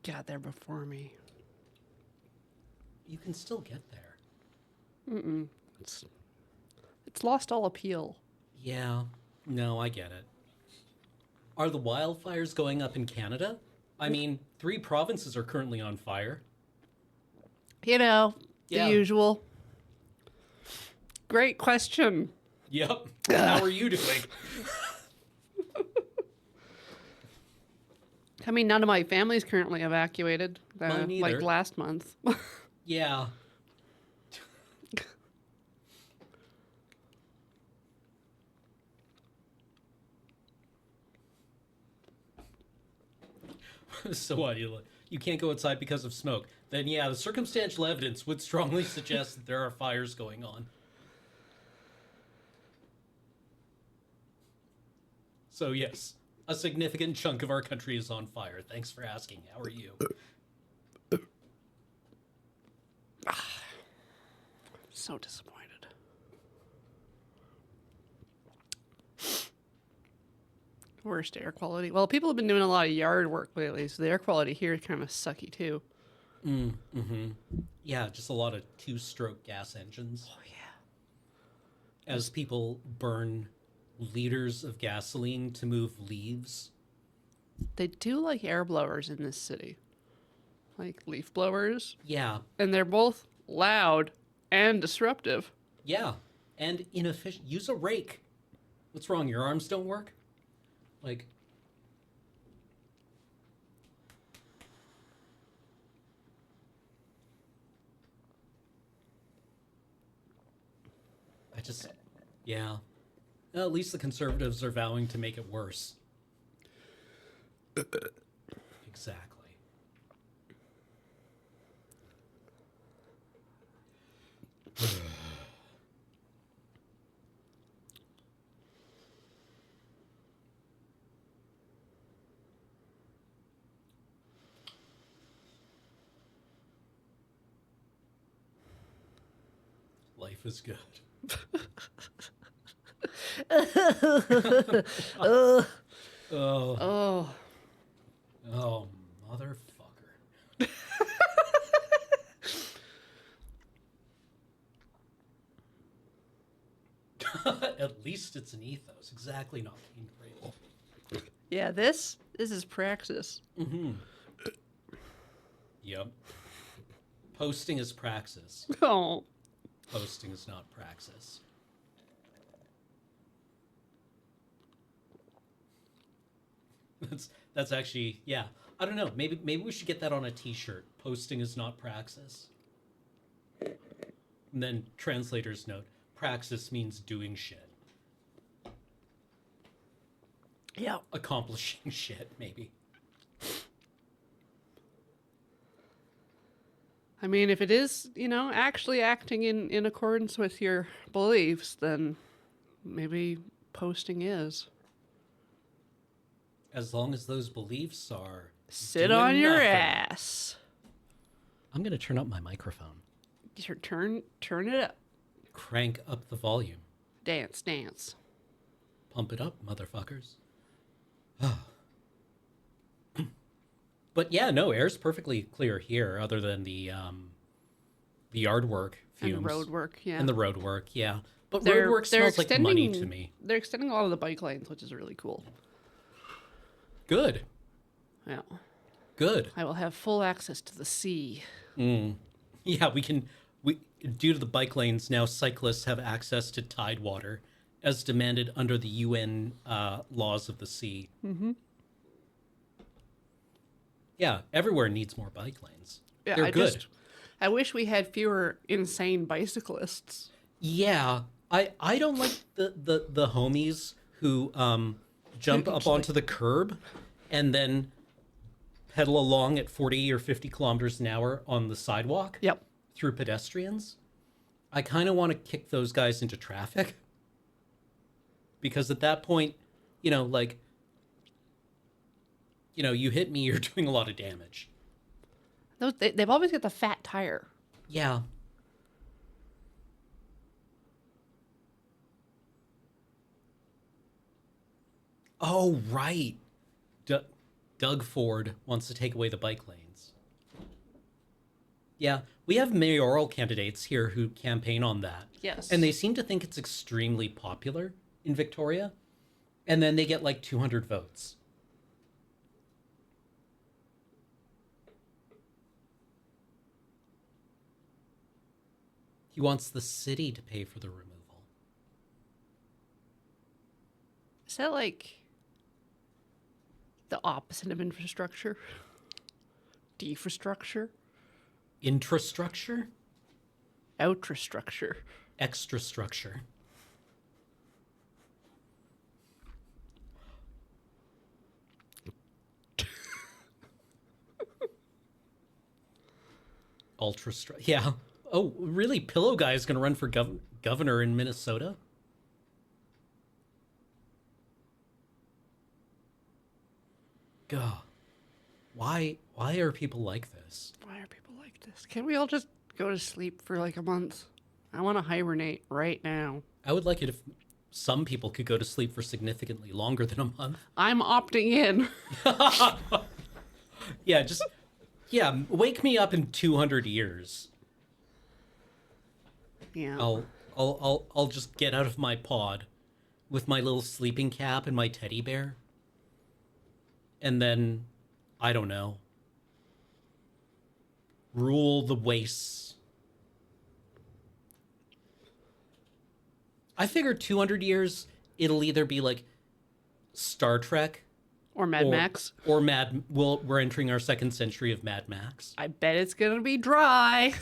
got there before me. You can still get there. It's lost all appeal. Yeah. No, I get it. Are the wildfires going up in Canada? I mean, 3 provinces are currently on fire. You know, the Yeah. usual. Great question. Yep. How are you doing? I mean, none of my family's currently evacuated. Mine Like either. last month. Yeah. So what? You can't go outside because of smoke. Then yeah, the circumstantial evidence would strongly suggest that there are fires going on. So yes, a significant chunk of our country is on fire. Thanks for asking. How are you? So disappointed. Worst air quality. Well, people have been doing a lot of yard work lately, so the air quality here is kind of sucky too. Yeah, just a lot of 2-stroke gas engines. Oh yeah. As people burn liters of gasoline to move leaves. They do like air blowers in this city, like leaf blowers, Yeah, and they're both loud and disruptive. yeah. And inefficient. Use a rake. What's wrong? Your arms don't work? Like, yeah. Well, at least the conservatives are vowing to make it worse. Exactly. Life is good. Oh, Oh, oh, motherfucker. At least it's an ethos. Exactly, not King Cradle. yeah. This is praxis. Yep. Posting is praxis. Oh, Posting is not praxis. That's actually, yeah. I don't know. Maybe we should get that on a T-shirt. Posting is not praxis. And then translator's note: praxis means doing shit, yeah. accomplishing shit. Maybe. I mean, if it is, actually acting in accordance with your beliefs, then maybe posting is. As long as those beliefs are Sit doing on your nothing. ass. I'm gonna turn up my microphone. Turn it up. Crank up the volume. Dance. Pump it up, motherfuckers. But yeah, no, air's perfectly clear here, other than the yard work fumes. And the road work, yeah. And the road work, yeah. But road work smells like money to me. They're extending a lot of the bike lanes, which is really cool. Good. Yeah. Good. I will have full access to the sea. Yeah, we due to the bike lanes now, cyclists have access to tide water, as demanded under the UN laws of the sea. Yeah, everywhere needs more bike lanes. Yeah, They're good. I wish we had fewer insane bicyclists. Yeah, I don't like the homies who jump up onto the curb and then pedal along at 40 or 50 kilometers an hour on the sidewalk. Yep. Through pedestrians. I kind of want to kick those guys into traffic, because at that point, you hit me, you're doing a lot of damage. They've always got the fat tire. Yeah. Oh, right. Doug Ford wants to take away the bike lanes. Yeah, we have mayoral candidates here who campaign on that. Yes. And they seem to think it's extremely popular in Victoria. And then they get like 200 votes. He wants the city to pay for the removal. Is that like the opposite of infrastructure? Defrastructure? Intrastructure? Outrastructure. Extra structure. Ultra yeah. Oh, really? Pillow Guy is going to run for governor in Minnesota? God. Why are people like this? Why are people like this? Can we all just go to sleep for like a month? I want to hibernate right now. I would like it if some people could go to sleep for significantly longer than a month. I'm opting in. Yeah, wake me up in 200 years. Yeah. I'll just get out of my pod with my little sleeping cap and my teddy bear. And then, I don't know, rule the wastes. I figure 200 years, it'll either be like Star Trek Or Mad Max. or we're entering our second century of Mad Max. I bet it's gonna be dry.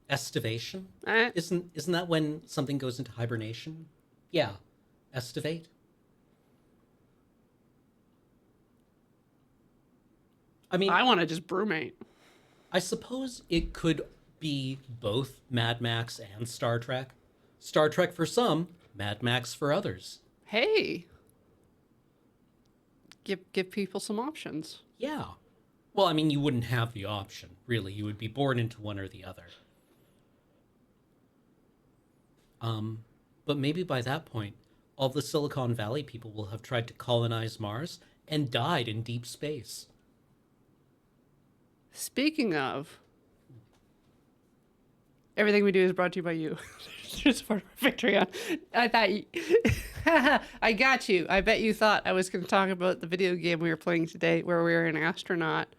Estivation? Eh, Isn't that when something goes into hibernation? Yeah, estivate. I mean, I want to just brewmate. I suppose it could be both Mad Max and Star Trek. Star Trek for some, Mad Max for others. Hey. Give people some options. Yeah. Well, I mean, you wouldn't have the option, really. You would be born into one or the other. But maybe by that point, all the Silicon Valley people will have tried to colonize Mars and died in deep space. Speaking of, everything we do is brought to you by you. Just for Patreon. I thought I got you. I bet you thought I was going to talk about the video game we were playing today where we were an astronaut.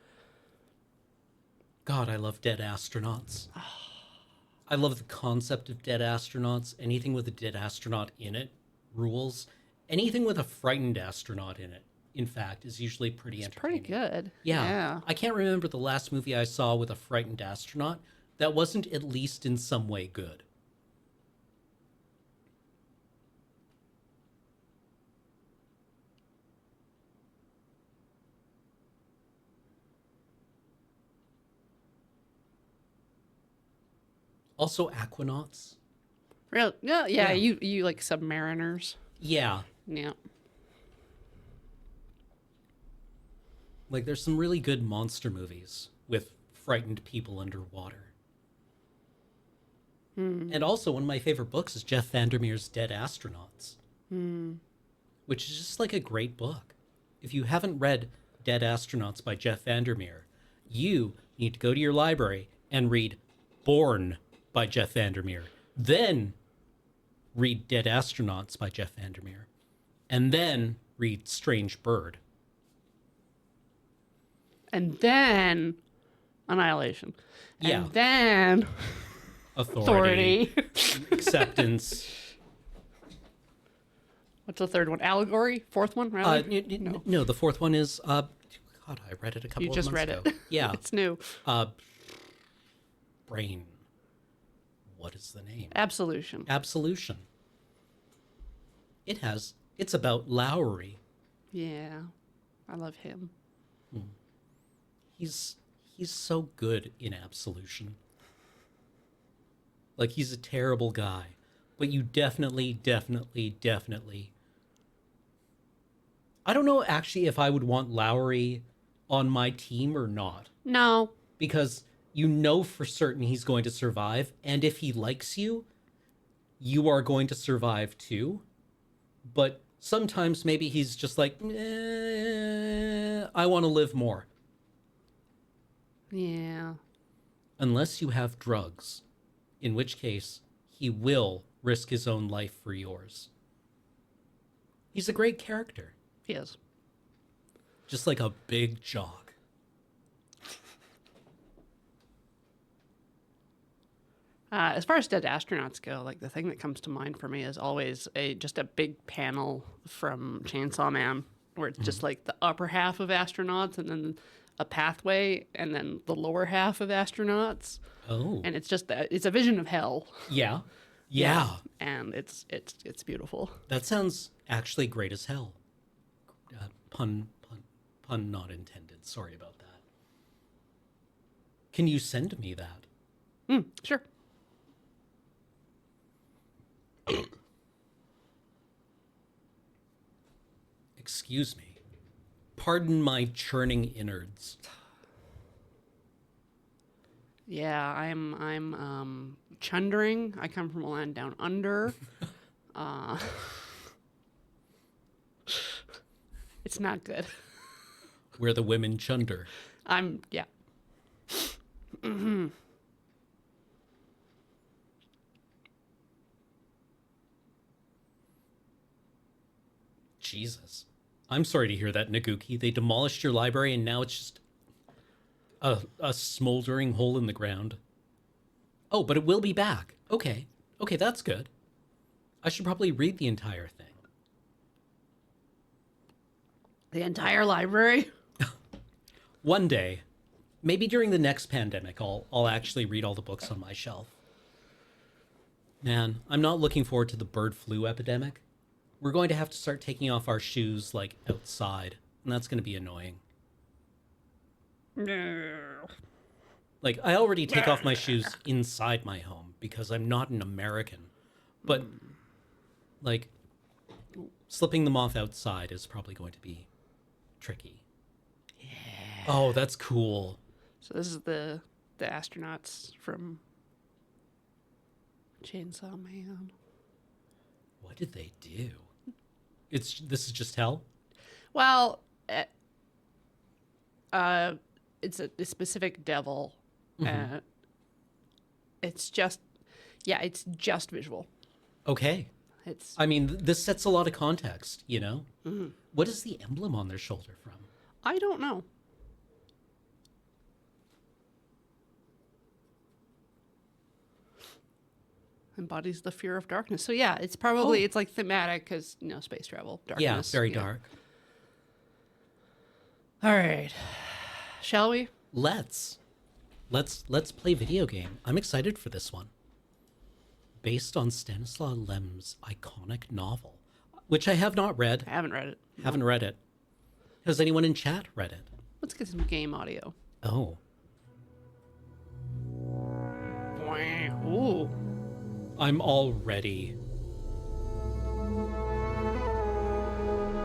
God, I love dead astronauts. I love the concept of dead astronauts. Anything with a dead astronaut in it rules. Anything with a frightened astronaut in it, in fact, is usually pretty entertaining. Pretty good. Yeah. I can't remember the last movie I saw with a frightened astronaut that wasn't at least in some way good. Also, Aquanauts. Real? Yeah. Yeah. You like Submariners. Yeah. Yeah. Like, there's some really good monster movies with frightened people underwater. And also, one of my favorite books is Jeff Vandermeer's Dead Astronauts, which is just like a great book. If you haven't read Dead Astronauts by Jeff Vandermeer, you need to go to your library and read Born by Jeff Vandermeer. Then read Dead Astronauts by Jeff Vandermeer. And then read Strange Bird. And then Annihilation. Yeah. And then Authority. Acceptance. What's the third one? Allegory? Fourth one? Rather? No, the fourth one is God, I read it a couple You of just months read ago. it. Yeah. It's new. Brain. What is the name? Absolution. Absolution. It's about Lowry. Yeah. I love him. He's so good in Absolution. Like, he's a terrible guy, but you definitely I don't know actually if I would want Lowry on my team or not, No. because you know for certain he's going to survive, and if he likes you, you are going to survive too. But sometimes maybe he's just like, I want to live more. Yeah. Unless you have drugs, in which case he will risk his own life for yours. He's a great character. He is. Just like a big jog. As far as dead astronauts go, like the thing that comes to mind for me is always just a big panel from Chainsaw Man, where it's just like the upper half of astronauts, and then a pathway, and then the lower half of astronauts, Oh. and it's just that it's a vision of hell. Yeah. Yeah. And it's beautiful. That sounds actually great as hell. Pun not intended. Sorry about that. Can you send me that? Sure. Excuse me. Pardon my churning innards. Yeah, I'm chundering. I come from a land down under. It's not good. Where the women chunder. Yeah. Jesus. I'm sorry to hear that, Naguki. They demolished your library and now it's just a smoldering hole in the ground. Oh, but it will be back. Okay. Okay, that's good. I should probably read the entire thing. The entire library? One day, maybe during the next pandemic, I'll actually read all the books on my shelf. Man, I'm not looking forward to the bird flu epidemic. We're going to have to start taking off our shoes, like, outside, and that's going to be annoying. No. Like, I already take off my shoes inside my home because I'm not an American. But, like, slipping them off outside is probably going to be tricky. Yeah. Oh, that's cool. So this is the astronauts from Chainsaw Man. What did they do? This is just hell? Well, it's a specific devil. It's just visual. Okay. I mean, this sets a lot of context, you know? What is the emblem on their shoulder from? I don't know. Embodies the fear of darkness. So yeah, it's probably it's like thematic because space travel, darkness. Yeah, very dark. All right, shall we? Let's play video game. I'm excited for this one. Based on Stanislaw Lem's iconic novel, which I have not read. I haven't read it. Haven't read it. Has anyone in chat read it? Let's get some game audio. Oh. Ooh. I'm all ready.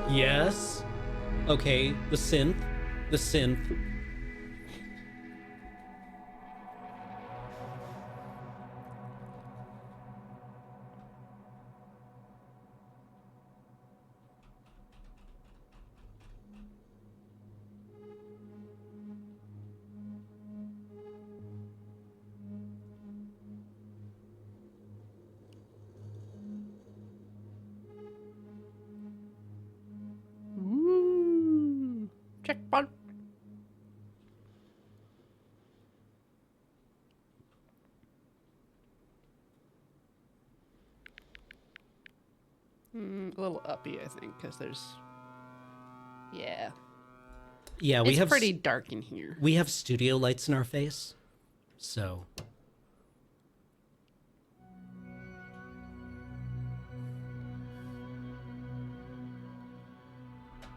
Yes. Okay, the synth. Checkpoint. A little uppy, I think, because there's... Yeah. Yeah, we it's have pretty dark in here. We have studio lights in our face, so...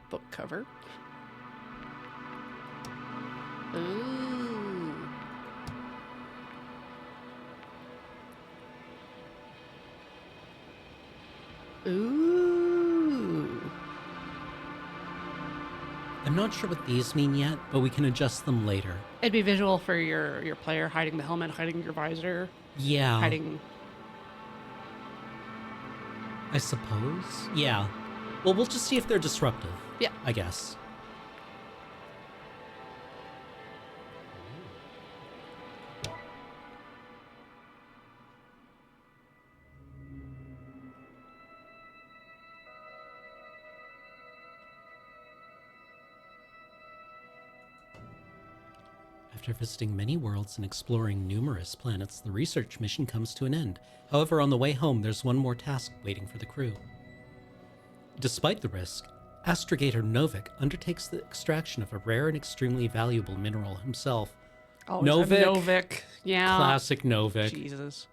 Book cover. Ooh. Ooh. I'm not sure what these mean yet, but we can adjust them later. It'd be visual for your player hiding the helmet, hiding your visor. Yeah. Hiding... I suppose. Yeah. Well, we'll just see if they're disruptive. Yeah. I guess. After visiting many worlds and exploring numerous planets, the research mission comes to an end. However, on the way home, there's one more task waiting for the crew. Despite the risk, astrogator Novik undertakes the extraction of a rare and extremely valuable mineral himself. Always Novik. Yeah. Classic Novik. Jesus.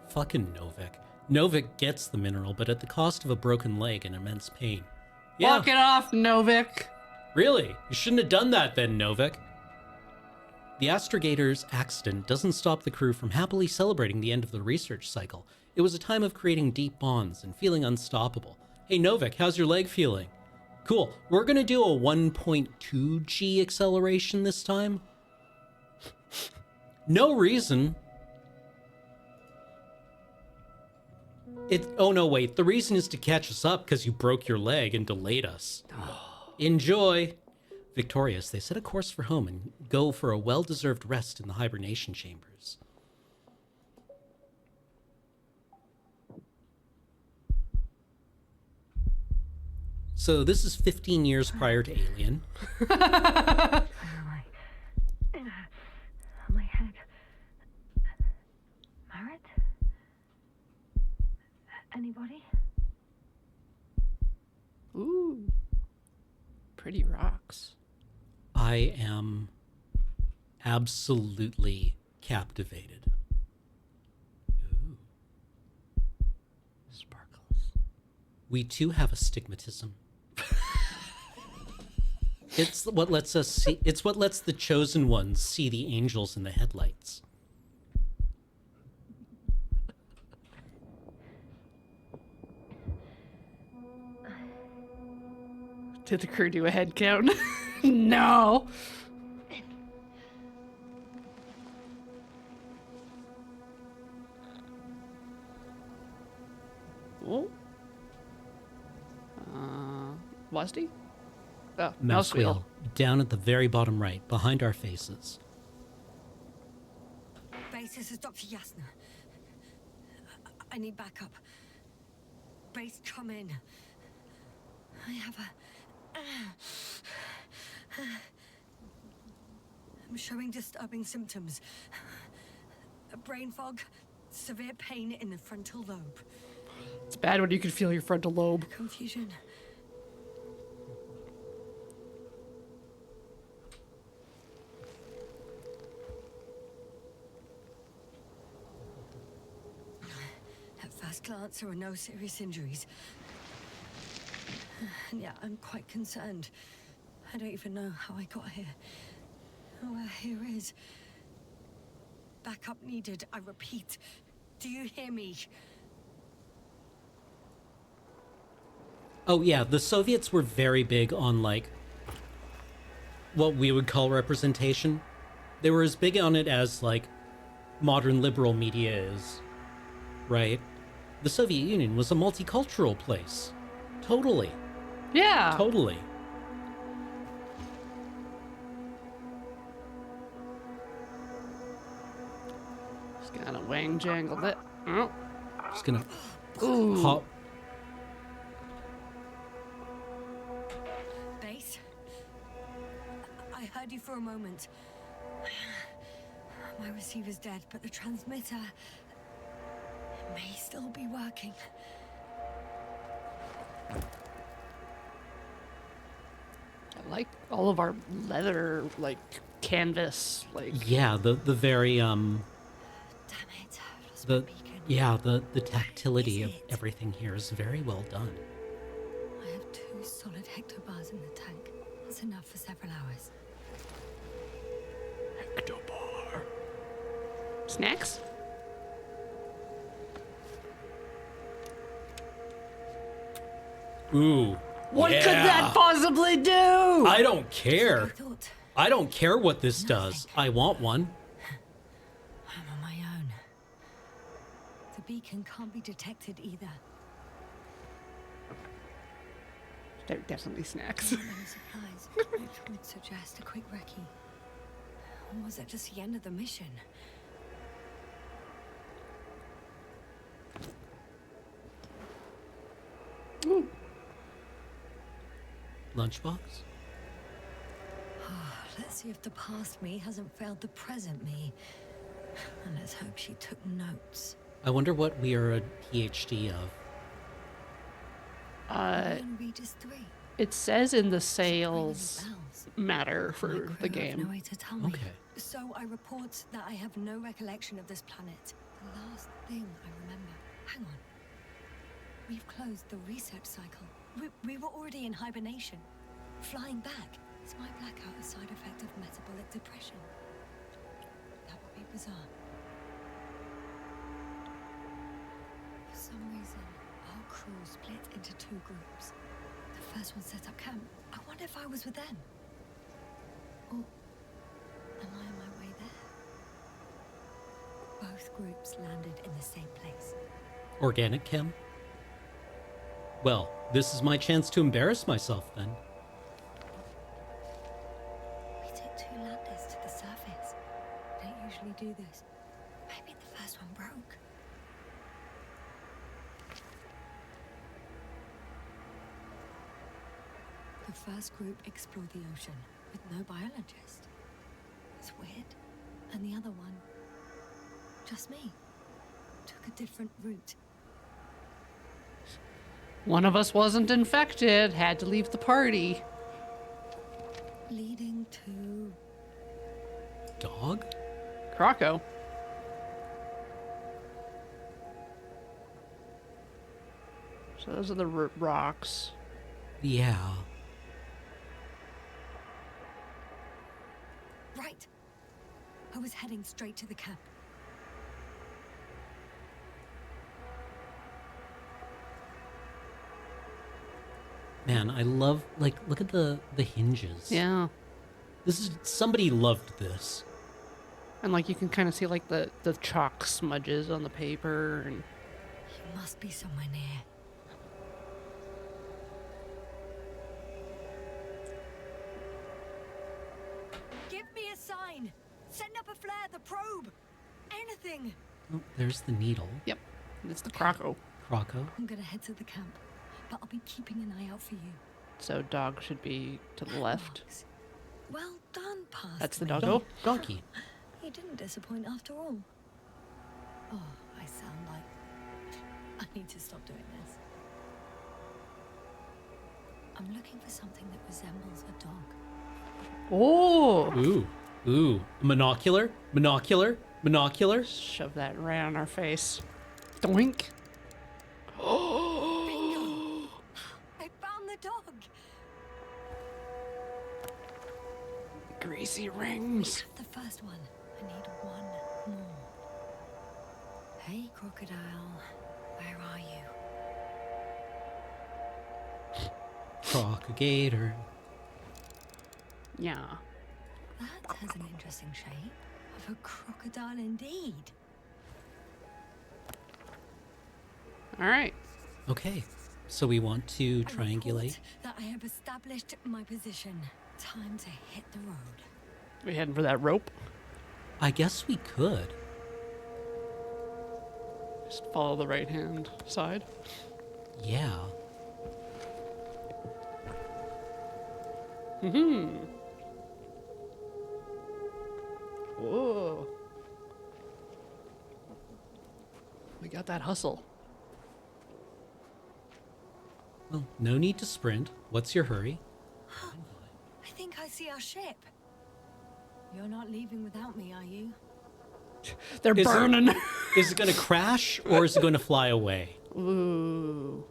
Fucking Novik. Novik gets the mineral, but at the cost of a broken leg and immense pain. Yeah. Walk it off, Novik. Really? You shouldn't have done that then, Novik. The astrogator's accident doesn't stop the crew from happily celebrating the end of the research cycle. It was a time of creating deep bonds and feeling unstoppable. Hey Novik, how's your leg feeling? Cool. We're gonna do a 1.2 G acceleration this time. No reason. Oh no, wait. The reason is to catch us up because you broke your leg and delayed us. Enjoy. Victorious, they set a course for home and go for a well-deserved rest in the hibernation chambers. So this is 15 years prior to Alien. My head. Marit? Anybody? Ooh. Pretty rocks. I am absolutely captivated. Ooh. Sparkles. We too have astigmatism. It's what lets us see. It's what lets the chosen ones see the angels in the headlights. Did the crew do a head count? No. Oh. Wasti? Oh, mouse wheel. Down at the very bottom right, behind our faces. Base, this is Dr. Yasna. I need backup. Base, come in. I have I'm showing disturbing symptoms. A brain fog, severe pain in the frontal lobe. It's bad when you can feel your frontal lobe. Confusion. At first glance, there are no serious injuries. And yeah, I'm quite concerned. I don't even know how I got here. Where here is. Backup needed, I repeat. Do you hear me? Oh yeah, the Soviets were very big on, like, what we would call representation. They were as big on it as, like, modern liberal media is, right? The Soviet Union was a multicultural place. Totally. Yeah. Totally. Just gonna wang jangle it. Oh. Just gonna Ooh. hop. Base? I heard you for a moment. My receiver's dead, but the transmitter may still be working. I like all of our leather, like, canvas, like... Yeah, the very Damn it, I've lost my the beacon. the tactility of Is it? everything here is very well done. I have 2 solid hectobars in the tank. That's enough for several hours. Ectobar. Snacks? Ooh. What yeah. could that possibly do? I don't I care. thought I don't care what this does. I want one. I'm on my own. The beacon can't be detected either. They're definitely snacks. No supplies, which would suggest a quick recce. Or was it just the end of the mission? Ooh. Lunchbox? Let's see if the past me hasn't failed the present me. And let's hope she took notes. I wonder what we are a PhD of. Regis 3. It says in the Doesn't ring any sales bells. matter My for crew the have game. no way to tell me. Okay. So I report that I have no recollection of this planet. The last thing I remember. Hang on. We've closed the research cycle. We were already in hibernation. Flying back. Is my blackout a side effect of metabolic depression? That would be bizarre. For some reason, our crew split into 2 groups. The first one set up camp. I wonder if I was with them. Or am I on my way there? Both groups landed in the same place. Organic chem? Well, this is my chance to embarrass myself then. We took 2 landers to the surface. We don't usually do this. Maybe the first one broke. The first group explored the ocean with no biologist. It's weird. And the other one, just me, took a different route. One of us wasn't infected, had to leave the party. Leading to... Dog? Croco. So those are the rocks. Yeah. Right. I was heading straight to the camp. Man, I love, like, look at the hinges. Yeah. This is, somebody loved this. And like you can kind of see like the chalk smudges on the paper and He must be somewhere near. Give me a sign. Send up a flare, the probe. Anything. Oh, there's the needle. yep, it's the Croco. Croco. I'm gonna head to the camp, but I'll be keeping an eye out for you. So dog should be to the left. Marks. Well done, past That's the me. doggo. Donkey. He didn't disappoint after all. Oh, I sound like... I need to stop doing this. I'm looking for something that resembles a dog. Oh, Ooh. Ooh. Monocular? Monocular? Monocular? shove that right on our face. Doink. Bingo! I found the dog! Greasy rings. The first one. I need one more. Hey, crocodile. Where are you? Crocagator. Yeah. That has an interesting shape. Of a crocodile indeed. All right. Okay. So we want to I triangulate. report that I have established my position. Time to hit the road. We heading for that rope? I guess we could. Just follow the right hand side. Yeah. Whoa. We got that hustle. Well, no need to sprint. What's your hurry? I think I see our ship. You're not leaving without me, are you? They're Is it- burning. Is it going to crash or is it going to fly away? Ooh.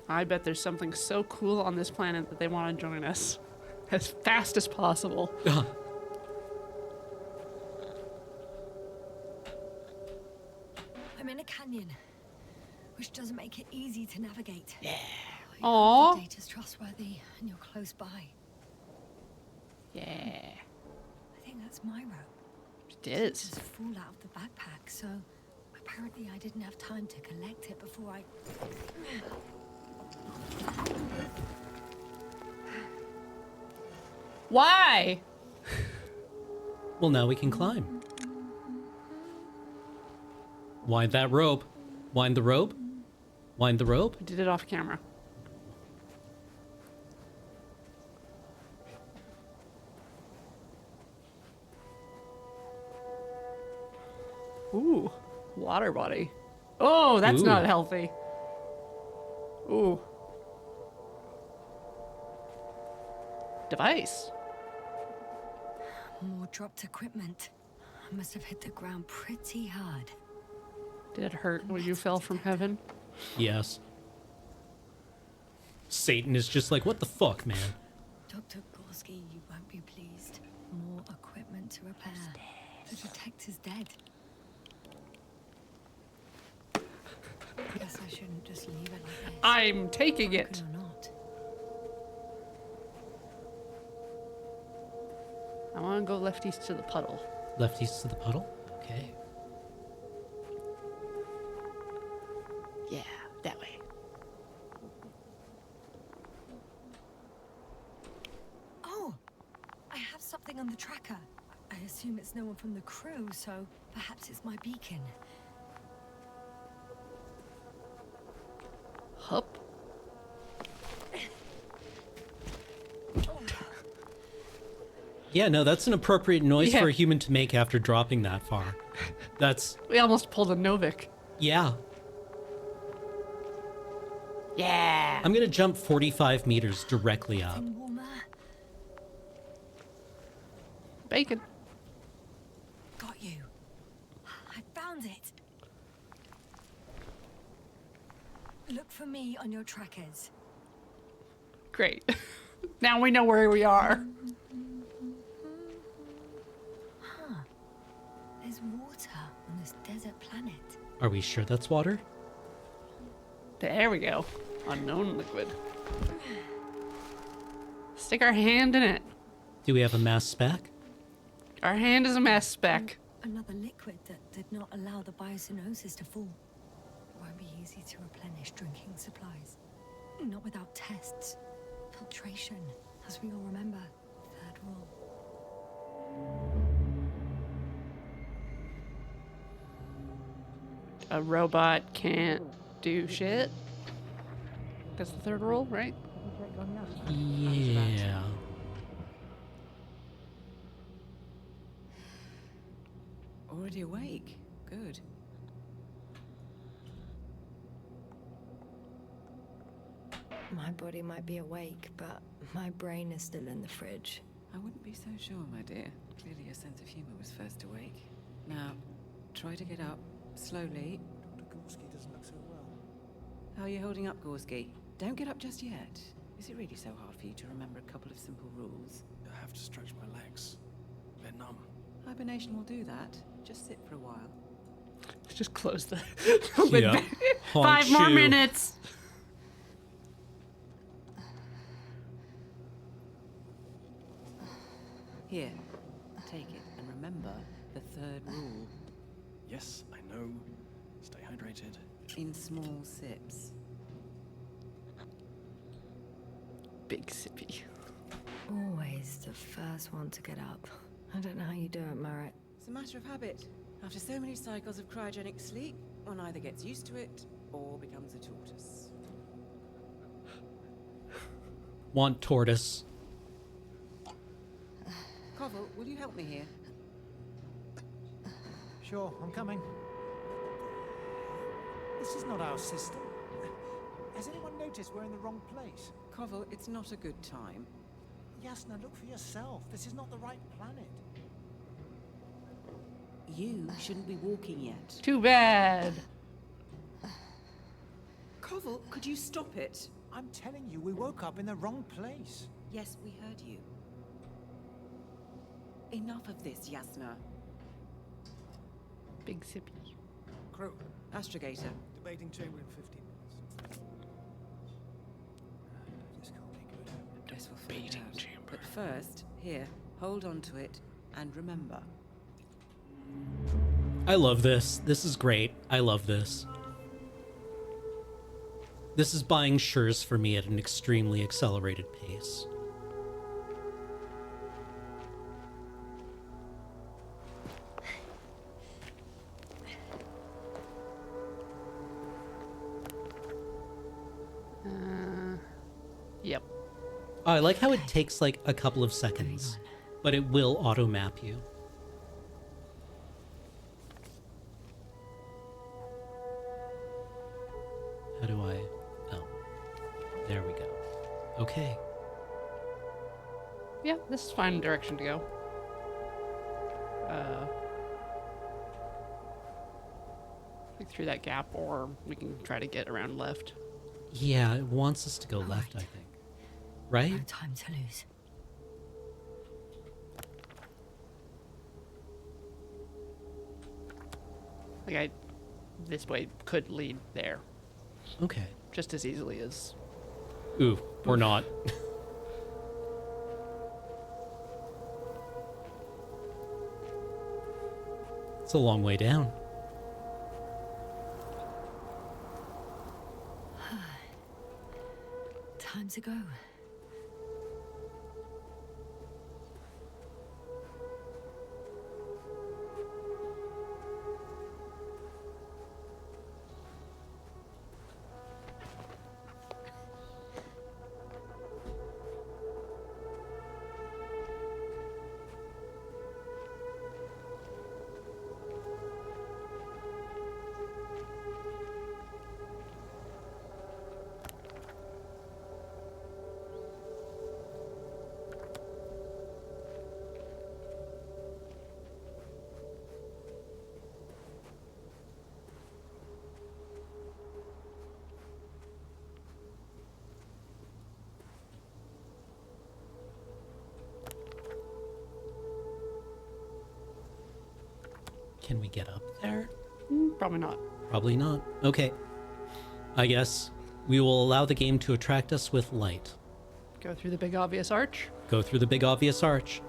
I bet there's something so cool on this planet that they want to join us as fast as possible. I'm in a canyon, which doesn't make it easy to navigate. Yeah. Aw. The data's trustworthy, and you're close by. Yeah. I think that's my rope. It is. Just fall out of the backpack, so I Apparently, I didn't have time to collect it before I... Why? Well, now we can climb. Wind that rope. Wind the rope. Wind the rope. I did it off camera. Ooh, water body. Oh, that's Ooh. not healthy. Ooh. Device. More dropped equipment. I must have hit the ground pretty hard. Did it hurt when you fell from heaven? Yes. Satan is just like, what the fuck, man? Dr. Gorski, you won't be pleased. More equipment to repair. The detector's dead. Guess I shouldn't just leave it like this. I'm taking it. Broken or not. I want to go lefties to the puddle. Lefties to the puddle? Okay. Yeah, that way. Oh! I have something on the tracker. I assume it's no one from the crew, so perhaps it's my beacon. Hup. Yeah, no, that's an appropriate noise Yeah. for a human to make after dropping that far. That's, We almost pulled a Novik. yeah. Yeah. I'm gonna jump 45 meters directly up. Thing warmer. Bacon. Got you. I found it. Look for me on your trackers. Great. Now we know where we are. There's water on this desert planet. Are we sure that's water? There we go. Unknown liquid. Stick our hand in it. Do we have a mass spec? Our hand is a mass spec. Another liquid that did not allow the biocinosis to fall. It won't be easy to replenish drinking supplies. Not without tests. Filtration, as we all remember. Third rule. A robot can't do shit. That's the third rule, right? Yeah. Already awake. Good. My body might be awake, but my brain is still in the fridge. I wouldn't be so sure, my dear. Clearly your sense of humor was first awake. Now, try to get up. Slowly. Dr. Gorski doesn't look so well. How are you holding up, Gorski? Don't get up just yet. Is it really so hard for you to remember a couple of simple rules? I have to stretch my legs. They're numb. Hibernation will do that. Just sit for a while. Just close the Yeah. 5 more Honchu. minutes. Here, take it and remember the third rule. Yes, I know. Stay hydrated. In small sips. Big sippy. Always the first one to get up. I don't know how you do it, Merritt. It's a matter of habit. After so many cycles of cryogenic sleep, one either gets used to it or becomes a tortoise. Want tortoise. Koval, will you help me here? Sure, I'm coming. This is not our system. Has anyone noticed we're in the wrong place? Koval, it's not a good time. Yasna, look for yourself. This is not the right planet. You shouldn't be walking yet. Too bad. Koval, could you stop it? I'm telling you, we woke up in the wrong place. Yes, we heard you. Enough of this, Yasna. Big sippy. Crew, Astrogator. debating chamber in 15 minutes. This can't be good. Guess we'll figure it Debating out. chamber. But first, here, hold on to it and remember. I love this. This is great. I love this. This is buying shures for me at an extremely accelerated pace. Yep. Oh, I like how it takes like a couple of seconds, but it will auto map you. How do I? Oh, there we go. Okay. Yeah, this is fine direction to go. Like through that gap, or we can try to get around left. Yeah, it wants us to go left, I think. Right? No time to lose. Like this way could lead there Okay. just as easily as. Ooh, or not. It's a long way down. Time to go. Can we get up there? Probably not. Probably not. Okay. I guess we will allow the game to attract us with light. Go through the big obvious arch. Go through the big obvious arch.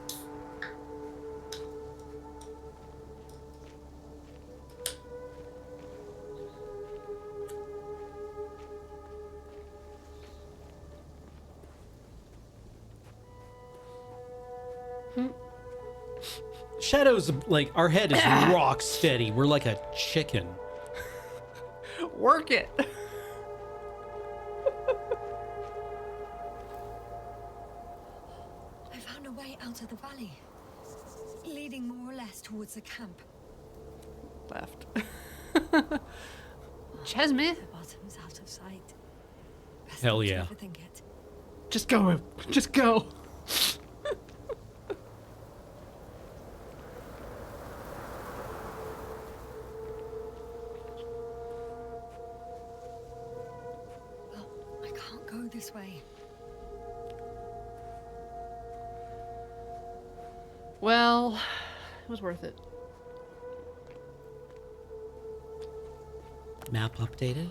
Shadow's like, our head is rock steady. We're like a chicken. Work it. I found a way out of the valley, leading more or less towards the camp. Left. Chesme, The bottom's out of sight. Best Hell not to yeah. overthink it. just go. Just go. Well, I can't go this way. Well, it was worth it. Map updated.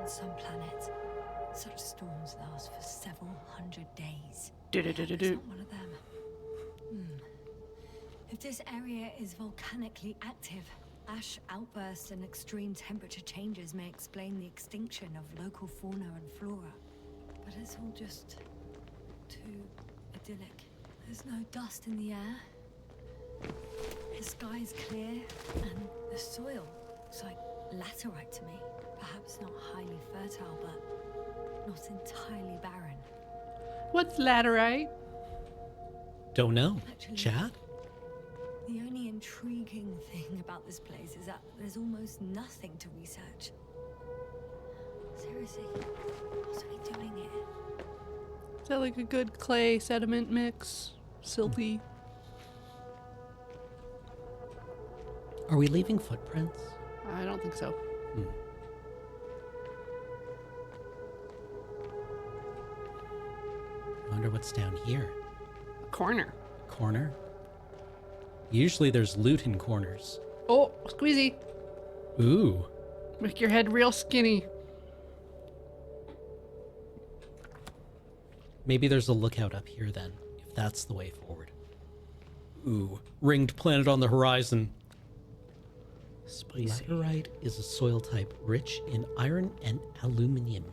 On some planet, Such storms last for several hundred days. It's Do-do-do-do-do. not one of them. If this area is volcanically active, ash outbursts and extreme temperature changes may explain the extinction of local fauna and flora. But it's all just too idyllic. There's no dust in the air. The sky's clear, and the soil looks like laterite to me. Perhaps not highly fertile, but not entirely barren. What's laterite? Don't know. Actually- Chat? The only intriguing thing about this place is that there's almost nothing to research. Seriously, what are we doing here? Is that like a good clay sediment mix? Silty? Are we leaving footprints? I don't think so. I wonder what's down here. Corner. Corner? Usually there's loot in corners. Oh, squeezy. Ooh. Make your head real skinny. Maybe there's a lookout up here then, if that's the way forward. Ooh. Ringed planet on the horizon. Spicy. Laterite is a soil type rich in iron and aluminium.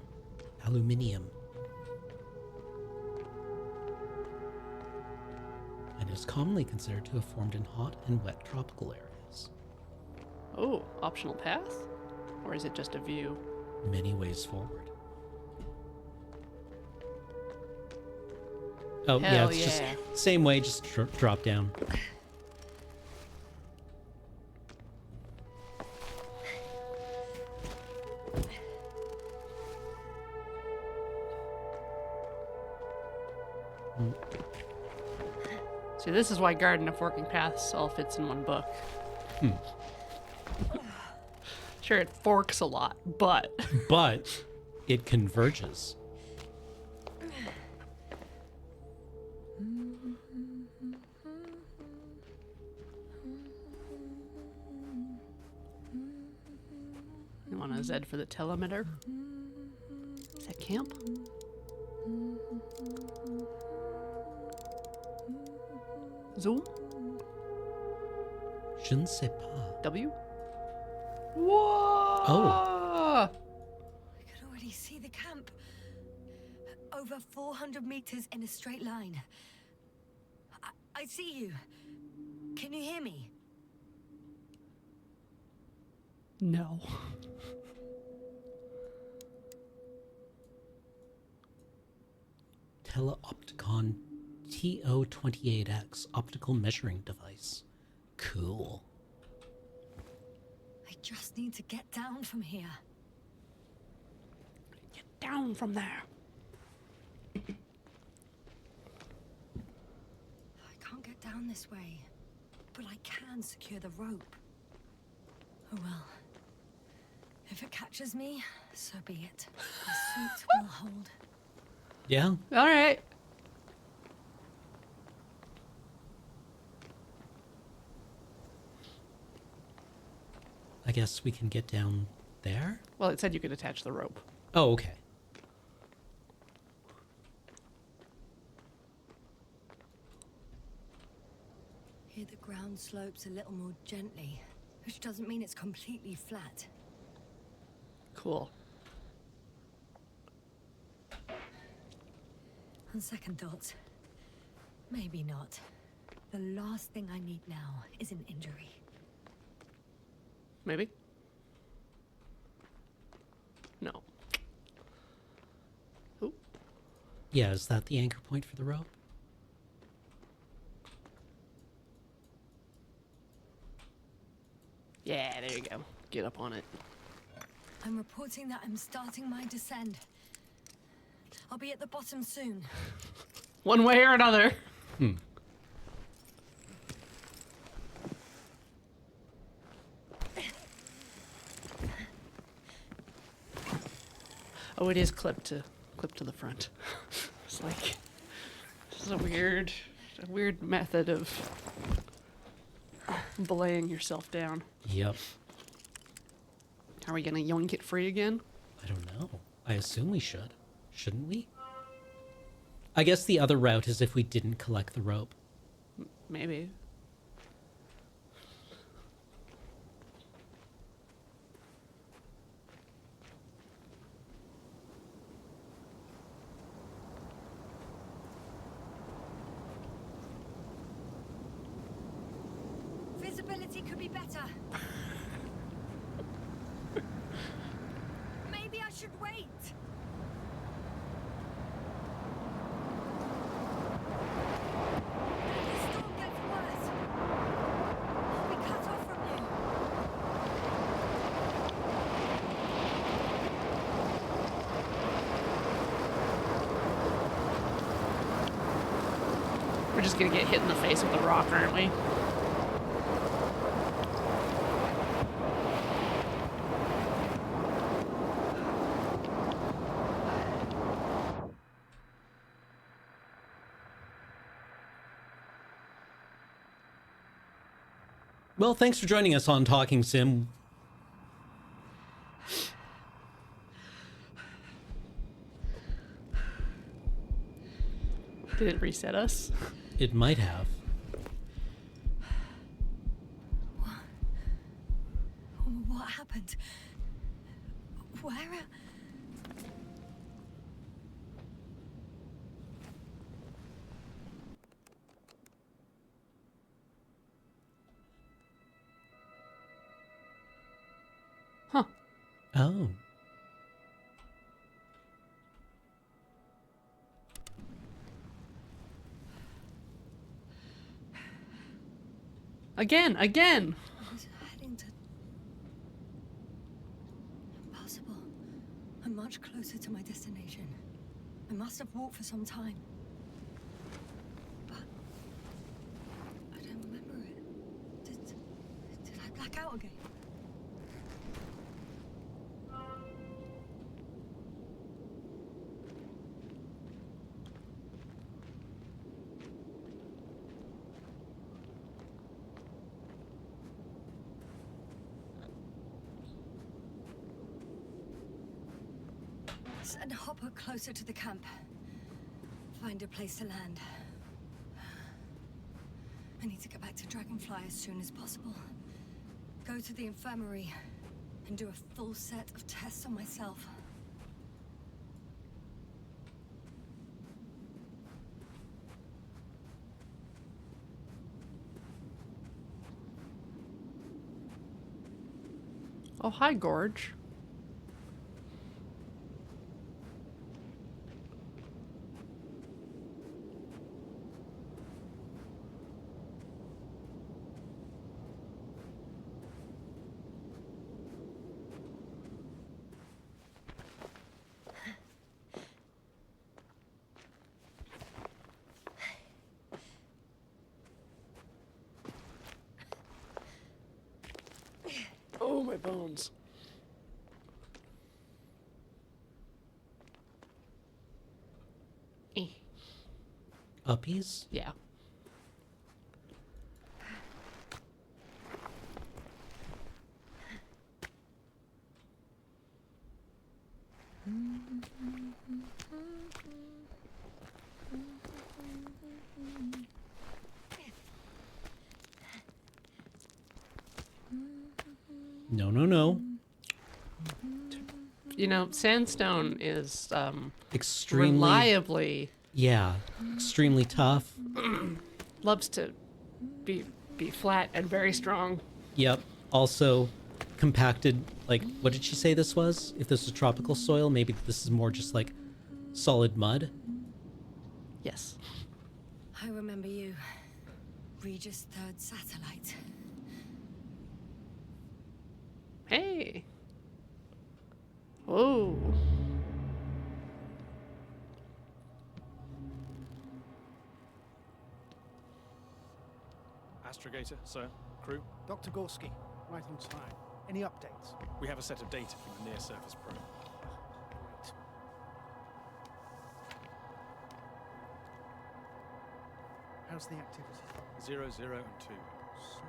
And is commonly considered to have formed in hot and wet tropical areas. Oh, optional path? Or is it just a view? Many ways forward. Oh, yeah, Hell it's yeah. just same way, just drop down. See, this is why Garden of Forking Paths all fits in one book. Sure, it forks a lot, but But it converges. you want a Z for the telemeter? Is that camp? Zoom? Je ne sais pas. W? Whoa! Oh. I could already see the camp. Over 400 meters in a straight line. I see you. Can you hear me? No. Teleopticon TO28X optical measuring device. Cool. I just need to get down from here. Get down from there. I can't get down this way, but I can secure the rope. Oh well. If it catches me, so be it. The suit will hold. Yeah? All right. I guess we can get down there? Well, it said you could attach the rope. Oh, okay. Here the ground slopes a little more gently, which doesn't mean it's completely flat. Cool. On second thoughts, maybe not. The last thing I need now is an injury. Maybe? No. Ooh. Yeah, is that the anchor point for the rope? Yeah, there you go. Get up on it. I'm reporting that I'm starting my descent. I'll be at the bottom soon. One way or another. Oh, it is clipped to the front. It's like this is a weird method of belaying yourself down. Yep. Are we gonna yoink it free again? I don't know. I assume we should. Shouldn't we? I guess the other route is if we didn't collect the rope. Maybe. Visibility could be better. Maybe I should wait. If the storm gets worse, I'll be cut off from you. We're just gonna get hit in the face with a rock, aren't we? Well, thanks for joining us on Talking Sim. Did it reset us? It might have. What happened? Where? Huh. Oh. Again! I was heading to... Impossible. I'm much closer to my destination. I must have walked for some time. But... I don't remember it. Did I black out again? Send Hopper closer to the camp. Find a place to land. I need to get back to Dragonfly as soon as possible. Go to the infirmary and do a full set of tests on myself. Oh, hi, Gorge. Oh, my bones. Eh. Uppies? Yeah. No, no, no. You know, sandstone is Extremely... reliably Yeah. Extremely tough. loves to be flat and very strong. Yep. Also compacted, like, what did she say this was? If this was tropical soil, maybe this is more just like solid mud. Yes. I remember you. Regis' third satellite. Hey. Oh. Astrogator, sir. Crew. Dr. Gorski, right on time. Any updates? We have a set of data from the near-surface probe. Great. How's the activity? 0, 0, and 2. So,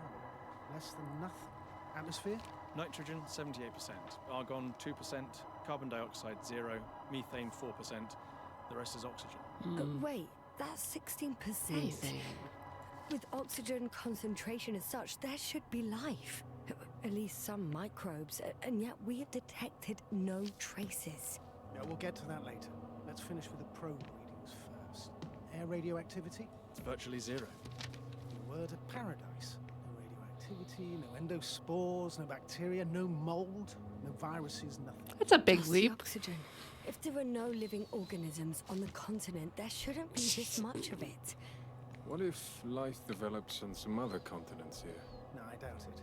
less than nothing. Atmosphere? Nitrogen, 78%. Argon, 2%. Carbon dioxide 0, methane 4%. The rest is oxygen. Wait, that's 16%. Methane. With oxygen concentration as such, there should be life. At least some microbes, and yet we have detected no traces. Yeah, we'll get to that later. Let's finish with the probe readings first. Air radioactivity? It's virtually 0. Your word of paradise. No radioactivity, no endospores, no bacteria, no mold, no viruses, nothing. That's a big That's the leap. oxygen. If there are no living organisms on the continent, there shouldn't be this much of it. What if life develops on some other continents here? No, I doubt it.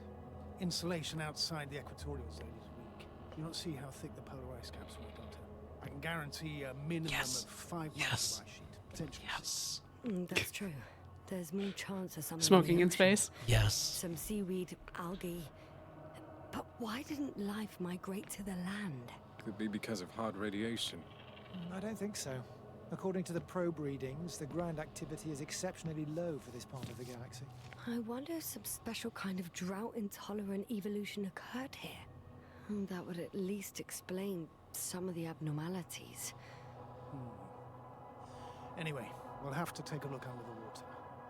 Insulation outside the equatorial zone is weak. You don't see how thick the polar ice caps were, Doctor. I can guarantee a minimum Yes. of 5 Yes. miles of ice sheet, potentially Yes. That's true. There's more chance of something Smoking in ocean. space. Yes. Some seaweed, algae. But why didn't life migrate to the land? Could be because of hard radiation. I don't think so. According to the probe readings, the ground activity is exceptionally low for this part of the galaxy. I wonder if some special kind of drought-intolerant evolution occurred here. That would at least explain some of the abnormalities. Anyway, we'll have to take a look under the water.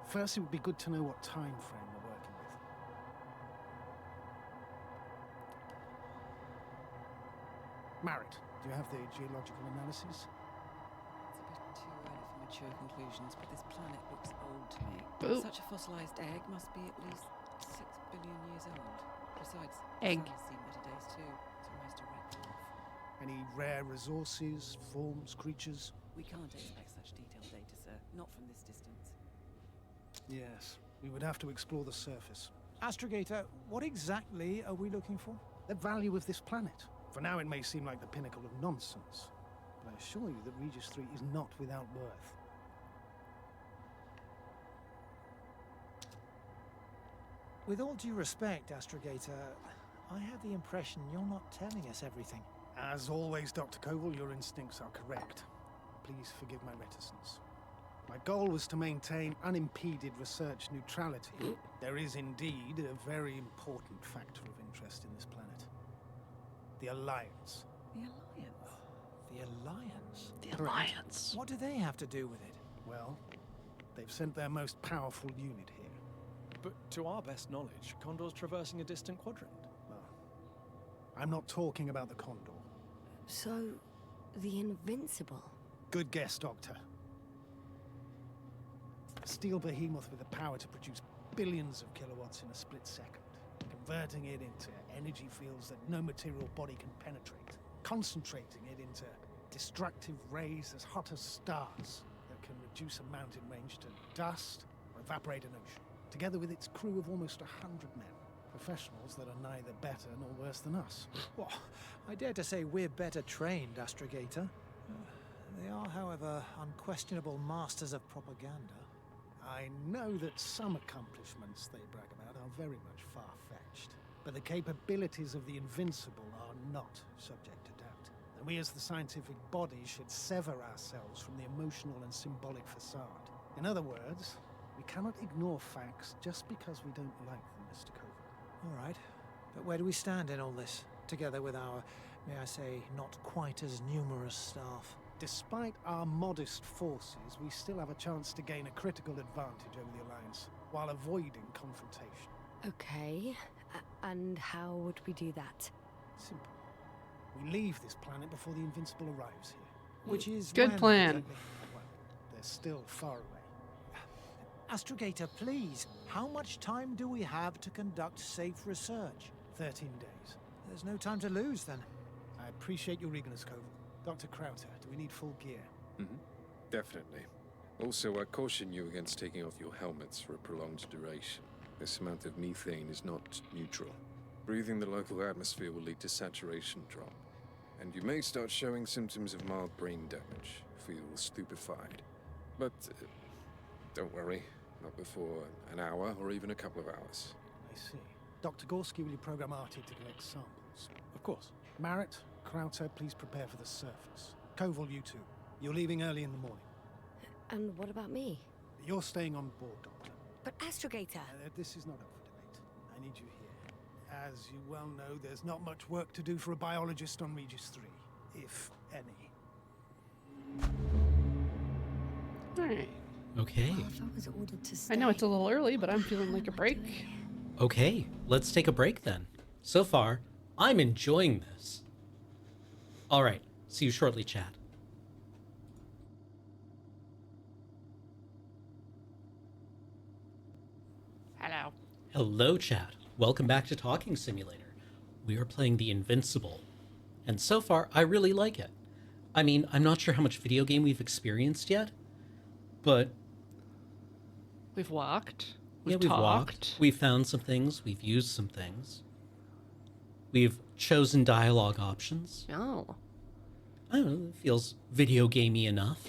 First, it would be good to know what time frame we're working with. Marit, do you have the geological analysis? It's a bit too early for mature conclusions, but this planet looks old to me. Ooh. Such a fossilized egg must be at least 6 billion years old. Besides, Egg. sun has seen better days too. It's almost a red dwarf. Any rare resources, forms, creatures? We can't expect such detailed data, sir. Not from this distance. Yes, we would have to explore the surface. Astrogator, what exactly are we looking for? The value of this planet. For now, it may seem like the pinnacle of nonsense, but I assure you that Regis 3 is not without worth. With all due respect, Astrogator, I have the impression you're not telling us everything. As always, Dr. Koval, your instincts are correct. Please forgive my reticence. My goal was to maintain unimpeded research neutrality. There is indeed a very important factor of interest in this planet. The Alliance. The Alliance? The Alliance? The Alliance. What do they have to do with it? Well, they've sent their most powerful unit here. But to our best knowledge, Condor's traversing a distant quadrant. Well, I'm not talking about the Condor. So, the Invincible. Good guess, Doctor. A steel behemoth with the power to produce billions of kilowatts in a split second, converting it into energy fields that no material body can penetrate, concentrating it into destructive rays as hot as stars that can reduce a mountain range to dust or evaporate an ocean, together with its crew of almost 100 men, professionals that are neither better nor worse than us. Well, I dare to say we're better trained, Astrogator. They are, however, unquestionable masters of propaganda. I know that some accomplishments they brag about are very much far-fetched, but the capabilities of the Invincible are not subject to doubt. And we as the scientific body should sever ourselves from the emotional and symbolic facade. In other words, we cannot ignore facts just because we don't like them, Mr. Koval. All right, but where do we stand in all this, together with our, may I say, not quite as numerous staff? Despite our modest forces, we still have a chance to gain a critical advantage over the Alliance, while avoiding confrontation. Okay, and how would we do that? Simple. We leave this planet before the Invincible arrives here. Which is Good when plan. exactly? Well, they're still far away. Astrogator, please, how much time do we have to conduct safe research? 13 days. There's no time to lose, then. I appreciate your eagerness, Koval. Dr. Krauter, do we need full gear? Definitely. Also, I caution you against taking off your helmets for a prolonged duration. This amount of methane is not neutral. Breathing the local atmosphere will lead to saturation drop, and you may start showing symptoms of mild brain damage, feel stupefied. But don't worry, not before an hour or even a couple of hours. I see. Dr. Gorski, will you program Artie to collect samples? Of course. Marit, Krauter, please prepare for the surface. Koval, you two. You're leaving early in the morning. And what about me? You're staying on board, Doctor. But Astrogator... This is not up for debate. I need you here. As you well know, there's not much work to do for a biologist on Regis 3. if any. All right. Okay. Well, if I was ordered to stay, I know it's a little early, but I'm what the feeling hell like a am I break. doing here? Okay, let's take a break then. So far, I'm enjoying this. All right, see you shortly, chat. Hello. Hello, chat. Welcome back to Talking Simulator. We are playing the Invincible, and so far, I really like it. I mean, I'm not sure how much video game we've experienced yet, but We've walked. yeah, we've walked. We've found some things. We've used some things. We've chosen dialogue options. Oh. I don't know, it feels video gamey enough.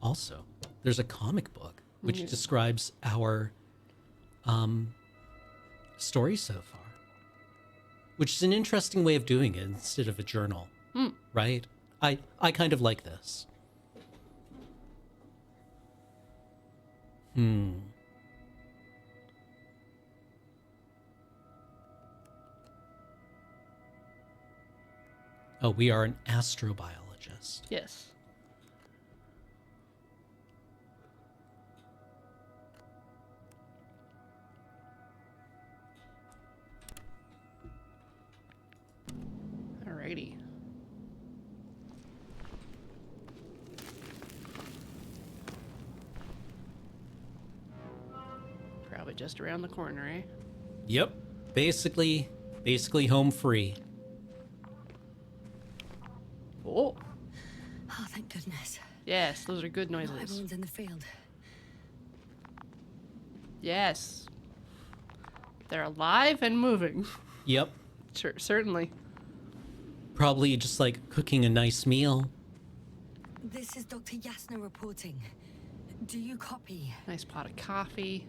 Also, there's a comic book which describes our story so far, which is an interesting way of doing it instead of a journal, right? I kind of like this. Oh, we are an astrobiologist. Yes. Alrighty. Probably just around the corner, eh? Yep. Basically home free. Oh. Oh, thank goodness. Yes, those are good Not noises. everyone's in the field. Yes. They're alive and moving. Yep. Sure, certainly. Probably just like cooking a nice meal. This is Dr. Yasna reporting. Do you copy? Nice pot of coffee.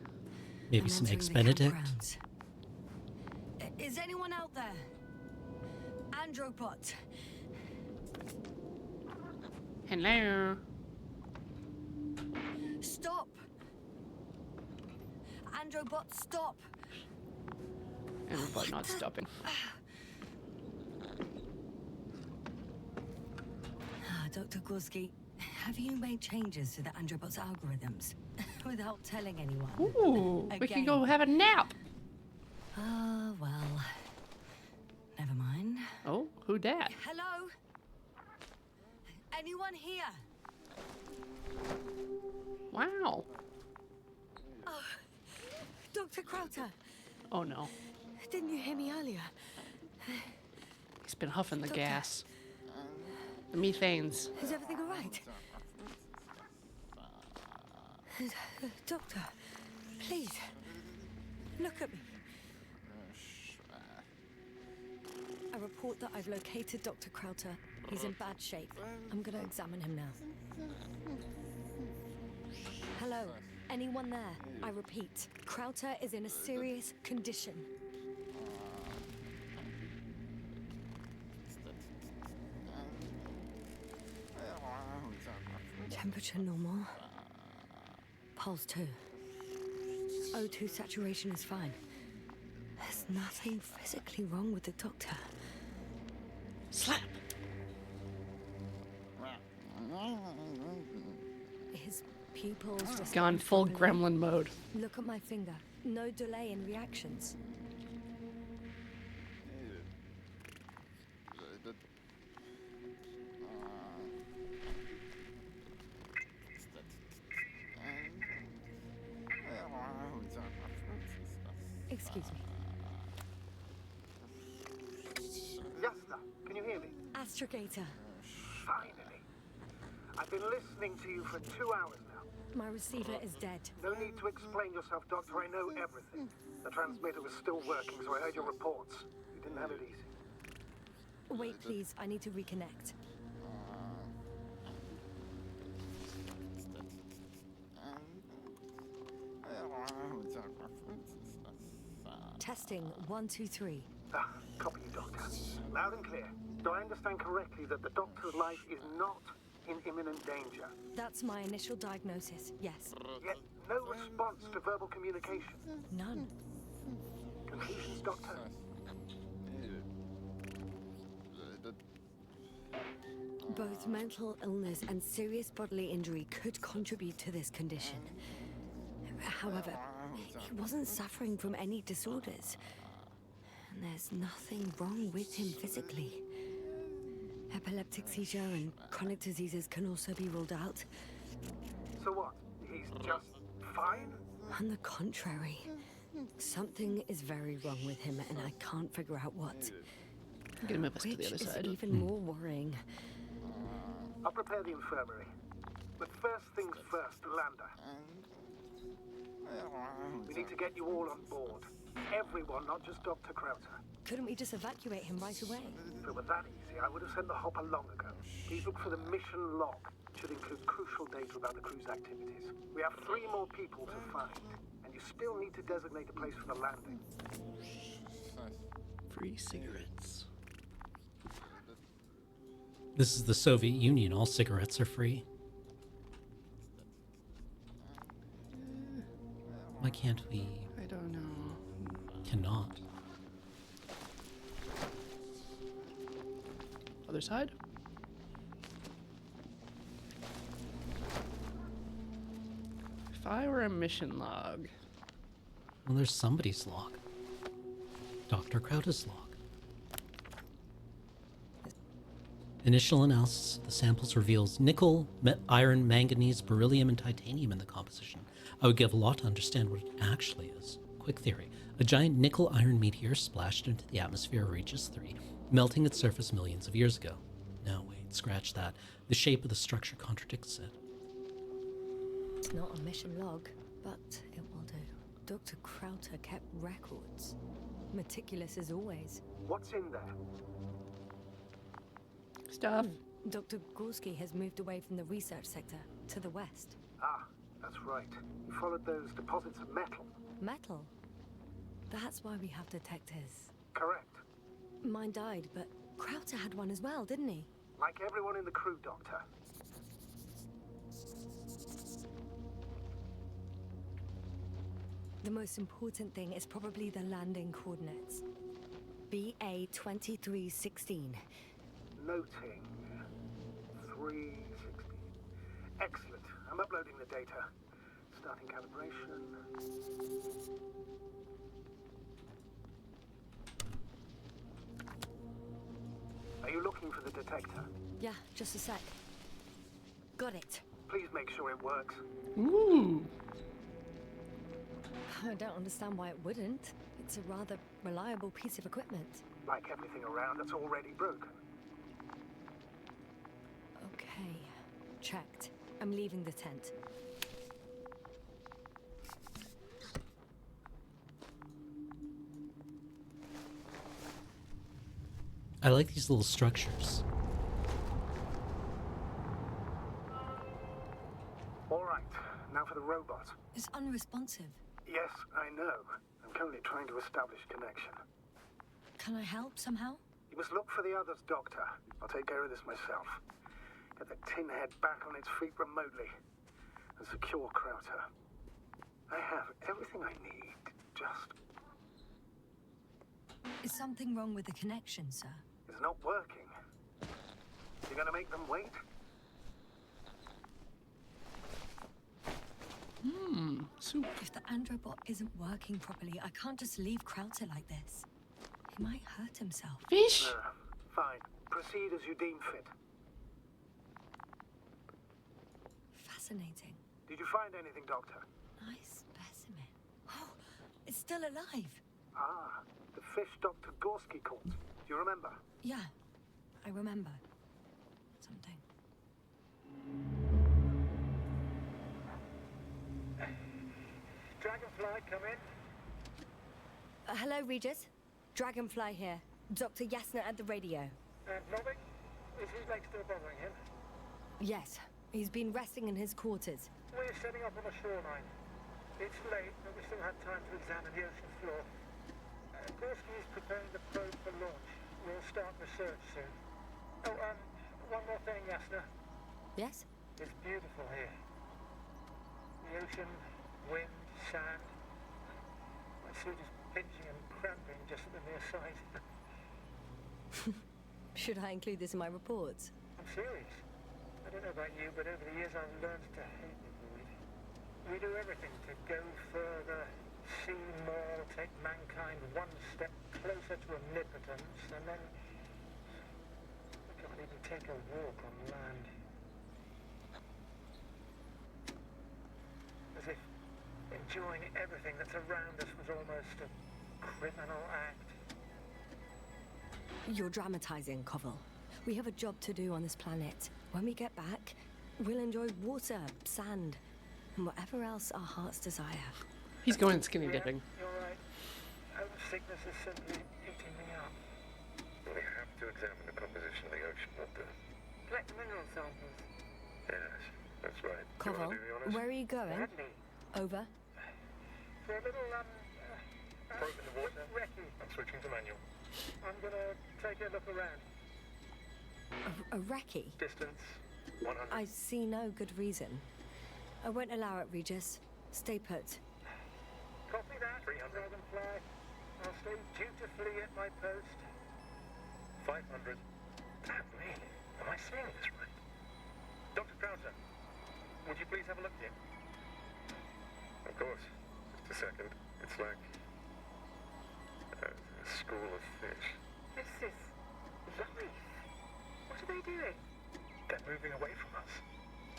Maybe I'm some entering eggs the Benedict. campgrounds. Is anyone out there? Androbot. Hello. Stop! Androbot, stop! And but not stopping. Dr. Gorski, have you made changes to the Androbot's algorithms without telling anyone? Ooh, we can go Again. have a nap. Oh, well. Never mind. Oh, who dat? Hello? Anyone here? Wow. Oh, Dr. Crowther, Oh no. didn't you hear me earlier? He's been huffing the Doctor. gas. The methanes. Is everything all right? Doctor, please, look at me. I report that I've located Dr. Crowther. He's in bad shape. I'm gonna examine him now. Hello, anyone there? I repeat, Crowther is in a serious condition. Temperature normal. Pulse 2. O2 saturation is fine. There's nothing physically wrong with the doctor. Slap. His pupils respond Gone full properly. gremlin mode. Look at my finger. No delay in reactions. Excuse me. Yasna, can you hear me? Astrogator. Finally. I've been listening to you for 2 hours now. My receiver is dead. No need to explain yourself, Doctor. I know everything. The transmitter was still working, so I heard your reports. You didn't have it easy. Wait, please. I need to reconnect. Testing 1, 2, 3. Copy you, Doctor. Loud and clear. Do I understand correctly that the Doctor's life is not in imminent danger? That's my initial diagnosis. Yes. Yet no response to verbal communication. None. Confusions, Doctor? Both mental illness and serious bodily injury could contribute to this condition. However, he wasn't suffering from any disorders. And there's nothing wrong with him physically. Epileptic seizure and chronic diseases can also be ruled out. So what? He's just fine? On the contrary, something is very wrong with him, and I can't figure out what. I'm gonna move us to Which the other is side. even more worrying. I'll prepare the infirmary. But first things first, Lander. We need to get you all on board. Everyone, not just Dr. Krauter. Couldn't we just evacuate him right away? If it were that easy, I would have sent the hopper long ago. Please look for the mission log. It should include crucial data about the crew's activities. We have 3 more people to find, and you still need to designate a place for the landing. Free cigarettes. This is the Soviet Union. All cigarettes are free. Why can't we? I don't know. Cannot. Other side? If I were a mission log. Well, there's somebody's log. Dr. Krauter's log. Initial analysis of the samples reveals nickel, iron, manganese, beryllium, and titanium in the composition. I would give a lot to understand what it actually is. Quick theory. A giant nickel-iron meteor splashed into the atmosphere of Regis 3, melting its surface millions of years ago. No, wait, scratch that. The shape of the structure contradicts it. It's not a mission log, but it will do. Dr. Krauter kept records. Meticulous as always. What's in there? Stuff. Dr. Gorski has moved away from the research sector to the west. Ah, that's right. You followed those deposits of metal. Metal? That's why we have detectors. Correct. Mine died, but Krauter had one as well, didn't he? Like everyone in the crew, Doctor. The most important thing is probably the landing coordinates. BA 2316. Noting. 316. Excellent. I'm uploading the data. Starting calibration. Are you looking for the detector? Yeah, just a sec. Got it. Please make sure it works. Ooh. I don't understand why it wouldn't. It's a rather reliable piece of equipment. Like everything around that's already broken. Okay, checked. I'm leaving the tent. I like these little structures. All right, now for the robot. It's unresponsive. Yes, I know. I'm currently trying to establish connection. Can I help somehow? You must look for the others, Doctor. I'll take care of this myself. Get the tin head back on its feet remotely. And secure Krauter. I have everything I need. Just... Is something wrong with the connection, sir? It's not working. You're gonna make them wait? Soup. If the Androbot isn't working properly, I can't just leave Krauter like this. He might hurt himself. Fish. Fine. Proceed as you deem fit. Fascinating. Did you find anything, Doctor? Nice specimen. Oh, it's still alive. Ah, the fish Dr. Gorski caught. Do you remember? Yeah, I remember. Something. Dragonfly, come in. Hello, Regis. Dragonfly here. Dr. Yasna at the radio. And Novik? Is his leg still bothering him? Yes, he's been resting in his quarters. We're setting up on the shoreline. It's late, but we still have time to examine the ocean floor. Gorski is preparing the probe for launch. We'll start research soon. Oh, one more thing, Yasna. Yes? It's beautiful here. The ocean, wind, sand. My suit is pinching and cramping just at the near side. Should I include this in my reports? I'm serious. I don't know about you, but over the years I've learned to hate the void. We do everything to go further, see more, take mankind one step closer to omnipotence, and then we can't even take a walk on land. As if enjoying everything that's around us was almost a criminal act. You're dramatizing, Koval. We have a job to do on this planet. When we get back, we'll enjoy water, sand, and whatever else our hearts desire. He's going skinny dipping. You're right. Homesickness is simply eating me up. We have to examine the composition of the ocean water. Collect the mineral samples. Yes, that's right. Koval, where are you going? Badly. Over. For a little, Probe in the water. recce. I'm switching to manual. I'm gonna take a look around. A recce? Distance 100. I see no good reason. I won't allow it, Regis. Stay put. Copy that, 300. Dragonfly. I'll stay dutifully at my post. 500. Damn me. Am I seeing this right? Dr. Krauser, would you please have a look here? Of course. Just a second. It's like a school of fish. This is life. What are they doing? They're moving away from us.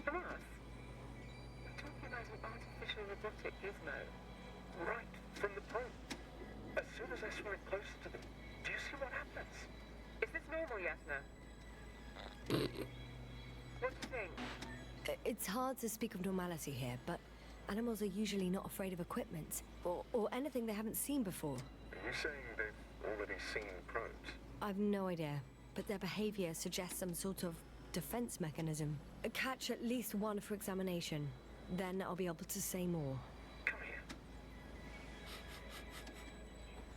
From us? We're talking about an artificial robotic gizmo. Right from the point. As soon as I swim closer to them, do you see what happens? Is this normal, Yasna? What do you think? It's hard to speak of normality here, but animals are usually not afraid of equipment or anything they haven't seen before. Are you saying they've already seen probes? I've no idea, but their behavior suggests some sort of defense mechanism. Catch at least one for examination. Then I'll be able to say more. Come here.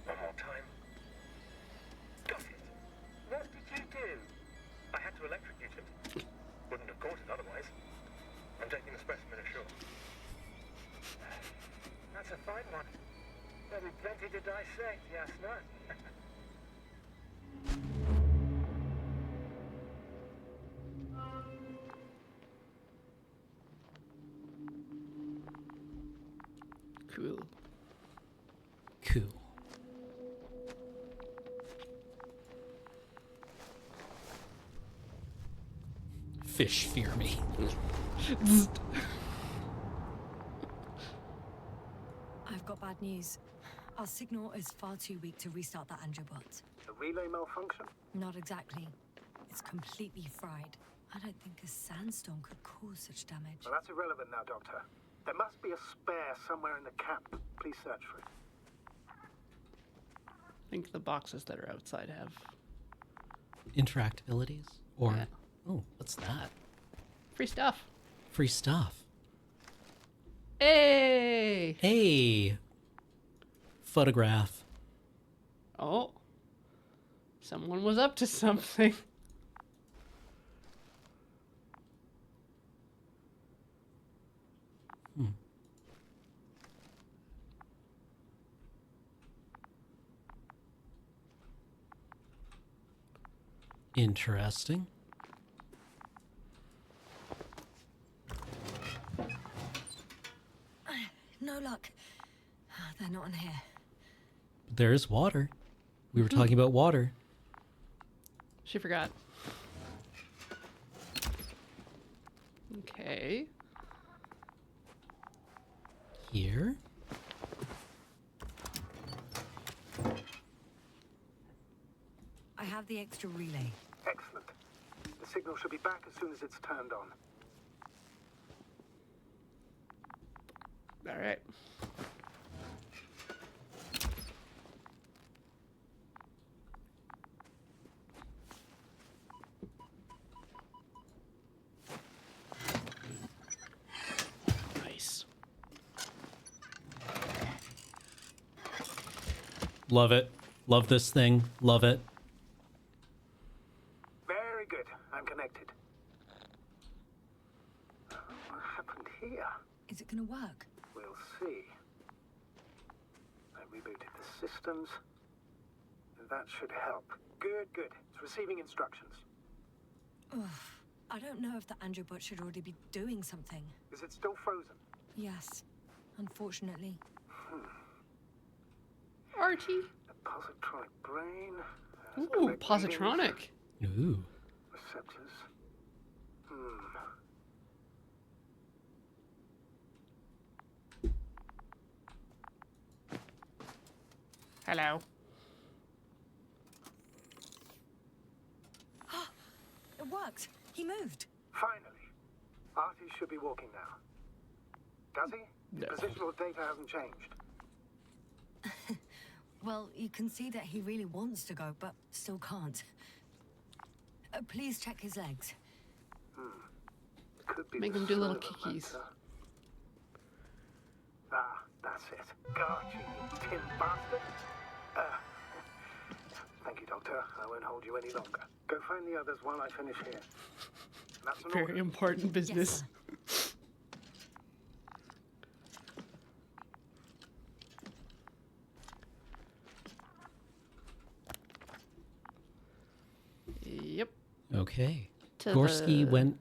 One more time. Got it. What did you do? I had to electrocute it. Wouldn't have caught it otherwise. I'm taking the specimen ashore. That's a fine one. There'll be plenty to dissect, Yasna. Cool. Cool. Fish fear me. I've got bad news. Our signal is far too weak to restart that Androbot. The relay malfunction? Not exactly. It's completely fried. I don't think a sandstorm could cause such damage. Well, that's irrelevant now, Doctor. There must be a spare somewhere in the camp. Please search for it. I think the boxes that are outside have. Interactabilities? Or, Yeah. oh, what's that? Free stuff. Free stuff. Hey! Hey! Photograph. Oh. Someone was up to something. Interesting. No luck. They're not in here. There's water. We were talking about water. She forgot. Okay. Here. I have the extra relay. Excellent. The signal should be back as soon as it's turned on. All right. Nice. Love it. Love this thing. Love it. Very good. I'm connected. What happened here? Is it going to work? We'll see. I rebooted the systems. That should help. Good, good. It's receiving instructions. Ugh. I don't know if the Androbot should already be doing something. Is it still frozen? Yes, unfortunately. Archie. A positronic brain. Ooh, correct positronic. Ooh. receptors. Hello. It worked. He moved. Finally. Artie should be walking now. Does he? No. His positional data hasn't changed. Well, you can see that he really wants to go, but still can't. Please check his legs. Could be Make the him do little servo kickies. motor. Ah, that's it. Got you, you tin bastard. Thank you, Doctor. I won't hold you any longer. Go find the others while I finish here. That's an Very order. important business. Yes, sir. Yep. Okay. To Gorski the- went,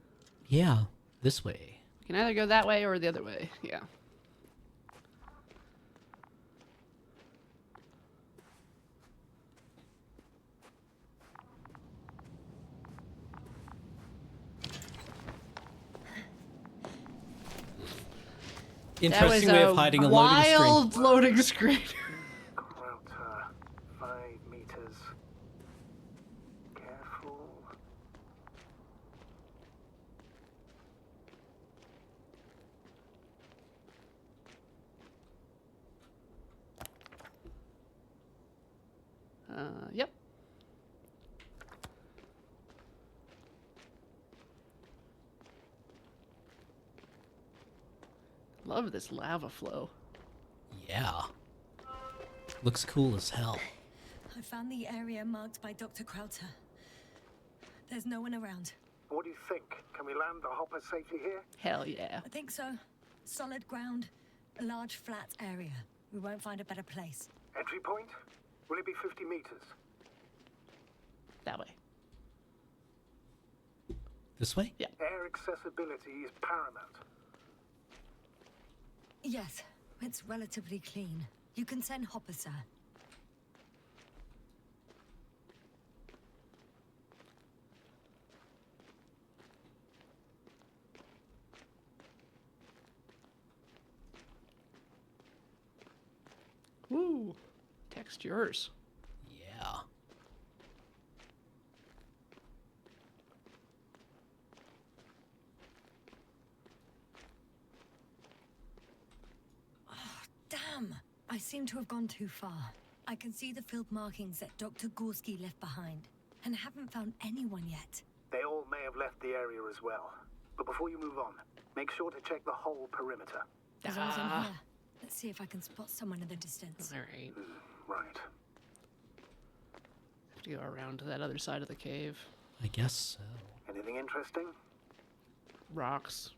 yeah, this way. You can either go that way or the other way. Yeah. Interesting that way was of hiding a loading screen. wild loading screen. Router, 5 meters. Careful. Yep. Love this lava flow. Yeah. Looks cool as hell. I found the area marked by Dr. Krauter. There's no one around. What do you think? Can we land the hopper safely here? Hell yeah. I think so. Solid ground, a large flat area. We won't find a better place. Entry point? Will it be 50 meters? That way. This way? Yeah. Air accessibility is paramount. Yes, it's relatively clean. You can send Hopper, sir. Woo. Textures. Yeah. Damn! I seem to have gone too far. I can see the field markings that Dr. Gorski left behind, and haven't found anyone yet. They all may have left the area as well. But before you move on, make sure to check the whole perimeter. As long as I'm here, let's see if I can spot someone in the distance. All right. Right. Have to go around to that other side of the cave. I guess so. Anything interesting? Rocks.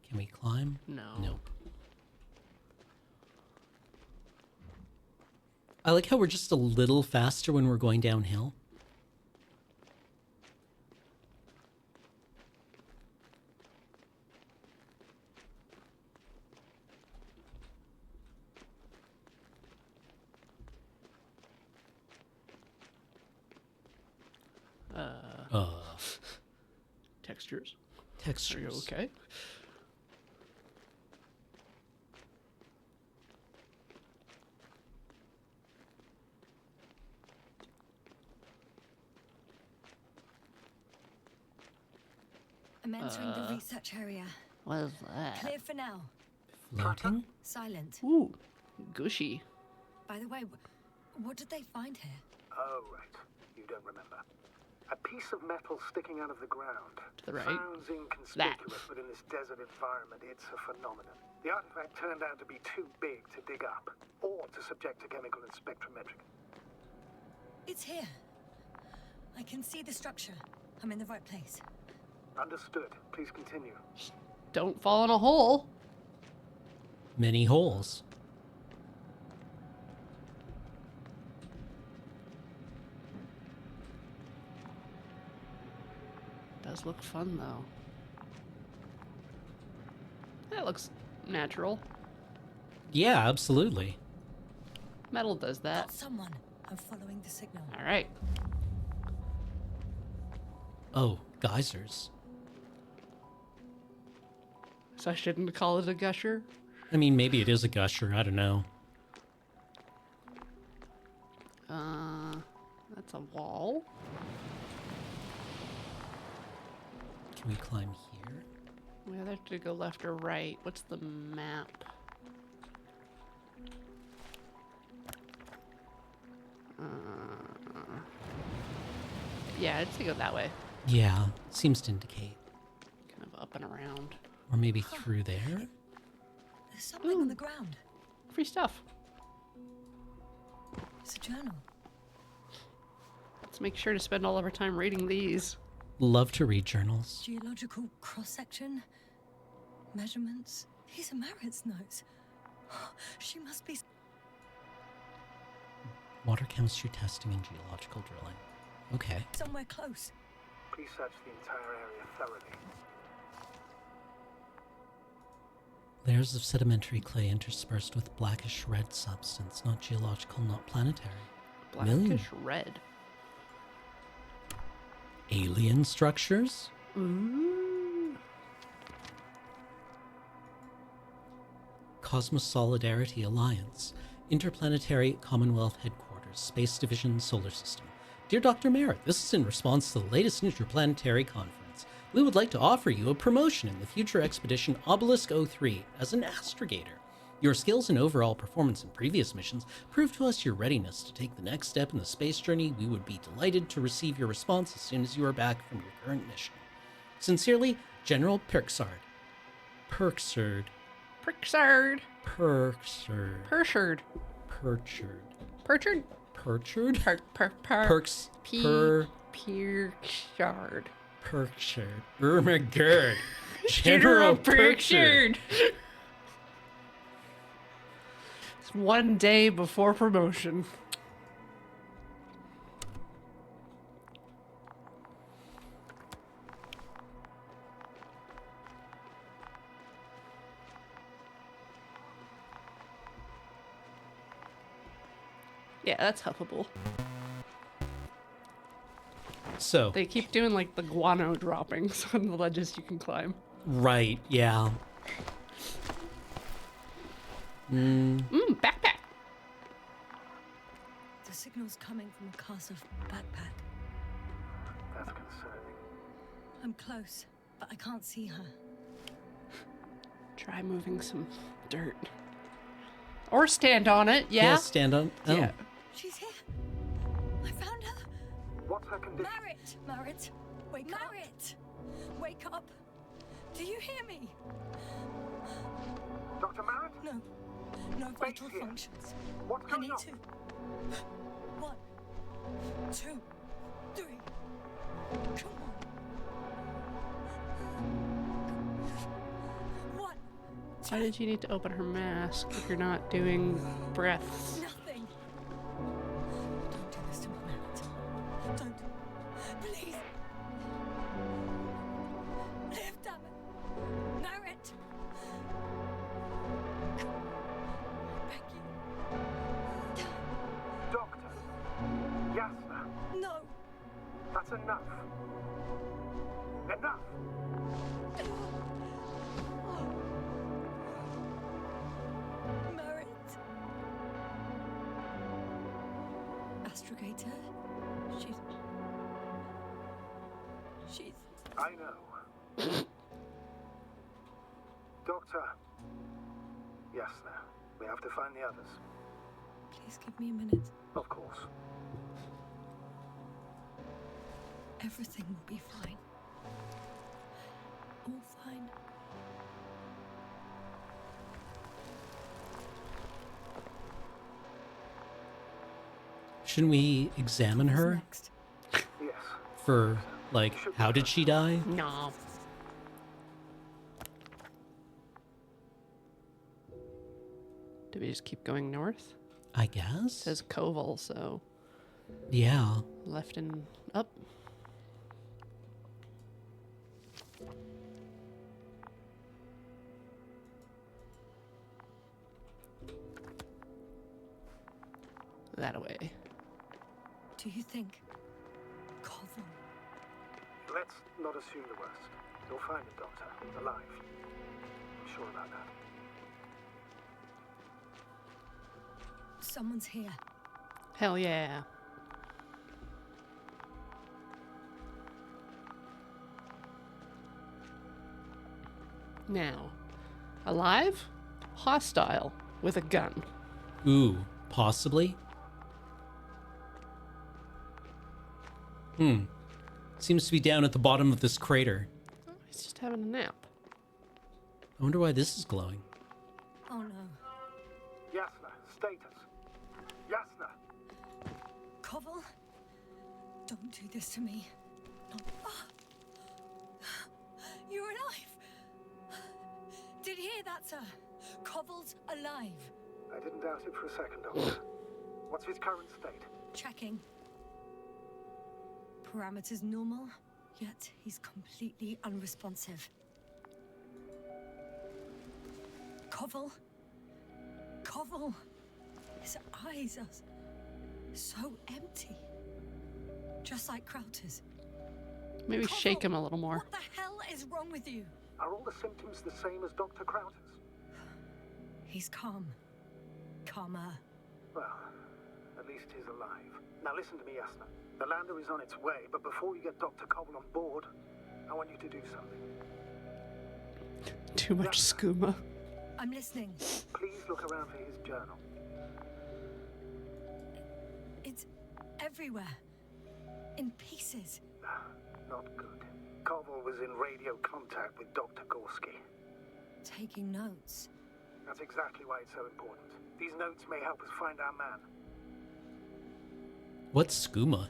Can we climb? No. No. I like how we're just a little faster when we're going downhill. Textures. Are you Textures. okay? I'm entering the research area. What is that? Clear for now. Floating? Silent. Ooh, gushy. By the way, what did they find here? Oh, right. You don't remember. A piece of metal sticking out of the ground. To the right. Sounds inconspicuous, but in this desert environment, it's a phenomenon. The artifact turned out to be too big to dig up, or to subject to chemical and spectrometric. It's here. I can see the structure. I'm in the right place. Understood. Please continue. Don't fall in a hole. Many holes. does look fun, though. That looks natural. Yeah, absolutely. Metal does that. Got someone. I'm following the signal. All right. Oh, geysers. So I shouldn't call it a gusher? I mean, maybe it is a gusher. I don't know. That's a wall. Can we climb here? We either have to go left or right. What's the map? Yeah, I'd say go that way. Yeah, seems to indicate. Kind of up and around. Or maybe through there? There's something on the ground. Free stuff. It's a journal. Let's make sure to spend all of our time reading these. Love to read journals. Geological cross-section. Measurements. These are Marit's notes. She must be... Water chemistry testing and geological drilling. Okay. somewhere close. Please search the entire area thoroughly. Layers of sedimentary clay interspersed with blackish red substance, not geological, not planetary. Blackish red. Alien structures? Ooh. Cosmos Solidarity Alliance, Interplanetary Commonwealth Headquarters, Space Division, Solar System. Dear Dr. Merritt, this is in response to the latest interplanetary conference. We would like to offer you a promotion in the future expedition Obelisk 03 as an astrogator. Your skills and overall performance in previous missions prove to us your readiness to take the next step in the space journey. We would be delighted to receive your response as soon as you are back from your current mission. Sincerely, General Perksard. Perksard. Pricksard. Perksard. Pershard. Perchard. Perchard. Perchard? Perks. Per... Perkshard. Perkshard. Oh my god. General Perkshard. It's one day before promotion. Yeah, that's huffable. So, They keep doing like the guano droppings on the ledges you can climb. right, yeah. Backpack. The signal's coming from a castle backpack. That's concerning. I'm close, but I can't see her. Try moving some dirt. Or stand on it, yeah? Stand on. Oh. Yeah. She's here. I found her. What's her condition? Marit! Marit! Wake up! Marit! Wake up! Do you hear me? Dr. Merritt? No. No vital functions. What's I going need on? to. 1, 2, 3. Come on. 1. Why did you need to open her mask if you're not doing breaths? Nothing. Don't do this to me, Marit. Don't. Please. Live, damn it. Marit. I beg you. Doctor. Yasna. No. That's enough. Enough. Marit. Astrogator. She's. I know. Doctor. Yasna. We have to find the others. Please give me a minute. Of course. Everything will be fine. All fine. Shouldn't we examine What's her next? Yes. for, like, how did she die? No. Do we just keep going north? I It guess? says Koval, so Yeah. left and up. that away. Do you think Koval? Let's not assume the worst. You'll find the doctor alive. I'm sure about that. Someone's here. Hell yeah. Now, alive, hostile, with a gun. Ooh, possibly? Seems to be down at the bottom of this crater. Oh, he's just having a nap. I wonder why this is glowing. Oh no. Yasna, status. Yasna! Koval? Don't do this to me. No. Ah! You're alive! Did you hear that, sir? Koval's alive. I didn't doubt it for a second, Doctor. What's his current state? Checking. Parameters normal, yet he's completely unresponsive. Koval? Koval? His eyes are so empty. Just like Krauter's. Maybe Koval, shake him a little more. What the hell is wrong with you? Are all the symptoms the same as Dr. Krauter's? He's calm. Calmer. Well, at least he's alive. Now listen to me, Yasna. The lander is on its way, but before you get Dr. Koval on board, I want you to do something. Too much skooma. I'm listening. Please look around for his journal. It's everywhere. In pieces. Not good. Koval was in radio contact with Dr. Gorski. Taking notes. That's exactly why it's so important. These notes may help us find our man. What's skooma?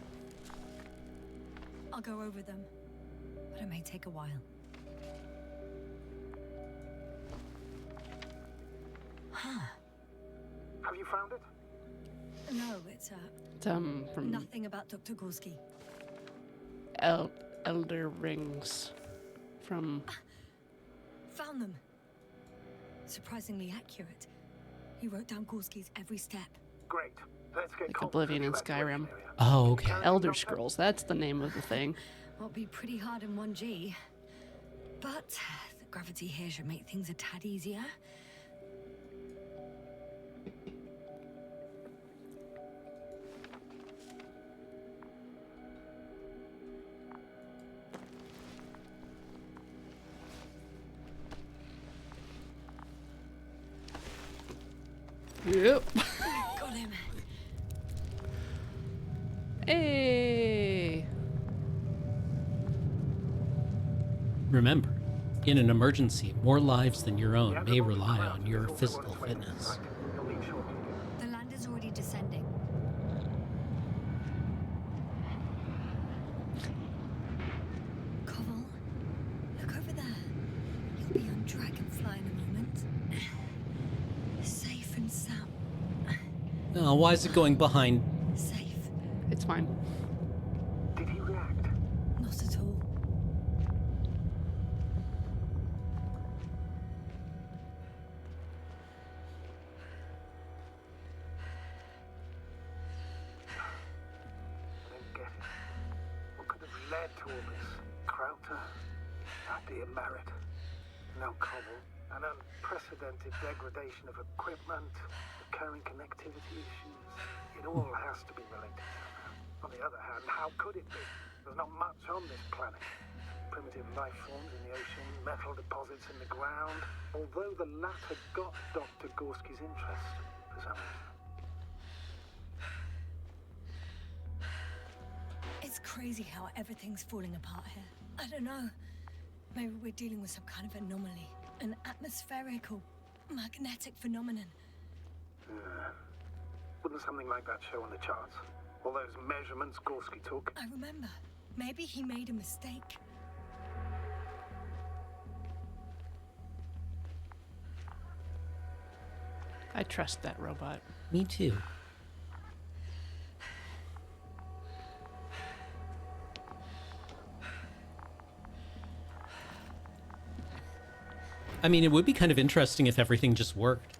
I'll go over them, but it may take a while. Have you found it? No, it's It's, from nothing about Dr. Gorski. Elder Rings. From... Found them. Surprisingly accurate. He wrote down Gorski's every step. Great. Let's get Like Koval Oblivion to and the evacuation Skyrim. area. Oh, okay. Elder Scrolls, that's the name of the thing. Will be pretty hard in 1G. But the gravity here should make things a tad easier. Yep. Got him. Hey. Remember, in an emergency, more lives than your own may rely on your physical fitness. You'll need shortly. The land is already descending. Koval, look over there. You'll be on Dragonfly in a moment. Safe and sound. Oh, why is it going behind? Safe. It's fine. Did he react? Not at all. I don't get it. What could have led to all this? Krauter? Our dear Merritt. No Koval. An unprecedented degradation of equipment, recurring connectivity issues. It all has to be related somehow. On the other hand, how could it be? There's not much on this planet. Primitive life forms in the ocean, metal deposits in the ground. Although the latter got Dr. Gorski's interest for some reason. It's crazy how everything's falling apart here. I don't know. Maybe we're dealing with some kind of anomaly. An atmospheric or magnetic phenomenon. Wouldn't something like that show on the charts? All those measurements Gorski took? I remember. Maybe he made a mistake. I trust that robot. Me too. I mean, it would be kind of interesting if everything just worked.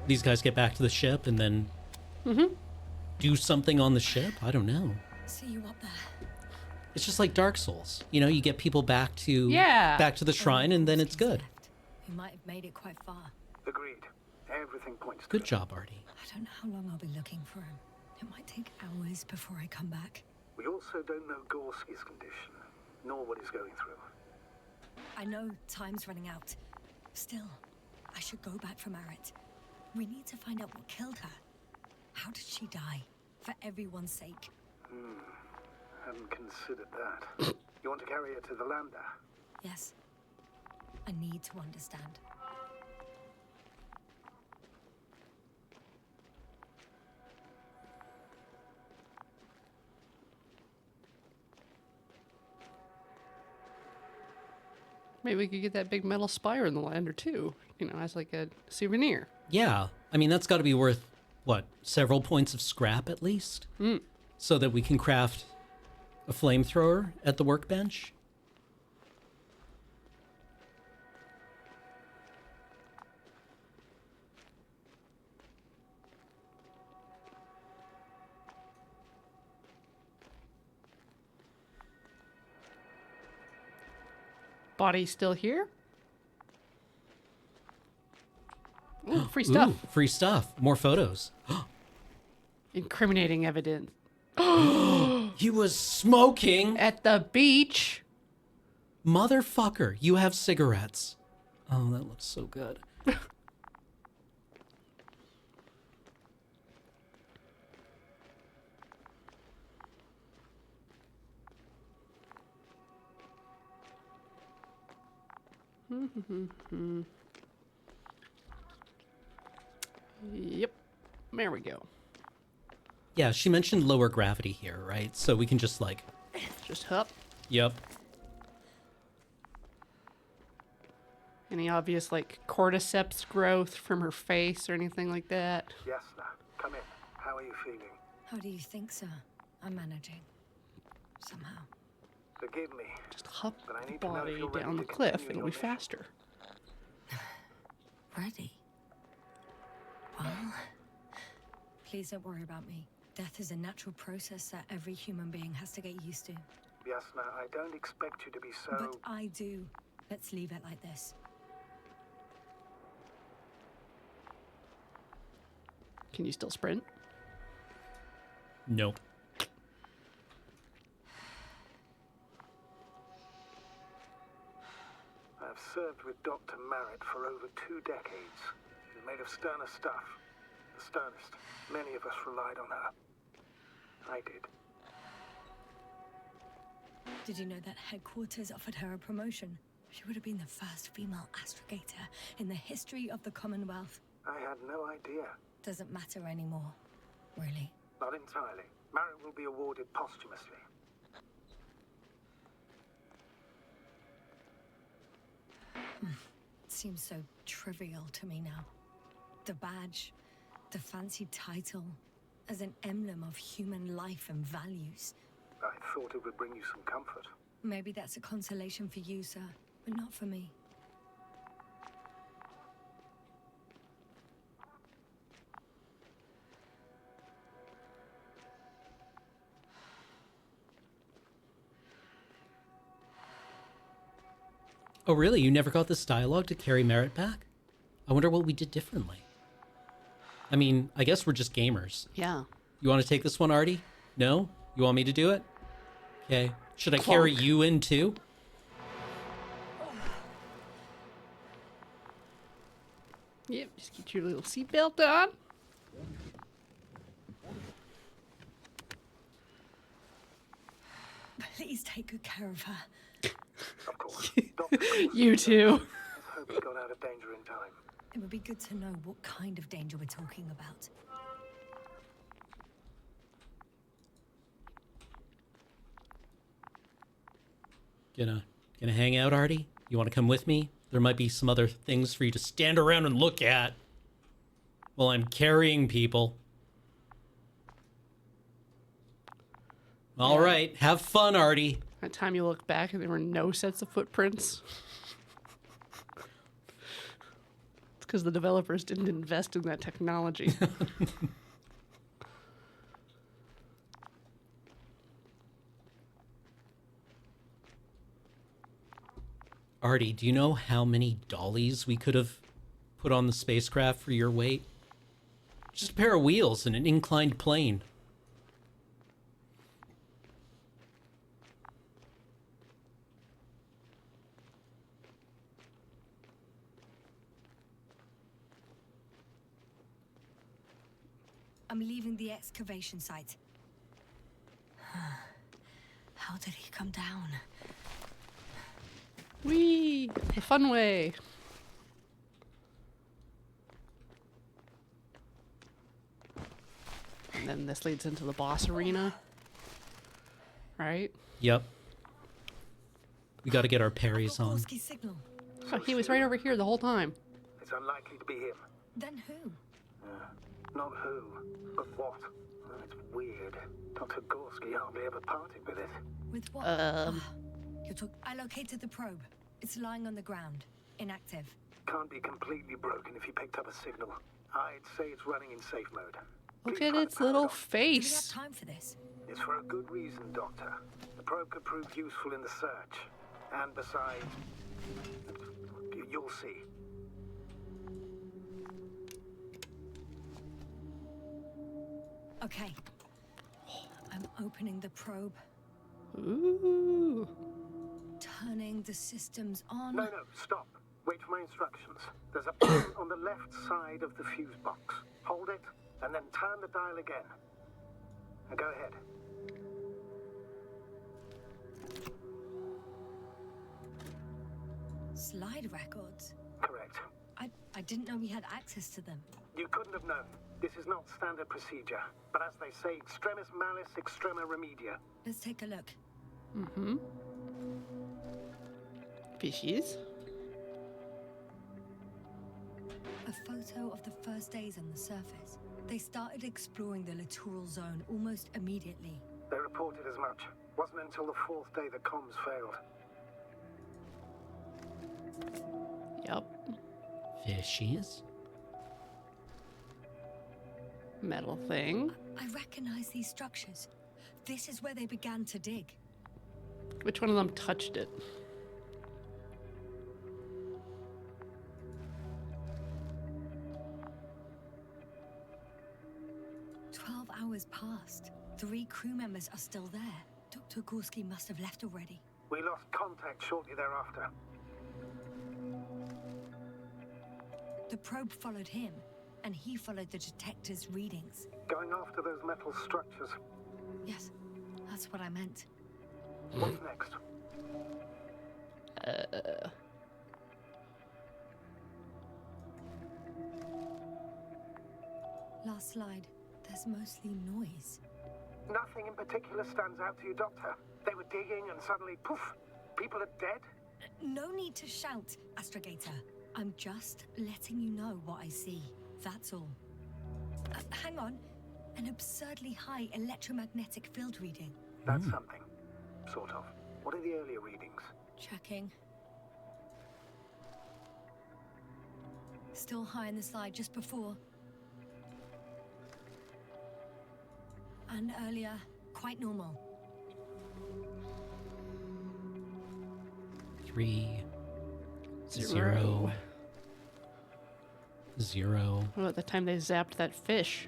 these guys get back to the ship and then do something on the ship? I don't know. See you up there. It's just like Dark Souls. You know, you get people back to the shrine and then it's good. You might have made it quite far. Agreed. Everything points to Good it. job, Artie. I don't know how long I'll be looking for him. It might take hours before I come back. We also don't know Gorski's condition, nor what he's going through. I know time's running out. Still, I should go back for Marit. We need to find out what killed her. How did she die? For everyone's sake. Hadn't considered that. You want to carry her to the lander? Yes. I need to understand. Maybe we could get that big metal spire in the lander too, you know, as like a souvenir. Yeah. I mean, that's got to be worth, what, several points of scrap at least? So that we can craft a flamethrower at the workbench? Body still here? Ooh, free stuff. Ooh, free stuff. More photos. Incriminating evidence. He was smoking. At the beach. Motherfucker, you have cigarettes. Oh, that looks so good. Yep. There we go. Yeah, she mentioned lower gravity here, right? So we can just like... Just hup. Yep. Any obvious, like, cordyceps growth from her face or anything like that? Yes, sir. Come in. How are you feeling? How do you think, sir? I'm managing. Somehow. Forgive me. Just hup But I the need to know if body you're ready down the to cliff continue and your it'll be mission. faster. Ready? Well, please don't worry about me. Death is a natural process that every human being has to get used to. Yes, sir. I don't expect you to be so... But I do. Let's leave it like this. Can you still sprint? Nope. I've served with Dr. Marit for over 2 decades. She's made of sterner stuff. The sternest. Many of us relied on her. I did. Did you know that headquarters offered her a promotion? She would have been the first female astrogator in the history of the Commonwealth. I had no idea. Doesn't matter anymore, really. Not entirely. Marit will be awarded posthumously. It seems so trivial to me now. The badge, the fancy title, as an emblem of human life and values. I thought it would bring you some comfort. Maybe that's a consolation for you, sir, but not for me. Oh, really? You never got this dialogue to carry Merit back? I wonder what we did differently. I mean, I guess we're just gamers. Yeah. You want to take this one, Artie? No? You want me to do it? Okay. Should I carry you in too? Yep, just get your little seatbelt on. Please take good care of her. Of course. Dr. You too. Let's hope he got out of danger in time. It would be good to know what kind of danger we're talking about. Gonna hang out, Artie? You want to come with me? There might be some other things for you to stand around and look at while I'm carrying people. All right, have fun, Artie. That time you look back and there were no sets of footprints. It's because the developers didn't invest in that technology. Artie, do you know how many dollies we could have put on the spacecraft for your weight? Just a pair of wheels and an inclined plane. I'm leaving the excavation site. How did he come down? Whee! The fun way. And then this leads into the boss arena. Right? Yep. We got to get our parries on. Gorski's signal. Oh, he was right over here the whole time. It's unlikely to be him. Then who? Not who, but what. It's weird. Dr. Gorski hardly ever parted with it. With what? I located the probe. It's lying on the ground. Inactive. Can't be completely broken if you picked up a signal. I'd say it's running in safe mode. Look Please at try to its power it little on. Do we have face. time for this? It's for a good reason, Doctor. The probe could prove useful in the search. And besides, you'll see. Okay. I'm opening the probe, Ooh. turning the systems on. No, stop. Wait for my instructions. There's a button on the left side of the fuse box. Hold it, and then turn the dial again. Now go ahead. Slide records. Correct. I didn't know we had access to them. You couldn't have known. This is not standard procedure. But as they say, extremis malis, extrema remedia. Let's take a look. Mm-hmm. Fishies. A photo of the first days on the surface. They started exploring the littoral zone almost immediately. They reported as much. Wasn't until the fourth day that comms failed. Yep. Fishies. Metal thing. I recognize these structures. This is where they began to dig. Which one of them touched it? Hours passed. 3 crew members are still there. Dr. Gorski must have left already. We lost contact shortly thereafter. The probe followed him, and he followed the detector's readings. Going after those metal structures. Yes, that's what I meant. What's next? Last slide. There's mostly noise. Nothing in particular stands out to you, Doctor. They were digging and suddenly, poof, people are dead? No need to shout, Astrogator. I'm just letting you know what I see. That's all. Hang on. An absurdly high electromagnetic field reading. That's something. Sort of. What are the earlier readings? Checking. Still high in the slide just before. And earlier, quite normal. 3, 0, 0. What about the time they zapped that fish?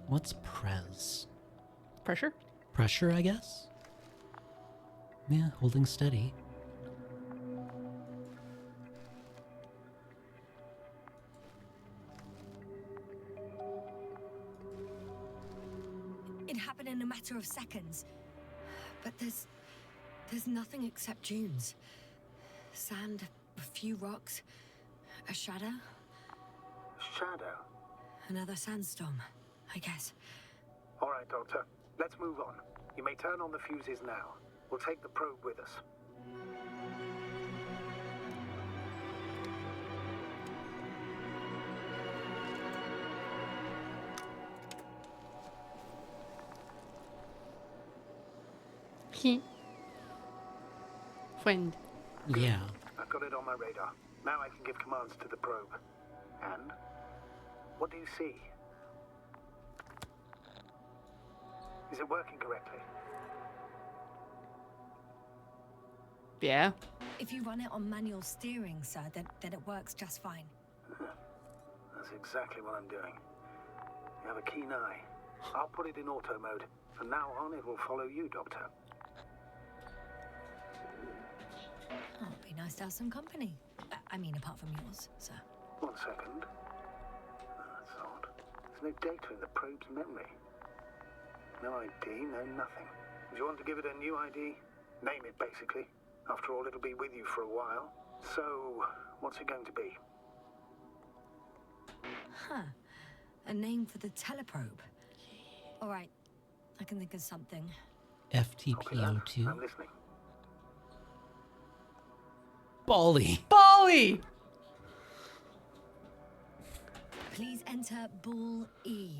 What's pres? Pressure? Pressure, I guess? Yeah, holding steady. It happened in a matter of seconds. But there's nothing except dunes. Sand, a few rocks, a shadow, Shadow. another sandstorm, I guess. All right, Doctor. Let's move on. You may turn on the fuses now. We'll take the probe with us. Friend. Yeah. I've got it on my radar. Now I can give commands to the probe. And? What do you see? Is it working correctly? Yeah. If you run it on manual steering, sir, then it works just fine. That's exactly what I'm doing. You have a keen eye. I'll put it in auto mode. From now on, it will follow you, Doctor. Oh, it'd be nice to have some company. I mean, apart from yours, sir. 1 second. That's odd. There's no data in the probe's memory. No ID, no nothing. Do you want to give it a new ID? Name it, basically. After all, it'll be with you for a while. So, what's it going to be? Huh. A name for the teleprobe. All right. I can think of something. FTP02. I'm listening. Bali. Bali! Please enter ball E.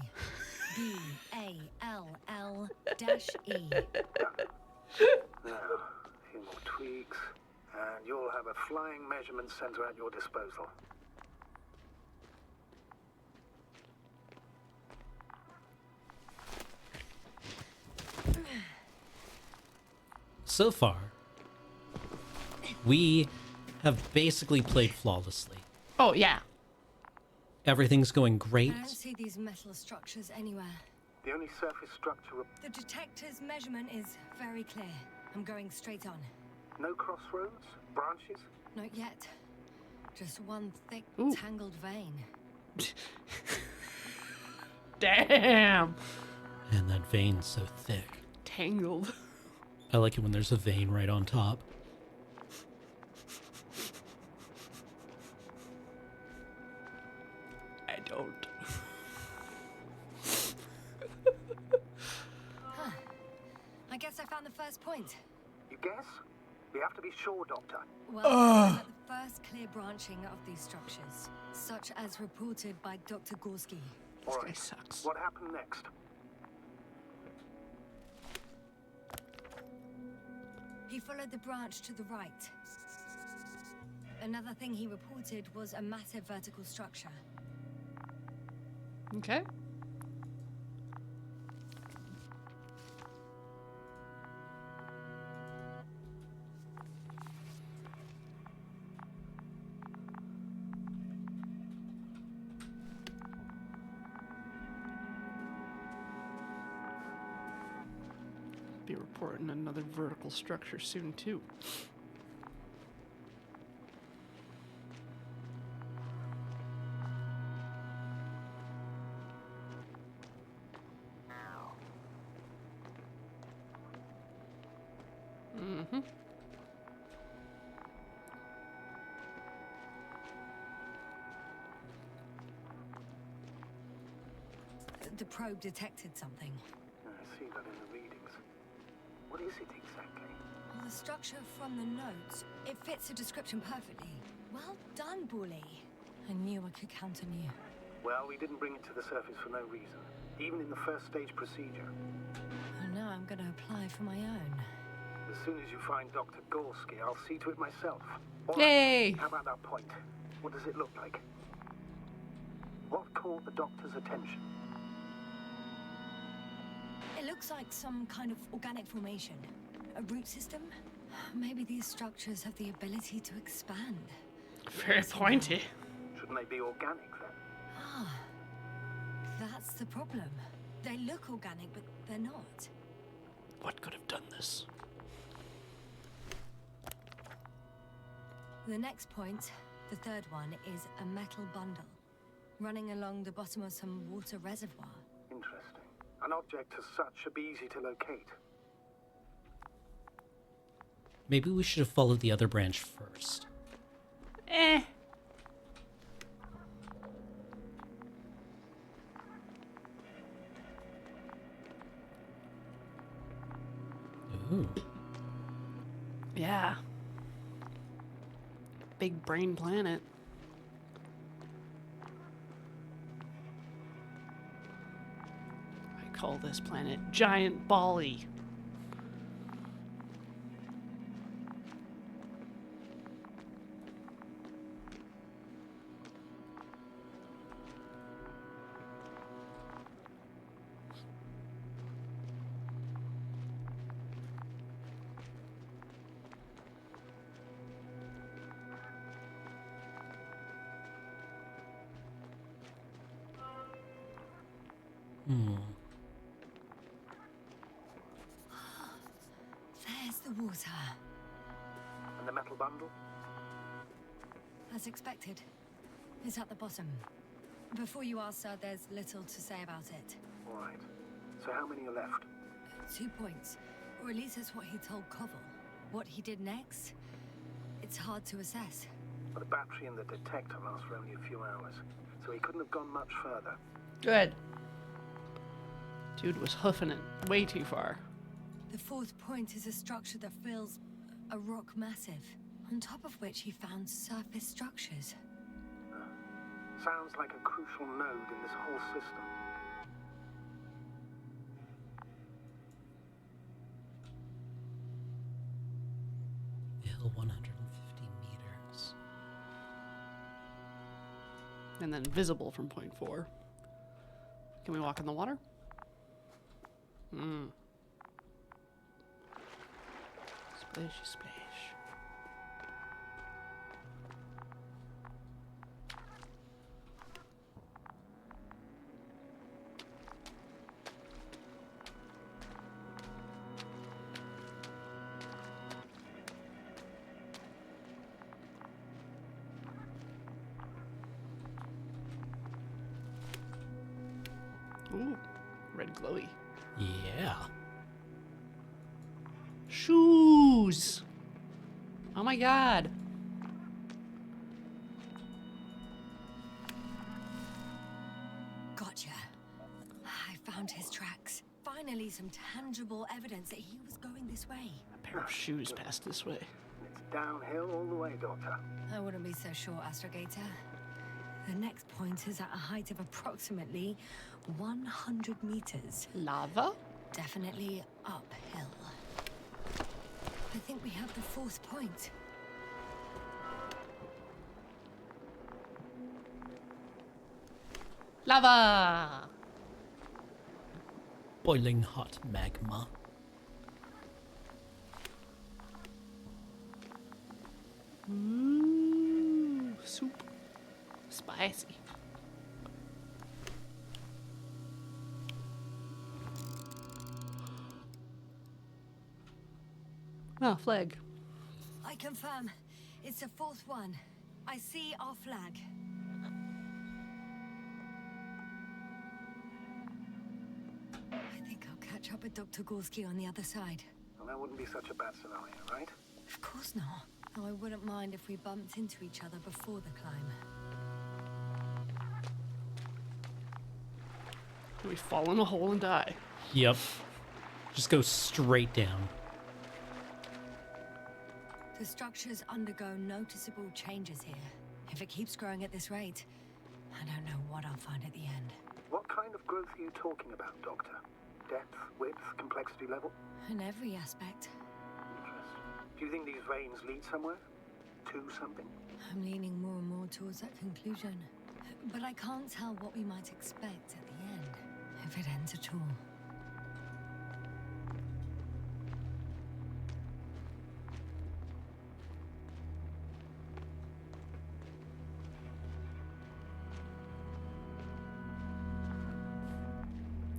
B-A-L-L-E. Now, a few more tweaks, and you'll have a flying measurement center at your disposal. So far, we have basically played flawlessly. Oh, yeah. Everything's going great. I don't see these metal structures anywhere. The only surface structure... The detector's measurement is very clear. I'm going straight on. No crossroads? Branches? Not yet. Just one thick, Ooh. tangled vein. Damn. And that vein's so thick. Tangled. I like it when there's a vein right on top. I don't. Huh. I guess I found the first point. You guess? We have to be sure, Doctor. Well, I'm at the first clear branching of these structures, such as reported by Dr. Gorski. All This guy right. sucks. What happened next? He followed the branch to the right. Another thing he reported was a massive vertical structure. Okay. Be reporting another vertical structure soon, too. Mm-hmm. The probe detected something. I see that in the readings. What is it exactly? Well, the structure from the notes, it fits the description perfectly. Well done, Bully. I knew I could count on you. Well, we didn't bring it to the surface for no reason. Even in the first stage procedure. Oh, now I'm going to apply for my own. As soon as you find Dr. Gorski, I'll see to it myself. All Yay! right, how about that point? What does it look like? What caught the doctor's attention? It looks like some kind of organic formation. A root system? Maybe these structures have the ability to expand. Very pointy. Shouldn't they be organic then? Ah, that's the problem. They look organic, but they're not. What could have done this? The next point, the third one, is a metal bundle running along the bottom of some water reservoir. Interesting. An object as such should be easy to locate. Maybe we should have followed the other branch first. Eh. Ooh. Yeah. Big brain planet. I call this planet Giant Bali. There's the water. And the metal bundle? As expected. It's at the bottom. Before you ask, sir, there's little to say about it. All right. So how many are left? 2 points. Or at least that's what he told Koval. What he did next, it's hard to assess. Well, the battery and the detector last for only a few hours, so he couldn't have gone much further. Good. Dude was hoofing it way too far. The 4th point is a structure that fills a rock massive, on top of which he found surface structures. Sounds like a crucial node in this whole system. Hill 150 meters. And then visible from point 4. Can we walk in the water? Splashy splash. Ooh, red glowy. Yeah. Shoes! Oh my god. Gotcha. I found his tracks. Finally, some tangible evidence that he was going this way. A pair of shoes passed this way. It's downhill all the way, Doctor. I wouldn't be so sure, Astrogator. The next point is at a height of approximately 100 meters. Lava? Definitely uphill. I think we have the 4th point. Lava! Boiling hot magma. Ooh, soup. Spicy. Oh, flag. I confirm. It's the 4th one. I see our flag. I think I'll catch up with Dr. Gorski on the other side. Well, that wouldn't be such a bad scenario, right? Of course not. Though I wouldn't mind if we bumped into each other before the climb. We fall in a hole and die. Yep. Just go straight down. The structures undergo noticeable changes here. If it keeps growing at this rate, I don't know what I'll find at the end. What kind of growth are you talking about, Doctor? Depth, width, complexity level? In every aspect. Interesting. Do you think these veins lead somewhere? To something? I'm leaning more and more towards that conclusion. But I can't tell what we might expect at the end, if it ends at all.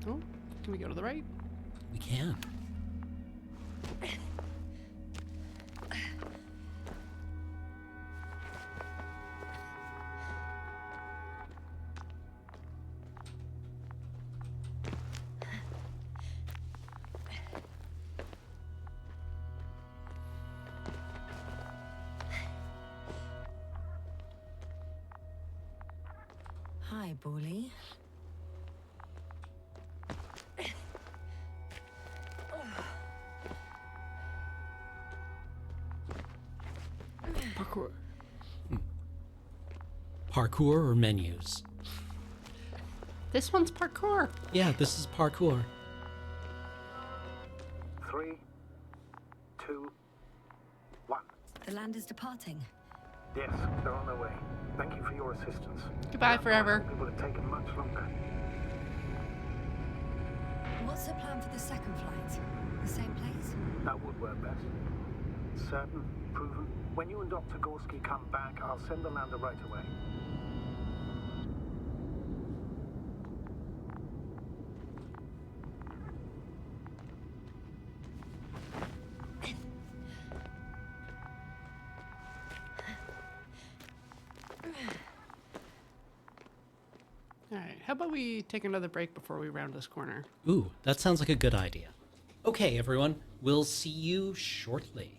Oh, can we go to the right? We can. Hi, Bully. Parkour. Parkour or menus? This one's parkour. Yeah, this is parkour. 3, 2, 1. The land is departing. Yes, they're on their way. Thank you for your assistance. Goodbye forever. It would have taken much longer. What's the plan for the second flight? The same place? That would work best. Certain, proven. When you and Dr. Gorski come back, I'll send the lander right away. All right. How about we take another break before we round this corner? Ooh, that sounds like a good idea. Okay, everyone, we'll see you shortly.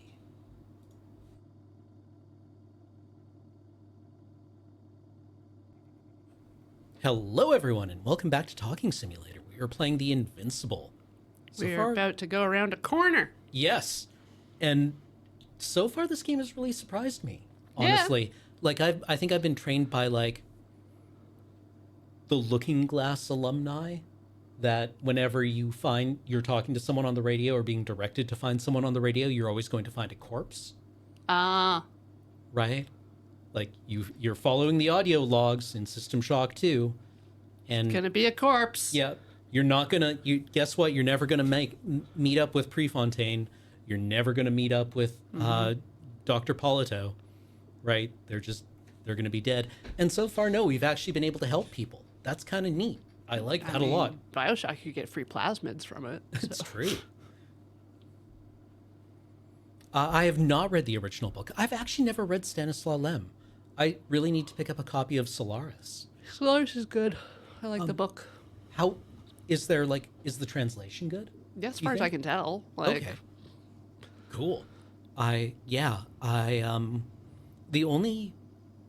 Hello, everyone, and welcome back to Talking Simulator. We are playing the Invincible. We're about to go around a corner. Yes, and so far this game has really surprised me. Yeah. Honestly, like I think I've been trained by like the Looking Glass alumni, that whenever you're talking to someone on the radio or being directed to find someone on the radio, you're always going to find a corpse. Ah. Right? Like you're following the audio logs in System Shock 2, and Gonna be a corpse. yeah, you're not gonna. Guess what? You're never gonna meet up with Prefontaine. You're never gonna meet up with Dr. Polito, right? They're gonna be dead. And so far, no, we've actually been able to help people. That's kind of neat. I like that a lot. Bioshock, you get free plasmids from it. It's true. I have not read the original book. I've actually never read Stanislaw Lem. I really need to pick up a copy of Solaris. Solaris is good. I like the book. How is the translation good? Yeah, as Do you far as I think? can tell. Like, Okay. Cool. The only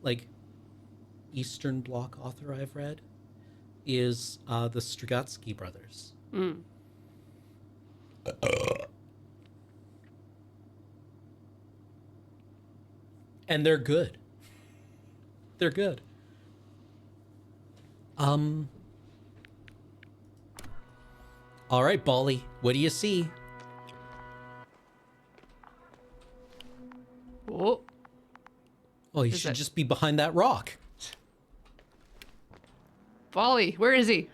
like Eastern Bloc author I've read is the Strugatsky brothers. And they're good. They're good. All right, Bali, what do you see? oh, Oh, he Is should it- just be behind that rock. Bali, where is he?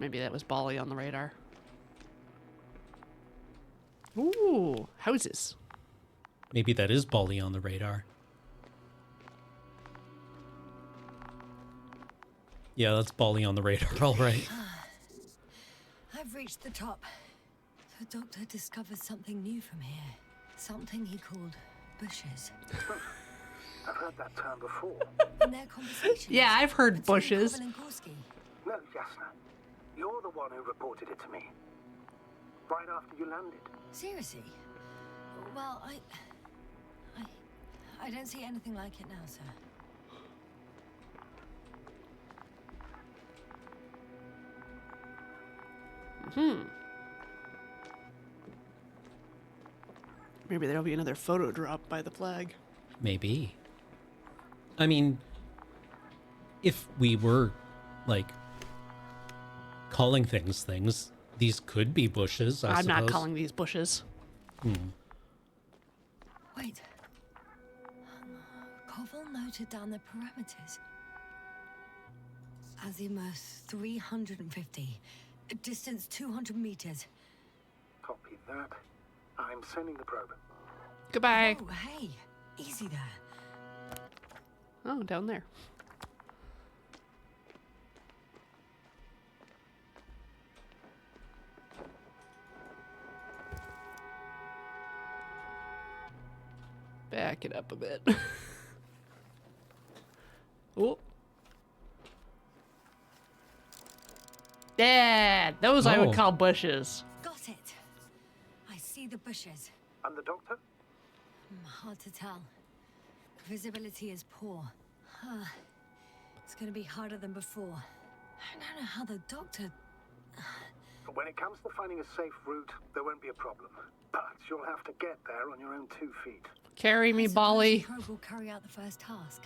Maybe that was Bali on the radar. Ooh, houses. Maybe that is Bali on the radar. Yeah, that's Bali on the radar, all right. I've reached the top. The doctor discovered something new from here. Something he called bushes. I've heard that term before. In their conversations. Yeah, I've heard between bushes. Pavel and Gorski. No, Jasna. You're the one who reported it to me. Right after you landed. Seriously? Well, I don't see anything like it now, sir. Maybe there'll be another photo drop by the flag. Maybe. I mean, if we were, like, calling things, these could be bushes, I I'm suppose. not calling these bushes. Wait. Koval noted down the parameters. Azimuth 350. Distance 200 meters. Copy that. I'm sending the probe. Goodbye. Oh, hey. Easy there. Oh, down there. Back it up a bit. Oh. Yeah, those I would Oh. call bushes. Got it. I see the bushes. And the doctor? Hard to tell. Visibility is poor. It's gonna be harder than before. I don't know how the doctor... When it comes to finding a safe route, there won't be a problem. But you'll have to get there on your own 2 feet. Carry me, I suppose Bolly. the probe will carry out the first task.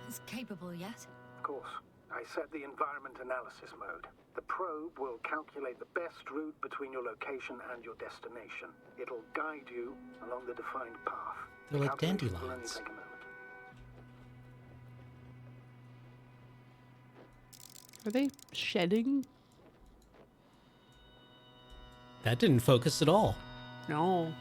It's capable yet? Of course. I set the environment analysis mode. The probe will calculate the best route between your location and your destination. It'll guide you along the defined path. They're like Calculations will only dandelions. take a moment. Are they shedding? That didn't focus at all. No.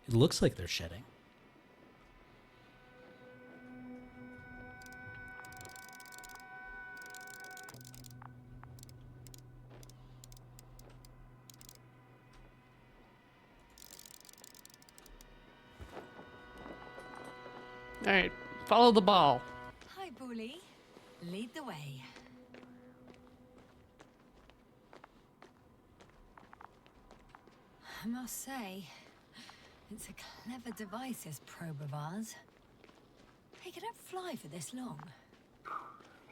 It looks like they're shedding. All right, follow the ball. Hi, Bully. Lead the way. I must say, it's a clever device, this probe of ours. Hey, can it fly for this long?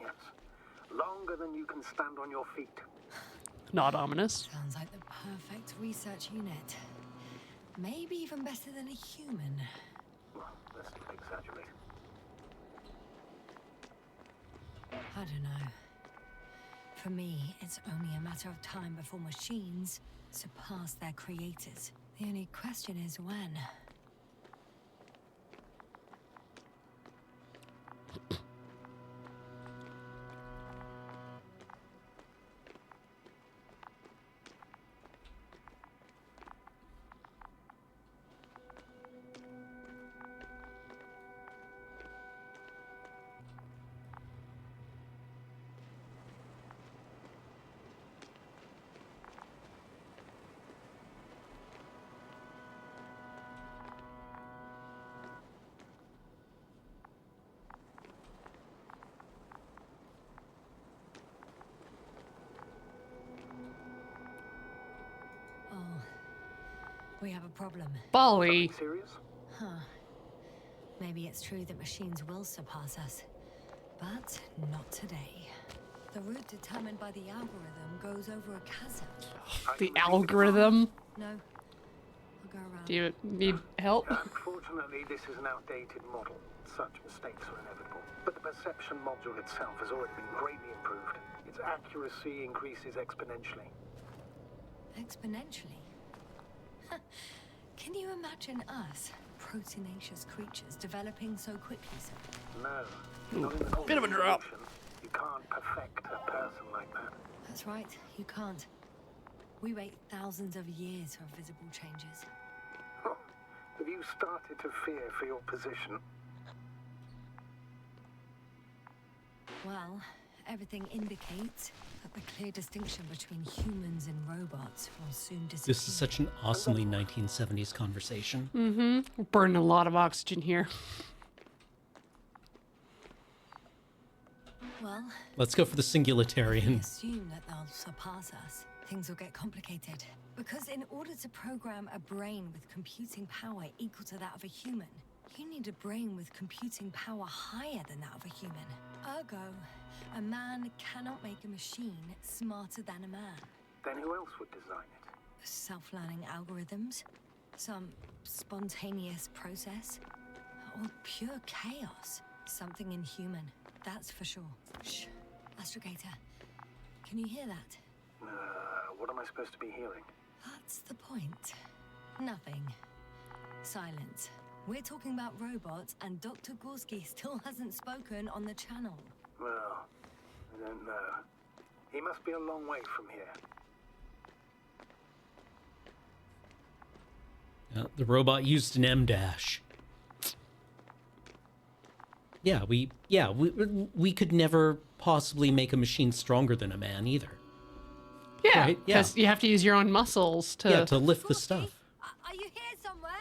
Yes. Longer than you can stand on your feet. Not ominous. Sounds like the perfect research unit. Maybe even better than a human. Well, let's not exaggerate. I don't know. For me, it's only a matter of time before machines surpass their creators. The only question is when. We have a problem. Bolly. Serious? Huh. Maybe it's true that machines will surpass us. But not today. The route determined by the algorithm goes over a chasm. The algorithm. No. I'll go around. Do you need help? Unfortunately, this is an outdated model. Such mistakes are inevitable. But the perception module itself has already been greatly improved. Its accuracy increases exponentially. Exponentially? Can you imagine us, proteinaceous creatures, developing so quickly, sir? No. Not in the Bit of a drop. evolution. You can't perfect a person like that. That's right, you can't. We wait thousands of years for visible changes. Have you started to fear for your position? Well, everything indicates that the clear distinction between humans and robots will soon disappear. This is such an awesomely 1970s conversation. Mm-hmm. We're burning a lot of oxygen here. Well, Let's go for the we singularitarian. assume that they'll surpass us. Things will get complicated. Because in order to program a brain with computing power equal to that of a human, you need a brain with computing power higher than that of a human. Ergo, a man cannot make a machine smarter than a man. Then who else would design it? Self-learning algorithms? Some spontaneous process? Or pure chaos? Something inhuman, that's for sure. Shh. Astrogator, can you hear that? What am I supposed to be hearing? That's the point. Nothing. Silence. We're talking about robots, and Dr. Gorski still hasn't spoken on the channel. Well, I don't know. He must be a long way from here. The robot used an M dash. Yeah, we could never possibly make a machine stronger than a man either. Yeah, Right, yeah. because you have to use your own muscles to... Yeah, to lift the Gorski, stuff. Are you here somewhere?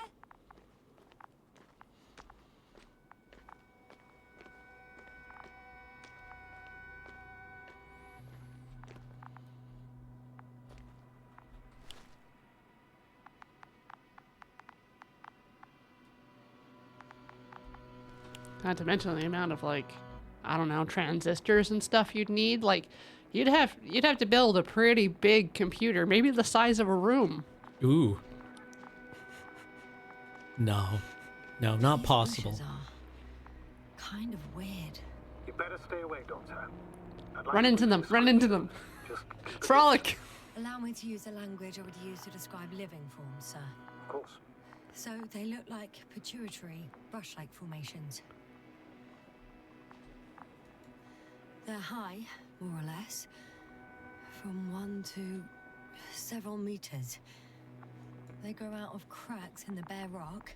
Not to mention the amount of, like, I don't know, transistors and stuff you'd need. Like, You'd have to build a pretty big computer, maybe the size of a room. Ooh. No, not These possible. bushes are kind of weird. You better stay away, Doctor. I'd like Run to into read them, this run into scripture. them. Just keep it Frolic! Allow me to use the language I would use to describe living forms, sir. Of course. So they look like pituitary, brush-like formations. They're high, more or less, from 1 to several meters. They grow out of cracks in the bare rock.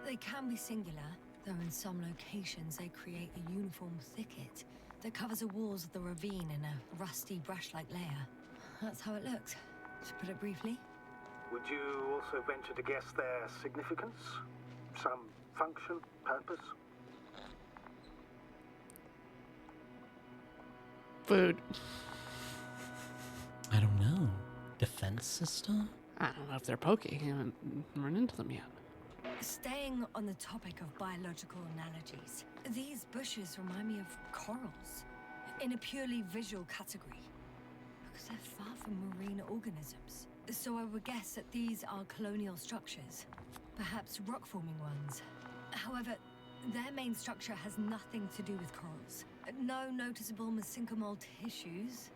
They can be singular, though in some locations they create a uniform thicket that covers the walls of the ravine in a rusty brush-like layer. That's how it looks, to put it briefly. Would you also venture to guess their significance? Some function, purpose? Food. I don't know. Defense system? I don't know if they're poking. I haven't run into them yet. Staying on the topic of biological analogies, these bushes remind me of corals in a purely visual category because they're far from marine organisms. So I would guess that these are colonial structures, perhaps rock-forming ones. However, their main structure has nothing to do with corals. No noticeable mesenchymal tissues,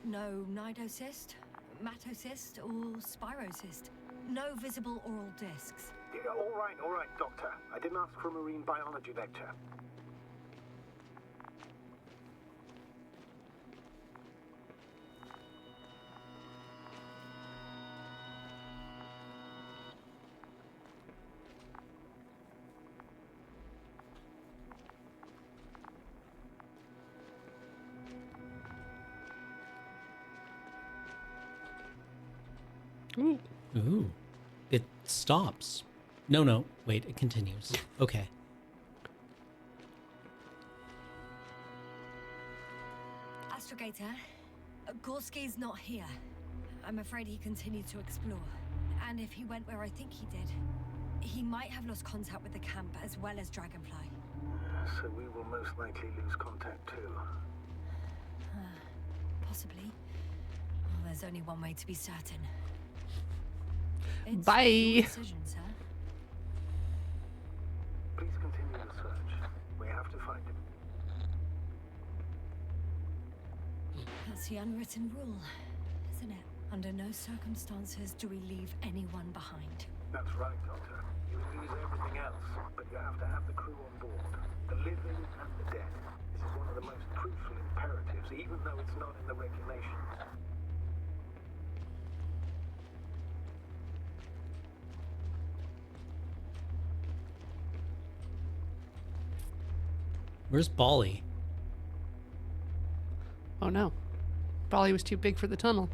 no nidocyst, matocyst, or spirocyst. No visible oral discs. Yeah, all right, Doctor. I didn't ask for a marine biology lecture. Ooh. Ooh. It stops. No, wait, it continues. Okay. Astrogator, Gorski's not here. I'm afraid he continued to explore. And if he went where I think he did, he might have lost contact with the camp as well as Dragonfly. So we will most likely lose contact too. Possibly. Well, there's only one way to be certain. It's Bye. your decision, sir. Please continue the search. We have to find him. That's the unwritten rule, isn't it? Under no circumstances do we leave anyone behind. That's right, Doctor. You can use everything else, but you have to have the crew on board. The living and the dead. This is one of the most crucial imperatives, even though it's not in the regulations. Where's Bali? Oh no. Bali was too big for the tunnel.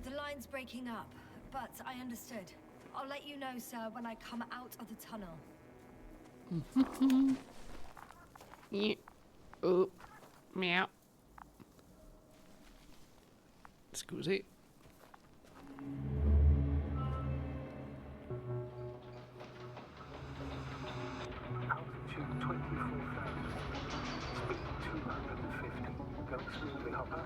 The line's breaking up, but I understood. I'll let you know, sir, when I come out of the tunnel. Yeah. Oh. Meow. Scusi. Altitude 24,000. Speed 250. Going smoothly, Hopper.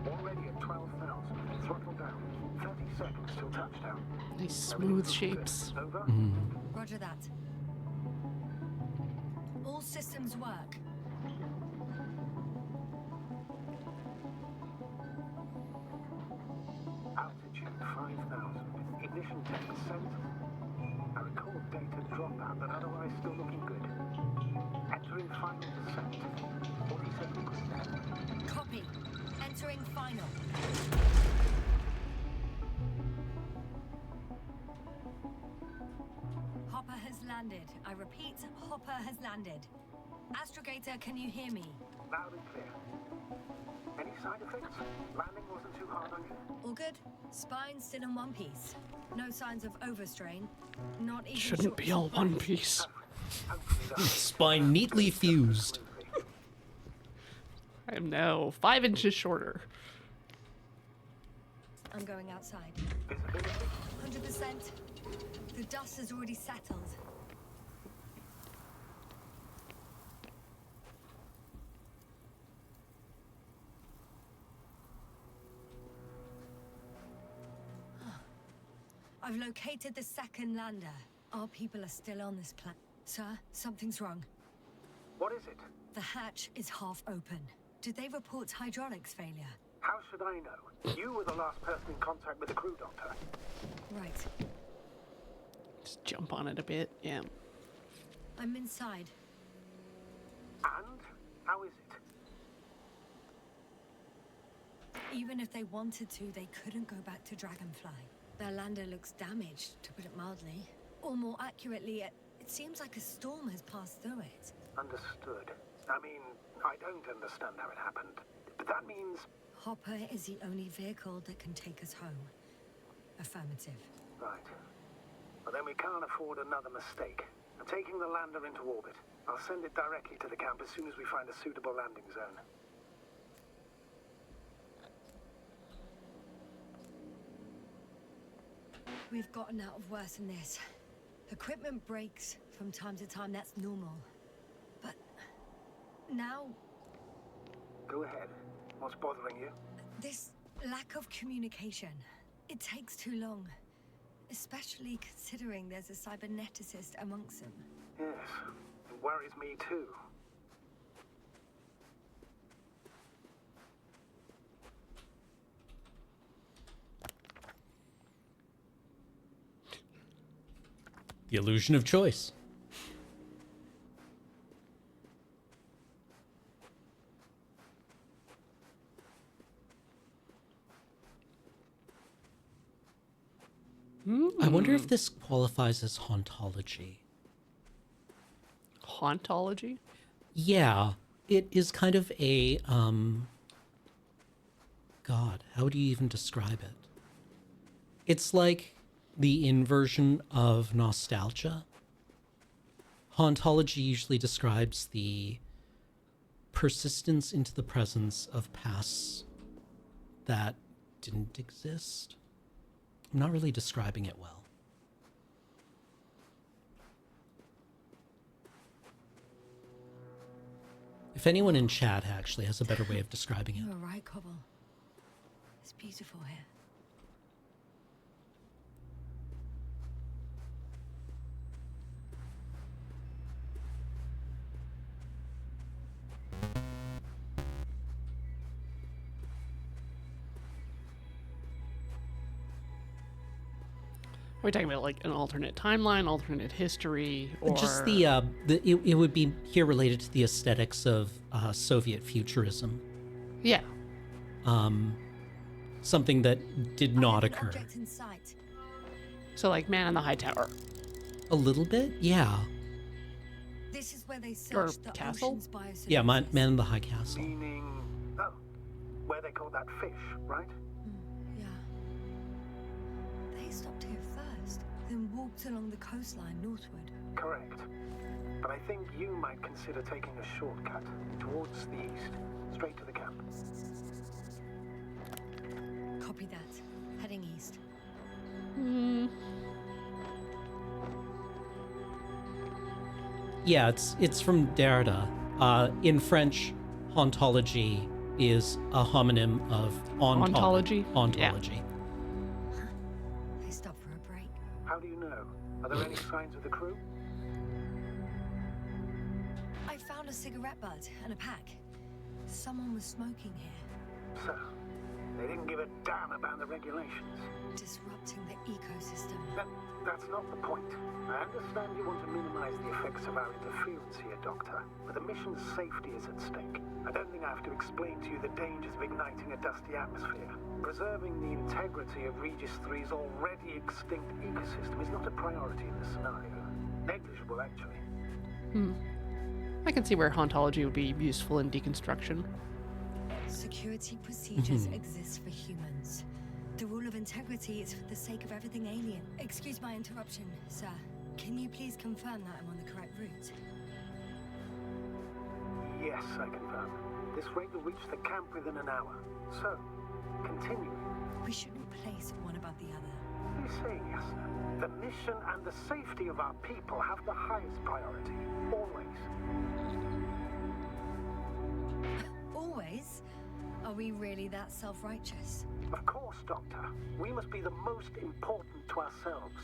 Already at 12,000. Throttle down. 30 seconds till touchdown. Nice smooth shapes. Over. Roger that. All systems work. Altitude 5,000. Ignition 10%. I record data dropout, but otherwise still looking good. Entering final descent. 47 degrees. Copy. Entering final. Hopper has landed. I repeat, Hopper has landed. Astrogator, can you hear me? Loud and clear. side effects? Landing wasn't too hard on you? All good. Spine still in one piece. No signs of overstrain. Not even Shouldn't be all one piece. Hopefully the Spine neatly fused. I am now 5 inches shorter. I'm going outside. Visibility? 100%. The dust has already settled. I've located the second lander. Our people are still on this planet. Sir, something's wrong. What is it? The hatch is half open. Did they report hydraulics failure? How should I know? You were the last person in contact with the crew, Doctor. Right. Just jump on it a bit. Yeah. I'm inside. And? How is it? Even if they wanted to, they couldn't go back to Dragonfly. Their lander looks damaged, to put it mildly. Or more accurately, it seems like a storm has passed through it. Understood. I mean, I don't understand how it happened. But that means... Hopper is the only vehicle that can take us home. Affirmative. Right. Well, then we can't afford another mistake. I'm taking the lander into orbit. I'll send it directly to the camp as soon as we find a suitable landing zone. We've gotten out of worse than this. Equipment breaks from time to time, that's normal. But now, Go ahead. What's bothering you? this lack of communication. It takes too long. Especially considering there's a cyberneticist amongst them. Yes. It worries me too. The illusion of choice. I wonder if this qualifies as hauntology. Hauntology? Yeah, it is kind of a God, how do you even describe it? It's like the inversion of nostalgia. Hauntology usually describes the persistence into the presence of pasts that didn't exist. I'm not really describing it well. If anyone in chat actually has a better way of describing it. You're right, Cobble. It's beautiful here. Are we talking about like an alternate timeline, alternate history, or Just it would be here related to the aesthetics of Soviet futurism. Yeah. Something that did not occur. Object in sight. So like Man in the High Tower. A little bit, yeah. This is where they Or searched the castle? ocean's biosystems. Yeah, Man in the High Castle. Meaning... Oh, where they call that fish, right? Yeah. They stopped here first, then walked along the coastline northward. Correct. But I think you might consider taking a shortcut towards the east, straight to the camp. Copy that. Heading east. Yeah, it's from Derrida. In French, hauntology is a homonym of Ontology? Ontology. They stopped for a break. How do you know? Are there any signs of the crew? I found a cigarette butt and a pack. Someone was smoking here, So, they didn't give a damn about the regulations. disrupting the ecosystem. That's not the point. I understand you want to minimize the effects of our interference here, Doctor, but the mission's safety is at stake. I don't think I have to explain to you the dangers of igniting a dusty atmosphere. Preserving the integrity of Regis 3's already extinct ecosystem is not a priority in this scenario. Negligible, actually. I can see where hauntology would be useful in deconstruction. Security procedures exist for humans. The rule of integrity is for the sake of everything alien. Excuse my interruption, sir. Can you please confirm that I'm on the correct route? Yes, I confirm. This rate will reach the camp within an hour. So, continue. We shouldn't place one above the other. You say, Yasna. The mission and the safety of our people have the highest priority. Always. Always? Are we really that self-righteous? Of course, Doctor. We must be the most important to ourselves.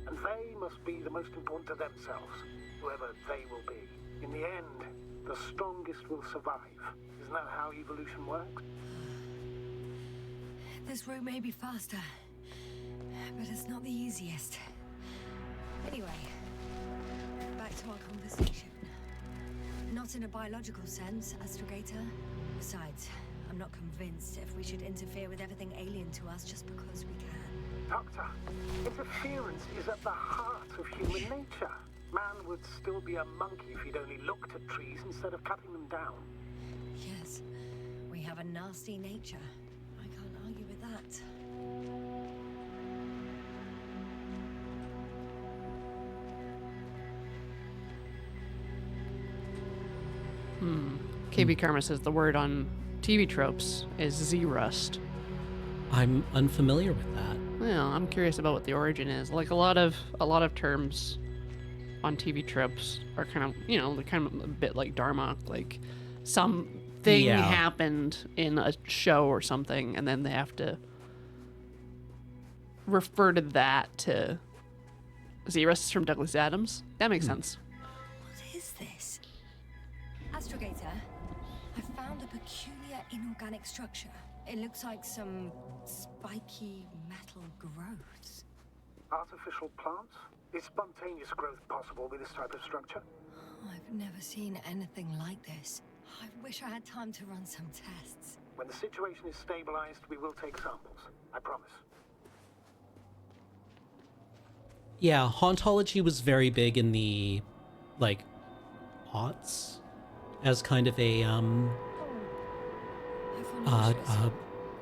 And they must be the most important to themselves. Whoever they will be. In the end, the strongest will survive. Isn't that how evolution works? This route may be faster, but it's not the easiest. Anyway, back to our conversation. Not in a biological sense, Astrogator. Besides, I'm not convinced if we should interfere with everything alien to us just because we can. Doctor, interference is at the heart of human nature. Man would still be a monkey if he'd only looked at trees instead of cutting them down. Yes, we have a nasty nature. I can't argue with that. KB Karma says the word on TV tropes is Z-rust. I'm unfamiliar with that. Well, I'm curious about what the origin is. Like a lot of terms on TV tropes are kind of, they're kind of a bit like Dharma, like something happened in a show or something, and then they have to refer to that to Z-rust from Douglas Adams. That makes sense. What is this? Astrogator, I found a peculiar inorganic structure. It looks like some spiky metal growths. Artificial plants? Is spontaneous growth possible with this type of structure? I've never seen anything like this. I wish I had time to run some tests. When the situation is stabilized, we will take samples. I promise. Yeah, hauntology was very big in the, aughts as kind of a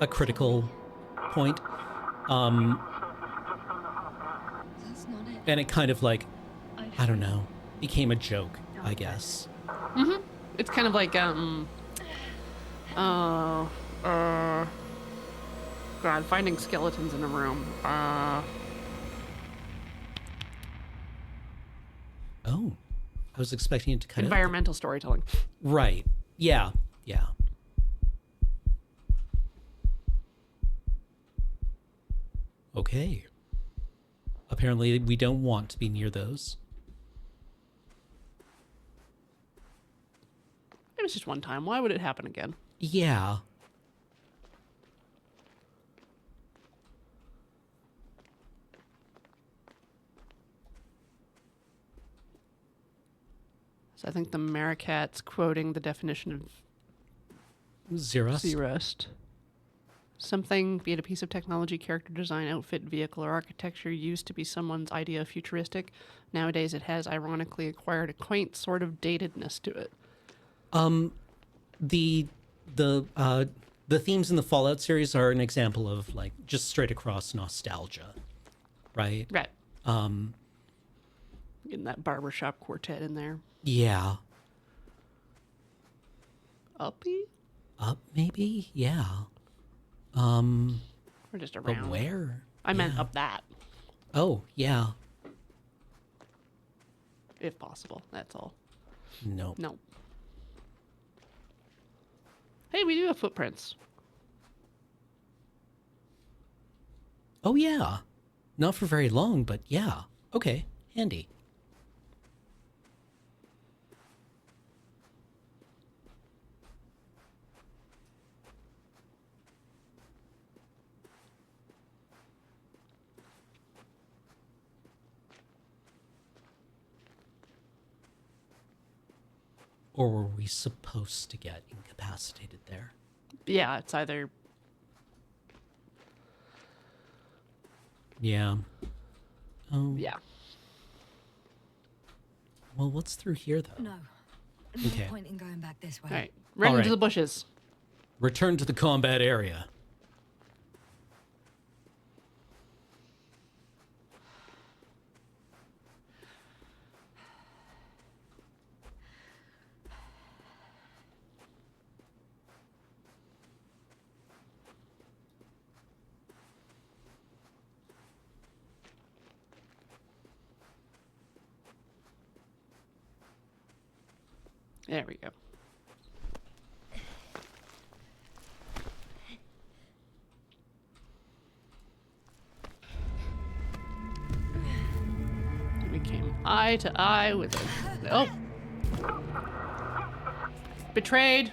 critical point. That's not it. And it kind of I don't know, became a joke, I guess. Mm-hmm. It's kind of like, God, finding skeletons in a room. Oh, I was expecting it to cut out. Environmental storytelling. Right. Yeah. Yeah. Okay. Apparently, we don't want to be near those. It was just one time. Why would it happen again? Yeah. So I think the Maricat's quoting the definition of Z-rust. Z-rust. Something, be it a piece of technology, character design, outfit, vehicle, or architecture, used to be someone's idea of futuristic. Nowadays, it has ironically acquired a quaint sort of datedness to it. The themes in the Fallout series are an example of just straight across nostalgia, right? Right. Getting that barbershop quartet in there. Yeah. Uppy? Up, maybe? Yeah. Or just But around. where? I meant up that, Oh, yeah. if possible. That's all. No. No. Hey, we do have footprints. Oh, yeah. Not for very long, but yeah. Okay, handy. Or were we supposed to get incapacitated there? Yeah, it's either... Yeah. Oh. Yeah. Well, what's through here, though? No. No Okay. point in going back this way. All right. Right All into right. the bushes. Return to the combat area. There we go. We came eye to eye with a... Oh! Betrayed!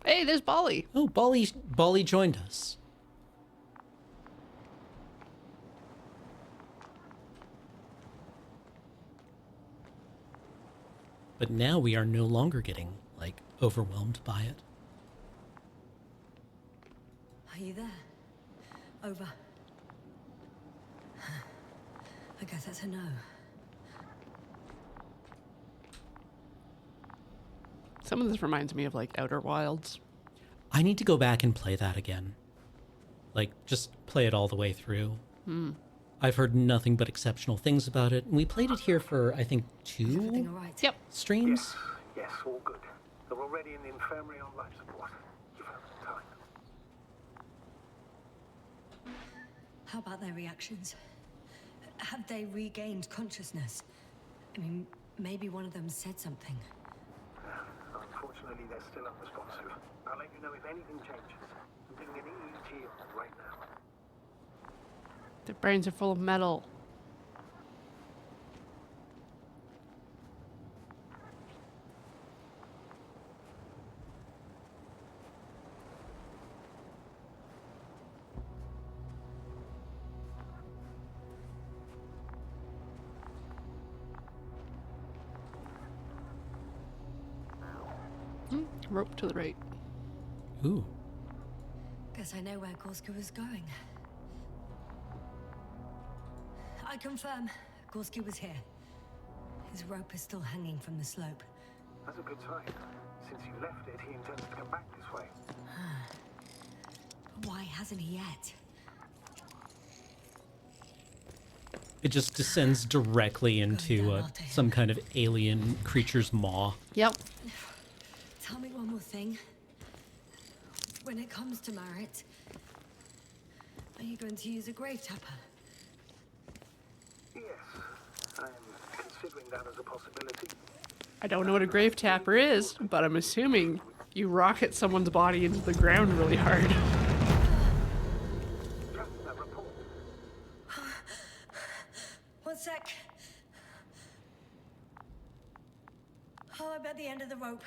Hey, there's Bolly. Oh, Bolly joined us. But now we are no longer getting, like, overwhelmed by it. Are you there? Over. I guess that's a no. Some of this reminds me of, like, Outer Wilds. I need to go back and play that again. Like, just play it all the way through. I've heard nothing but exceptional things about it. And we played it here for, I think, Everything 2 all right? Yep. streams. Yes, all good. They're already in the infirmary on life support. You've had some time. How about their reactions? Have they regained consciousness? I mean, maybe one of them said something. Unfortunately, they're still unresponsive. I'll let you know if anything changes. I'm doing an EEG on them right now. Their brains are full of metal. Rope to the right. Ooh. Guess I know where Gorski was going. I confirm, Gorski was here. His rope is still hanging from the slope. That's a good sign. Since you left it, he intends to come back this way. But why hasn't he yet? It just descends directly into some kind of alien creature's maw. Yep. Tell me one more thing. When it comes to Marit, are you going to use a grave tapper? Yes, I'm considering that as a possibility. I don't know what a grave tapper is, but I'm assuming you rocket someone's body into the ground really hard. Just a report. One sec. Oh, I'm at the end of the rope.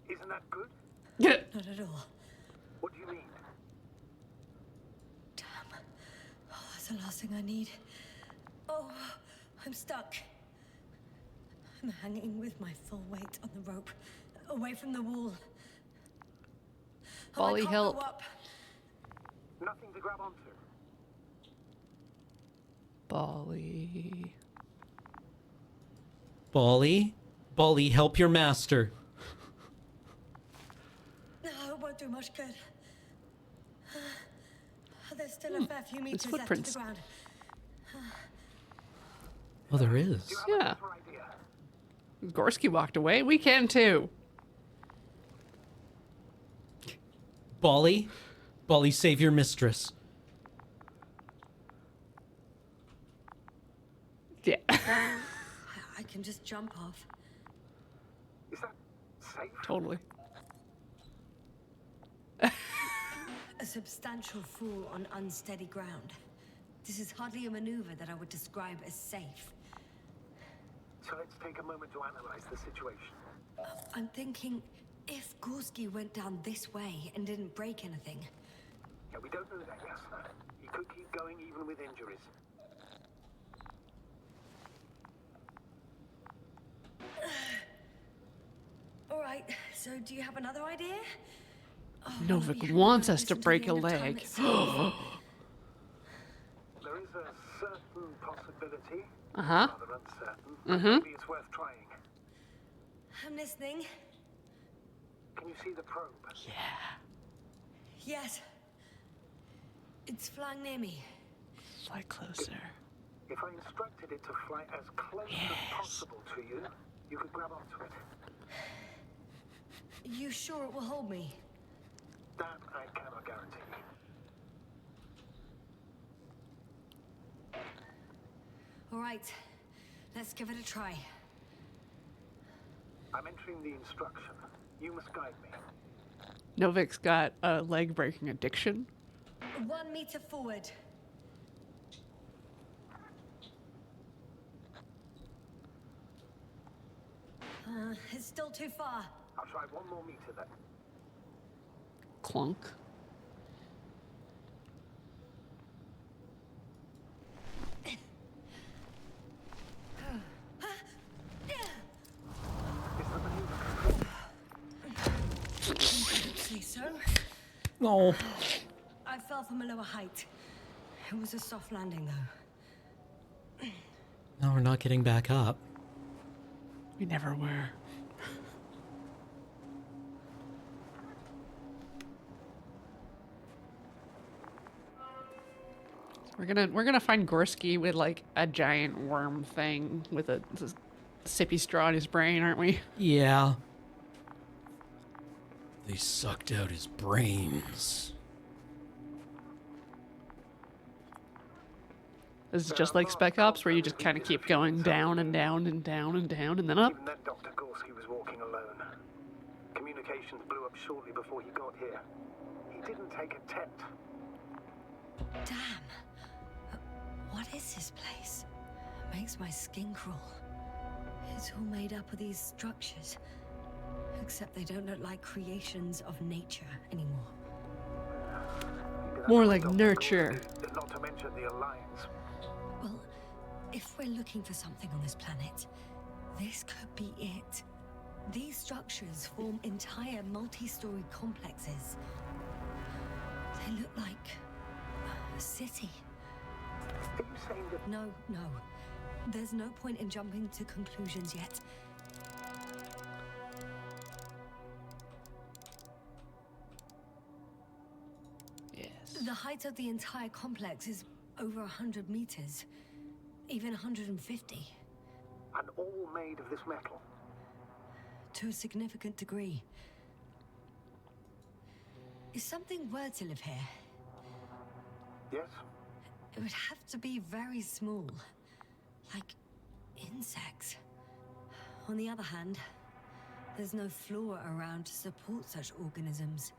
Isn't that good? Not at all. What do you mean? Damn. Oh, that's the last thing I need. Oh, I'm stuck. I'm hanging with my full weight on the rope, away from the wall. Oh, I Bolly, can't help. go up. Nothing to grab onto. Bolly. Bolly? Bolly, help your master. No, it won't do much good. There's still a fair few meters left to footprints. the ground. Oh, there is. Yeah. Gorski walked away. We can too. Bolly? Bolly, save your mistress. Yeah. I can just jump off. Is that safe? Totally. A substantial fall on unsteady ground. This is hardly a maneuver that I would describe as safe. So let's take a moment to analyze the situation. I'm thinking, if Gorski went down this way and didn't break anything, Yeah, we don't know that, Yasna. He could keep going even with injuries. all right. So, do you have another idea? Oh, Novik we haven't wants got us to this until break the a end of time leg. itself. There's a certain possibility. Uh-huh. Rather uncertain. But maybe it's worth trying. I'm listening. Can you see the probe? Yes. It's flying near me. Fly closer. If I instructed it to fly as close as possible to you, you could grab onto it. You sure it will hold me? That I cannot guarantee. All right. Let's give it a try. I'm entering the instruction. You must guide me. Novik's got a leg breaking addiction. 1 meter forward. It's still too far. I'll try 1 more meter then. Clunk. Say so. No. I fell from a lower height. It was a soft landing, though. No, we're not getting back up. We never were. We're gonna find Gorski with like a giant worm thing with a sippy straw in his brain, aren't we? Yeah. They sucked out his brains. This is just like Spec Ops, where you just kind of keep going down and down and down and down and then up. Even then, Dr. Gorski was walking alone. Communications blew up shortly before he got here. He didn't take a tent. Damn. What is this place? Makes my skin crawl. It's all made up of these structures. Except they don't look like creations of nature anymore. More like nurture. Not to mention the Alliance. Well, if we're looking for something on this planet, this could be it. These structures form entire multi-story complexes. They look like a city. Are you saying that... No. There's no point in jumping to conclusions yet. Yes. The height of the entire complex is over 100 meters. Even 150. And all made of this metal? To a significant degree. If something were to live here, Yes? it would have to be very small. Like insects. On the other hand, there's no flora around to support such organisms.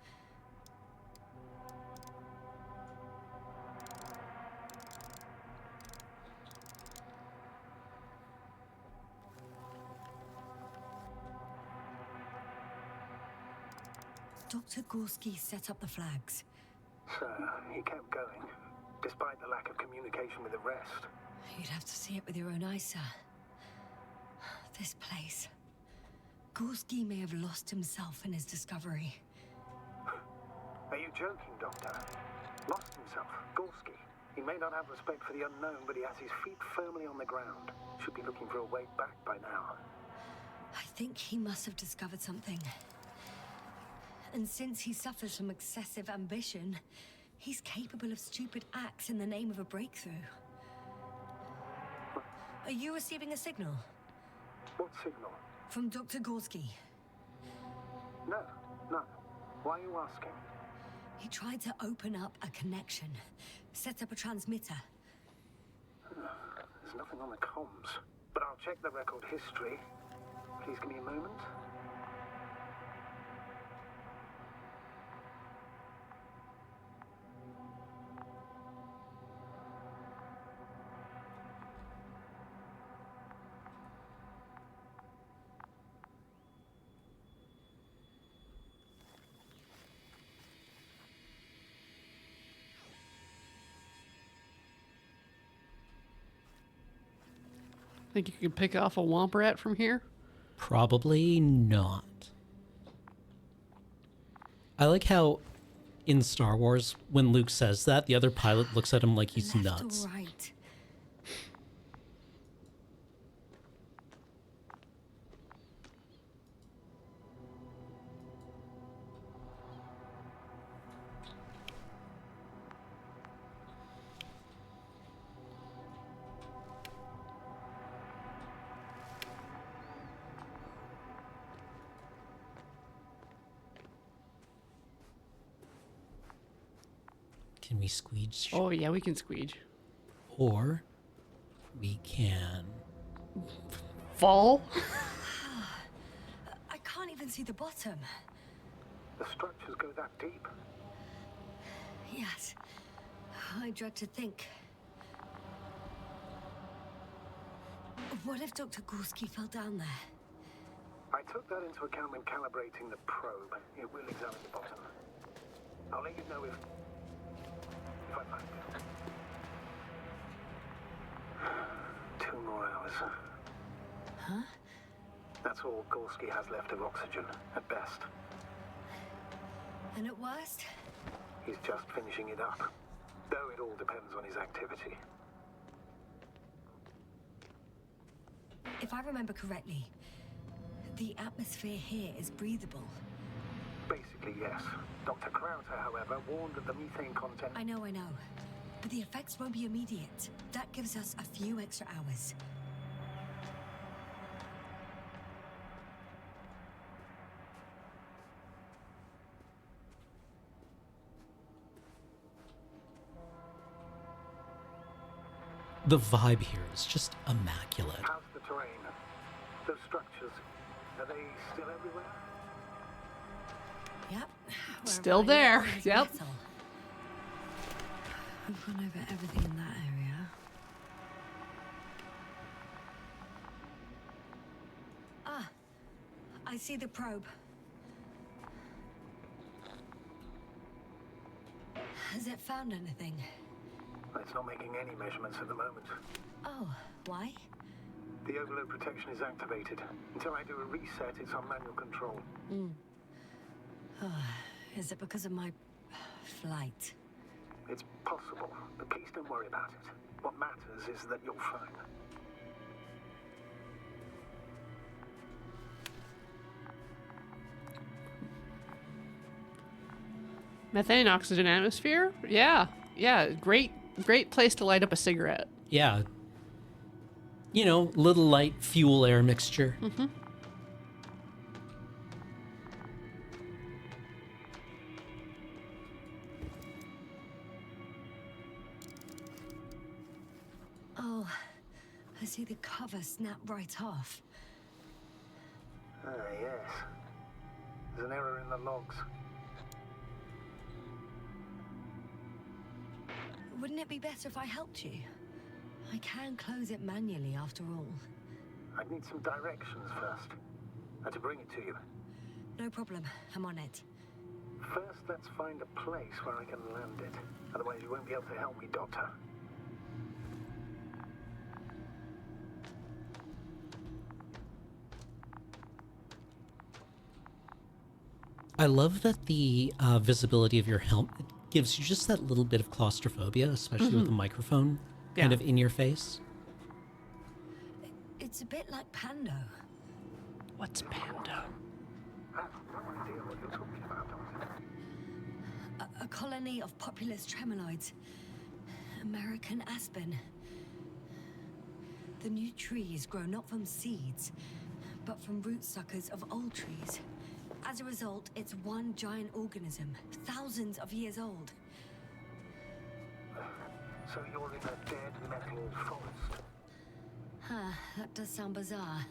Dr. Gorski set up the flags. So, he kept going, despite the lack of communication with the rest. You'd have to see it with your own eyes, sir. This place. Gorski may have lost himself in his discovery. Are you joking, Doctor? Lost himself, Gorski. He may not have respect for the unknown, but he has his feet firmly on the ground. Should be looking for a way back by now. I think he must have discovered something. And since he suffers from excessive ambition, he's capable of stupid acts in the name of a breakthrough. Are you receiving a signal? What signal? From Dr. Gorski. No, none. Why are you asking? He tried to open up a connection, set up a transmitter. There's nothing on the comms, but I'll check the record history. Please give me a moment. Think you could pick off a womp rat from here? Probably not. I like how in Star Wars, when Luke says that, the other pilot looks at him like he's Left nuts. or right? Can we squeeze? Oh, yeah, we can squeege. Or we can... Fall? I can't even see the bottom. The structures go that deep. Yes. I dread to think. What if Dr. Gorski fell down there? I took that into account when calibrating the probe. It will examine the bottom. I'll let you know if I find it. 2 more hours. Huh? That's all Gorski has left of oxygen, at best. And at worst? He's just finishing it up. Though it all depends on his activity. If I remember correctly, the atmosphere here is breathable. Basically, yes. Dr. Krauter, however, warned that the methane content... I know. But the effects won't be immediate. That gives us a few extra hours. The vibe here is just immaculate. How's the terrain? Those structures, are they still everywhere? Yep. Still there. Yep. I've gone over everything in that area. Ah, I see the probe. Has it found anything? It's not making any measurements at the moment. Oh, why? The overload protection is activated. Until I do a reset, it's on manual control. Is it because of my flight? It's possible, but please don't worry about it. What matters is that you're fine. Methane, oxygen, atmosphere? Yeah. Great place to light up a cigarette. Yeah. You know, little light fuel air mixture. Mm-hmm. Oh, I see the cover snap right off. Ah, yes. There's an error in the logs. Wouldn't it be better if I helped you? I can close it manually after all. I'd need some directions first. To bring it to you. No problem, I'm on it. First, let's find a place where I can land it. Otherwise, you won't be able to help me, Doctor. I love that the visibility of your helmet gives you just that little bit of claustrophobia, especially with the microphone kind of in your face. It's a bit like Pando. What's Pando? I have no idea what you're talking about, Doctor. A colony of populous tremoloids. American aspen. The new trees grow not from seeds, but from root suckers of old trees. As a result, it's one giant organism, thousands of years old. So you're in a dead metal forest? Huh, that does sound bizarre.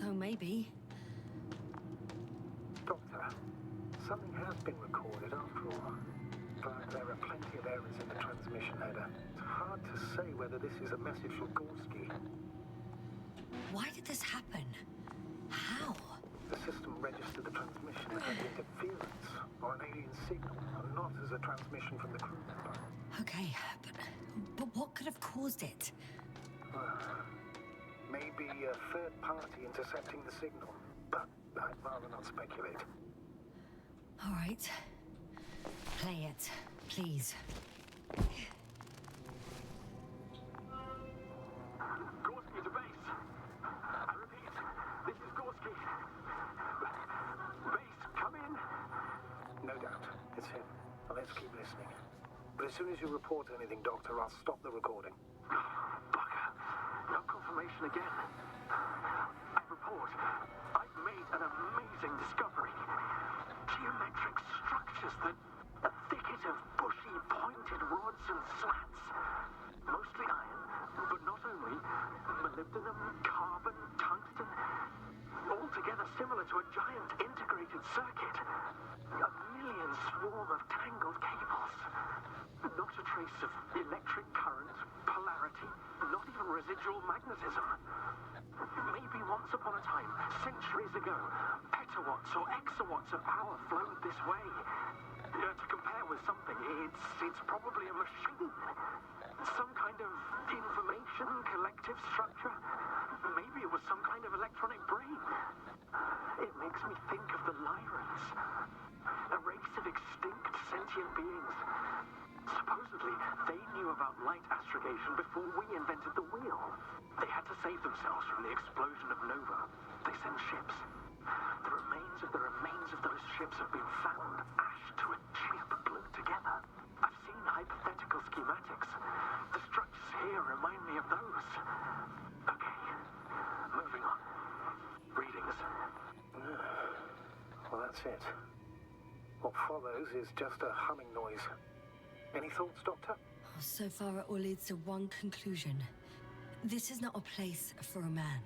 Though maybe. Doctor, something has been recorded after all. But there are plenty of errors in the transmission header. It's hard to say whether this is a message from Gorski. Why did this happen? How? The system registered the transmission as an interference or an alien signal, and not as a transmission from the crew member. Okay, but what could have caused it? Maybe a third party intercepting the signal, but I'd rather not speculate. All right. Play it, please. Gorski to base. I repeat, this is Gorski. Base, come in. No doubt, it's him. Well, let's keep listening. But as soon as you report anything, Doctor, I'll stop the recording. Bugger. No confirmation again. I report. I've made an amazing discovery. Geometric structures that... a thicket of bushy, pointed rods and slats. Mostly iron, but not only. Molybdenum, carbon, tungsten. Altogether similar to a giant integrated circuit. A million swarm of tangled cables. Not a trace of electric current, polarity, not even residual magnetism. Maybe once upon a time, centuries ago, petawatts or exawatts of power flowed this way. To compare with something, it's probably a machine. Some kind of information collective structure. Maybe it was some kind of electronic brain. It makes me think of the Lyrans. A race of extinct sentient beings. Supposedly, they knew about light astrogation before we invented the wheel. They had to save themselves from the explosion of Nova. They sent ships. The remains of those ships have been found, ashed to a chip glued together. I've seen hypothetical schematics. The structures here remind me of those. Okay, moving on. Readings. Well, that's it. What follows is just a humming noise. Any thoughts, Doctor? So far, it all leads to one conclusion. This is not a place for a man.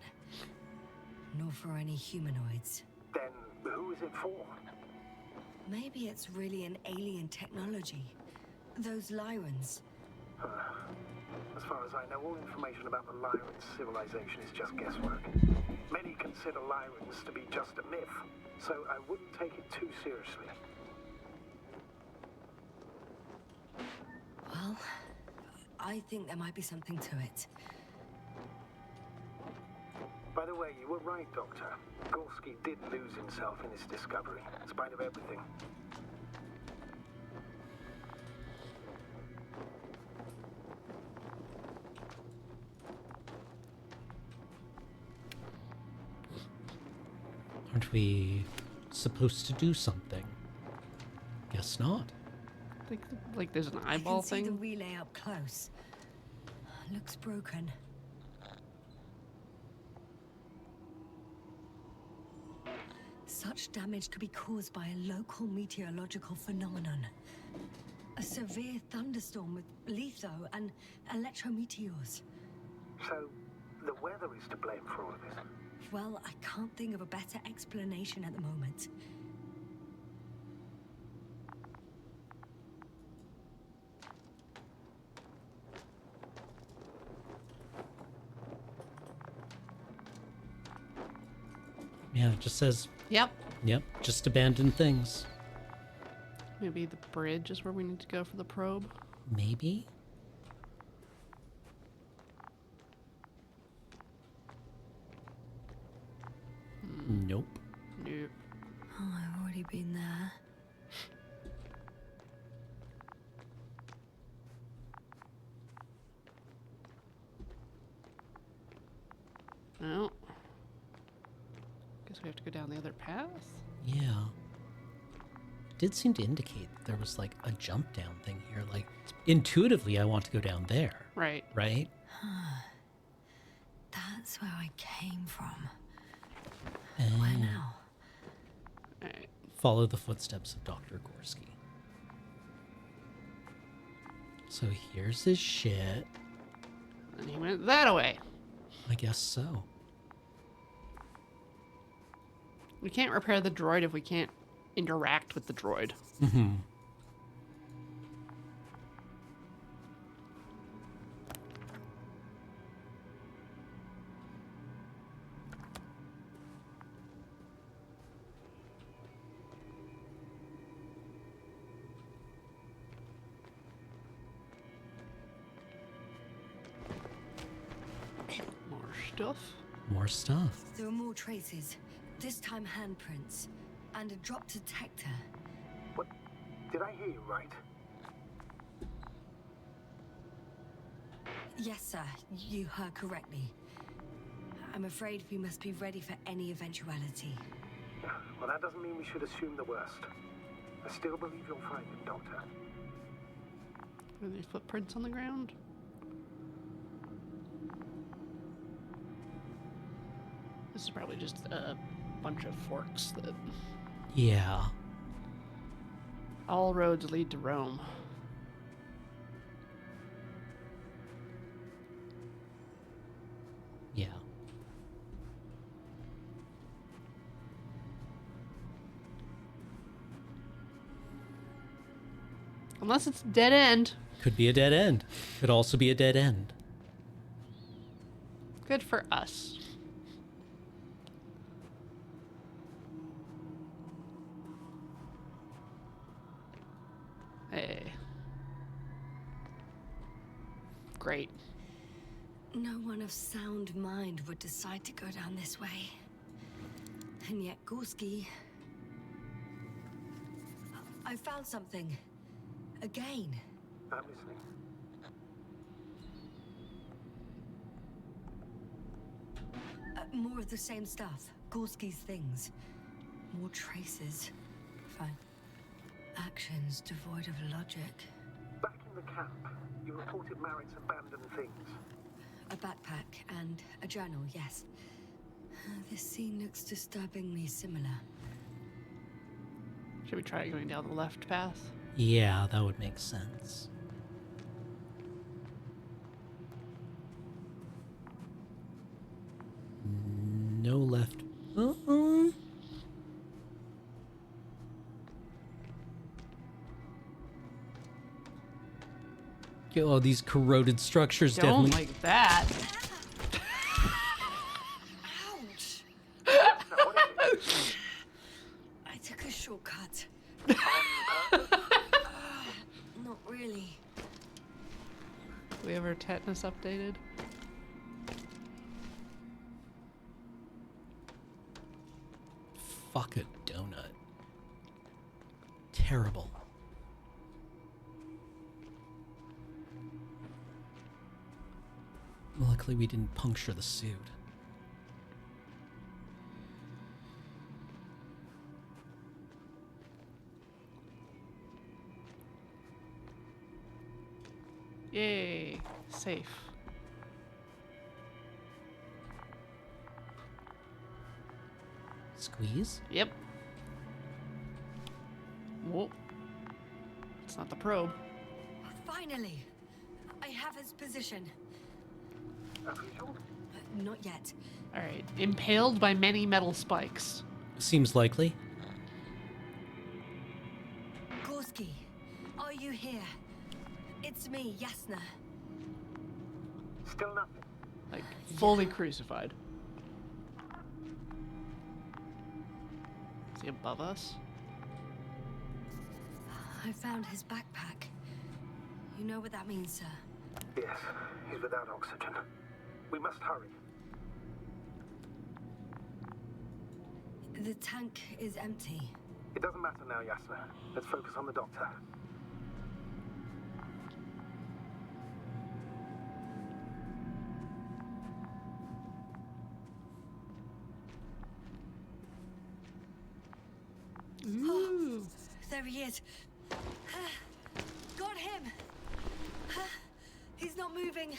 Nor for any humanoids. Then who is it for? Maybe it's really an alien technology. Those Lyrans. As far as I know, all information about the Lyran civilization is just guesswork. Many consider Lyrans to be just a myth, so I wouldn't take it too seriously. Well, I think there might be something to it. By the way, you were right, Doctor. Gorski did lose himself in his discovery, in spite of everything. Aren't we supposed to do something? Guess not. Like there's an I eyeball can see the thing. relay up close. Looks broken. Such damage could be caused by a local meteorological phenomenon. A severe thunderstorm with litho and electrometeors. So, the weather is to blame for all of this? Well, I can't think of a better explanation at the moment. Yeah, it just says, Yep. just abandoned things. Maybe the bridge is where we need to go for the probe. Maybe? Nope. Nope. Oh, I've already been there. Well, guess we have to go down the other path. Yeah. It did seem to indicate that there was like a jump down thing here. Like, intuitively, I want to go down there. Right. Right? That's where I came from. And Where now? Alright. follow the footsteps of Dr. Gorski. So here's his shit. And he went that way. I guess so. We can't repair the droid if we can't interact with the droid. Mm-hmm. More stuff. More stuff. There are more traces. This time handprints. And a drop detector. Did I hear you right? Yes, sir. You heard correctly. I'm afraid we must be ready for any eventuality. Well, that doesn't mean we should assume the worst. I still believe you'll find him, Doctor. Are there footprints on the ground? This is probably just a bunch of forks that... Yeah. All roads lead to Rome. Yeah. Unless it's dead end. Could be a dead end. Could also be a dead end. Good for us. Hey. Great. No one of sound mind would decide to go down this way. And yet Gorski... I found something. Again. I'm listening. More of the same stuff. Gorski's things. More traces. Fine. Actions devoid of logic. Back in the camp, you reported Marek's abandoned things. A backpack and a journal, yes. This scene looks disturbingly similar. Should we try going down the left path? Yeah, that would make sense. No left. Oh, these corroded structures Don't definitely. like that. Ouch! I took a shortcut. Not really. We have our tetanus updated. Fuck a donut. Terrible. Luckily, we didn't puncture the suit. Yay. Safe. Squeeze? Yep. Whoa. It's not the probe. Finally! I have his position. Not yet. Alright. Impaled by many metal spikes. Seems likely. Gorski, are you here? It's me, Yasna. Still nothing. Like, fully crucified. Is he above us? I found his backpack. You know what that means, sir? Yes, he's without oxygen. We must hurry. The tank is empty. It doesn't matter now, Yasna. Let's focus on the doctor. Ooh. Oh, there he is. Got him. He's not moving.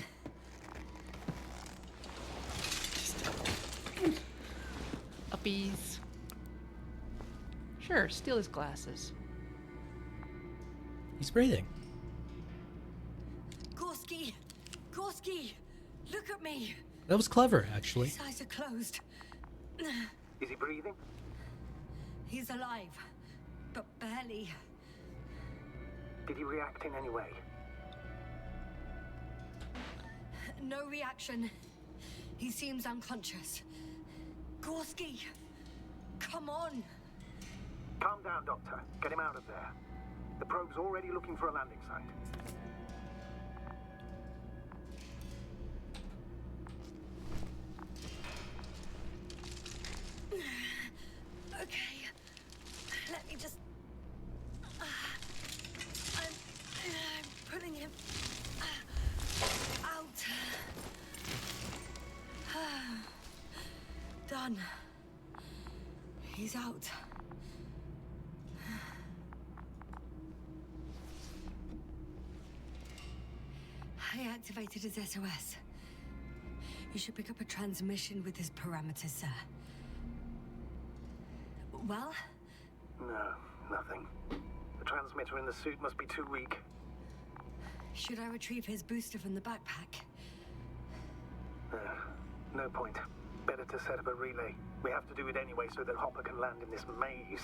Uppies. Sure, steal his glasses. He's breathing. Gorski! Gorski! Look at me! That was clever, actually. His eyes are closed. Is he breathing? He's alive, but barely. Did he react in any way? No reaction. He seems unconscious. Gorski! Come on! Calm down, Doctor. Get him out of there. The probe's already looking for a landing site. Okay. Let me just... done. He's out. I activated his SOS. You should pick up a transmission with his parameters, sir. Well? No, nothing. The transmitter in the suit must be too weak. Should I retrieve his booster from the backpack? No point. Better to set up a relay. We have to do it anyway so that Hopper can land in this maze.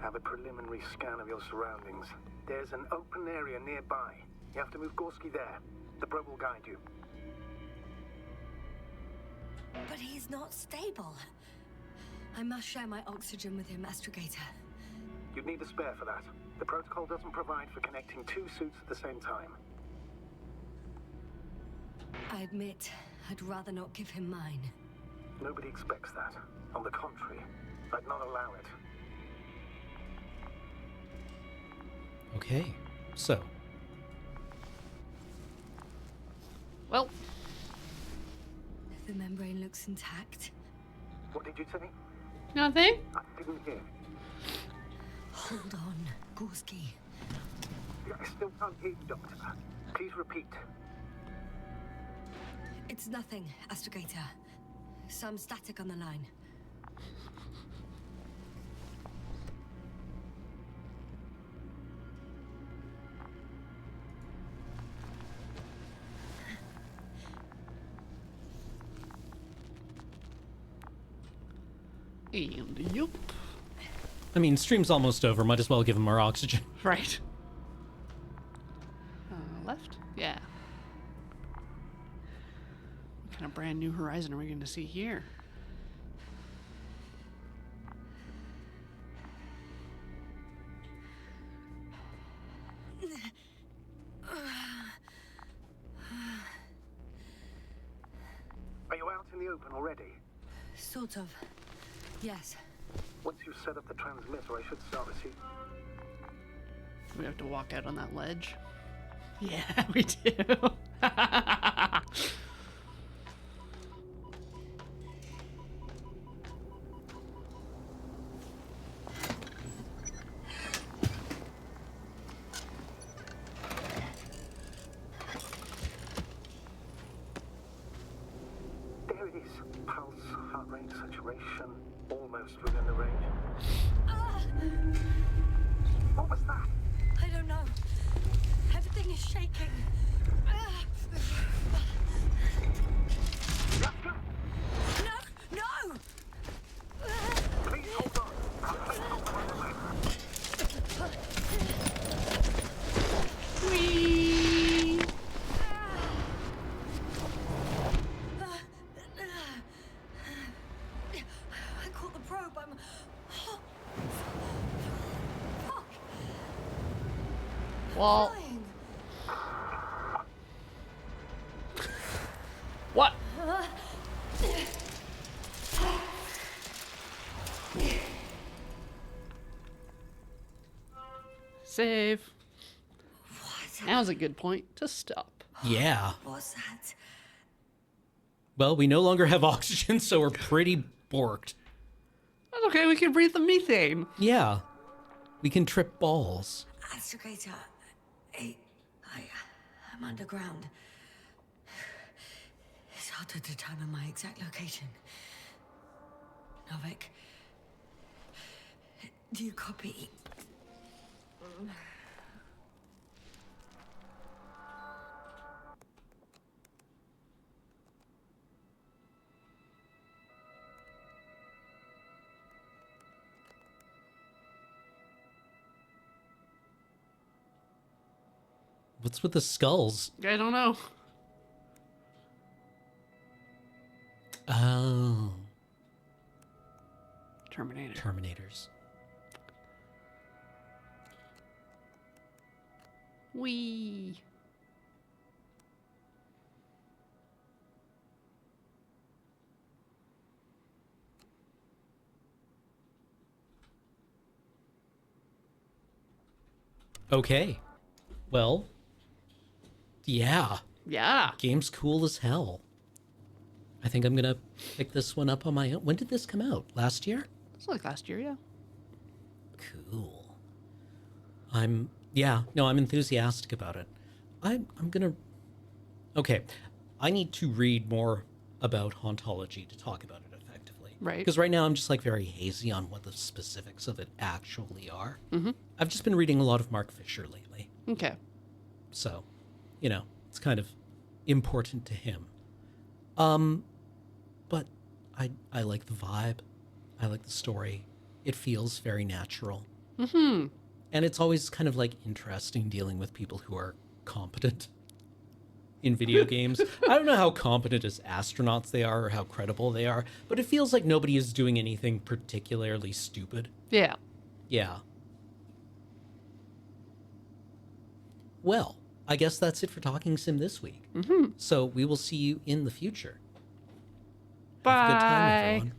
Have a preliminary scan of your surroundings. There's an open area nearby. You have to move Gorski there. The probe will guide you. But he's not stable. I must share my oxygen with him, Astrogator. You'd need a spare for that. The protocol doesn't provide for connecting two suits at the same time. I admit, I'd rather not give him mine. Nobody expects that. On the contrary, I'd not allow it. Okay, so. Well, The membrane looks intact. What did you say? nothing. I didn't hear. Hold on, Gorski. I still can't hear you, Doctor. Please repeat. It's nothing, Astrogator. Some static on the line. And yup. I mean, stream's almost over. Might as well give him our oxygen. Right. Left? Yeah. What kind of brand new horizon are we going to see here? Are you out in the open already? Sort of. Yes. Once you set up the transmitter, I should start receiving. We have to walk out on that ledge. Yeah, we do. There it is. Pulse, heart rate, saturation, almost within the range. What was that? I don't know. Everything is shaking. No! No! Please hold on. Whee! I caught the probe. I'm... Fuck! Well, Flying. what? Save. What? Now's a good point to stop. Yeah. What's that? Well, we no longer have oxygen, so we're pretty borked. That's okay, we can breathe the methane. Yeah. We can trip balls. Astrogator, I'm underground. It's hard to determine my exact location. Novik, do you copy? What's with the skulls? I don't know. Oh. Terminator. Terminators. Whee! Okay. Well. Yeah. Yeah. Game's cool as hell. I think I'm gonna pick this one up on my own. When did this come out? Last year? It's like last year, yeah. Cool. I'm enthusiastic about it. I'm gonna. Okay, I need to read more about hauntology to talk about it effectively. Right. Because right now I'm just like very hazy on what the specifics of it actually are. Mm-hmm. I've just been reading a lot of Mark Fisher lately, Okay. so it's kind of important to him. But I like the vibe. I like the story. It feels very natural. Mm-hmm. And it's always kind of like interesting dealing with people who are competent in video games. I don't know how competent as astronauts they are or how credible they are, but it feels like nobody is doing anything particularly stupid. Yeah. Yeah. Well, I guess that's it for Talking Sim this week. Mm-hmm. So we will see you in the future. Bye. Have a good time, everyone.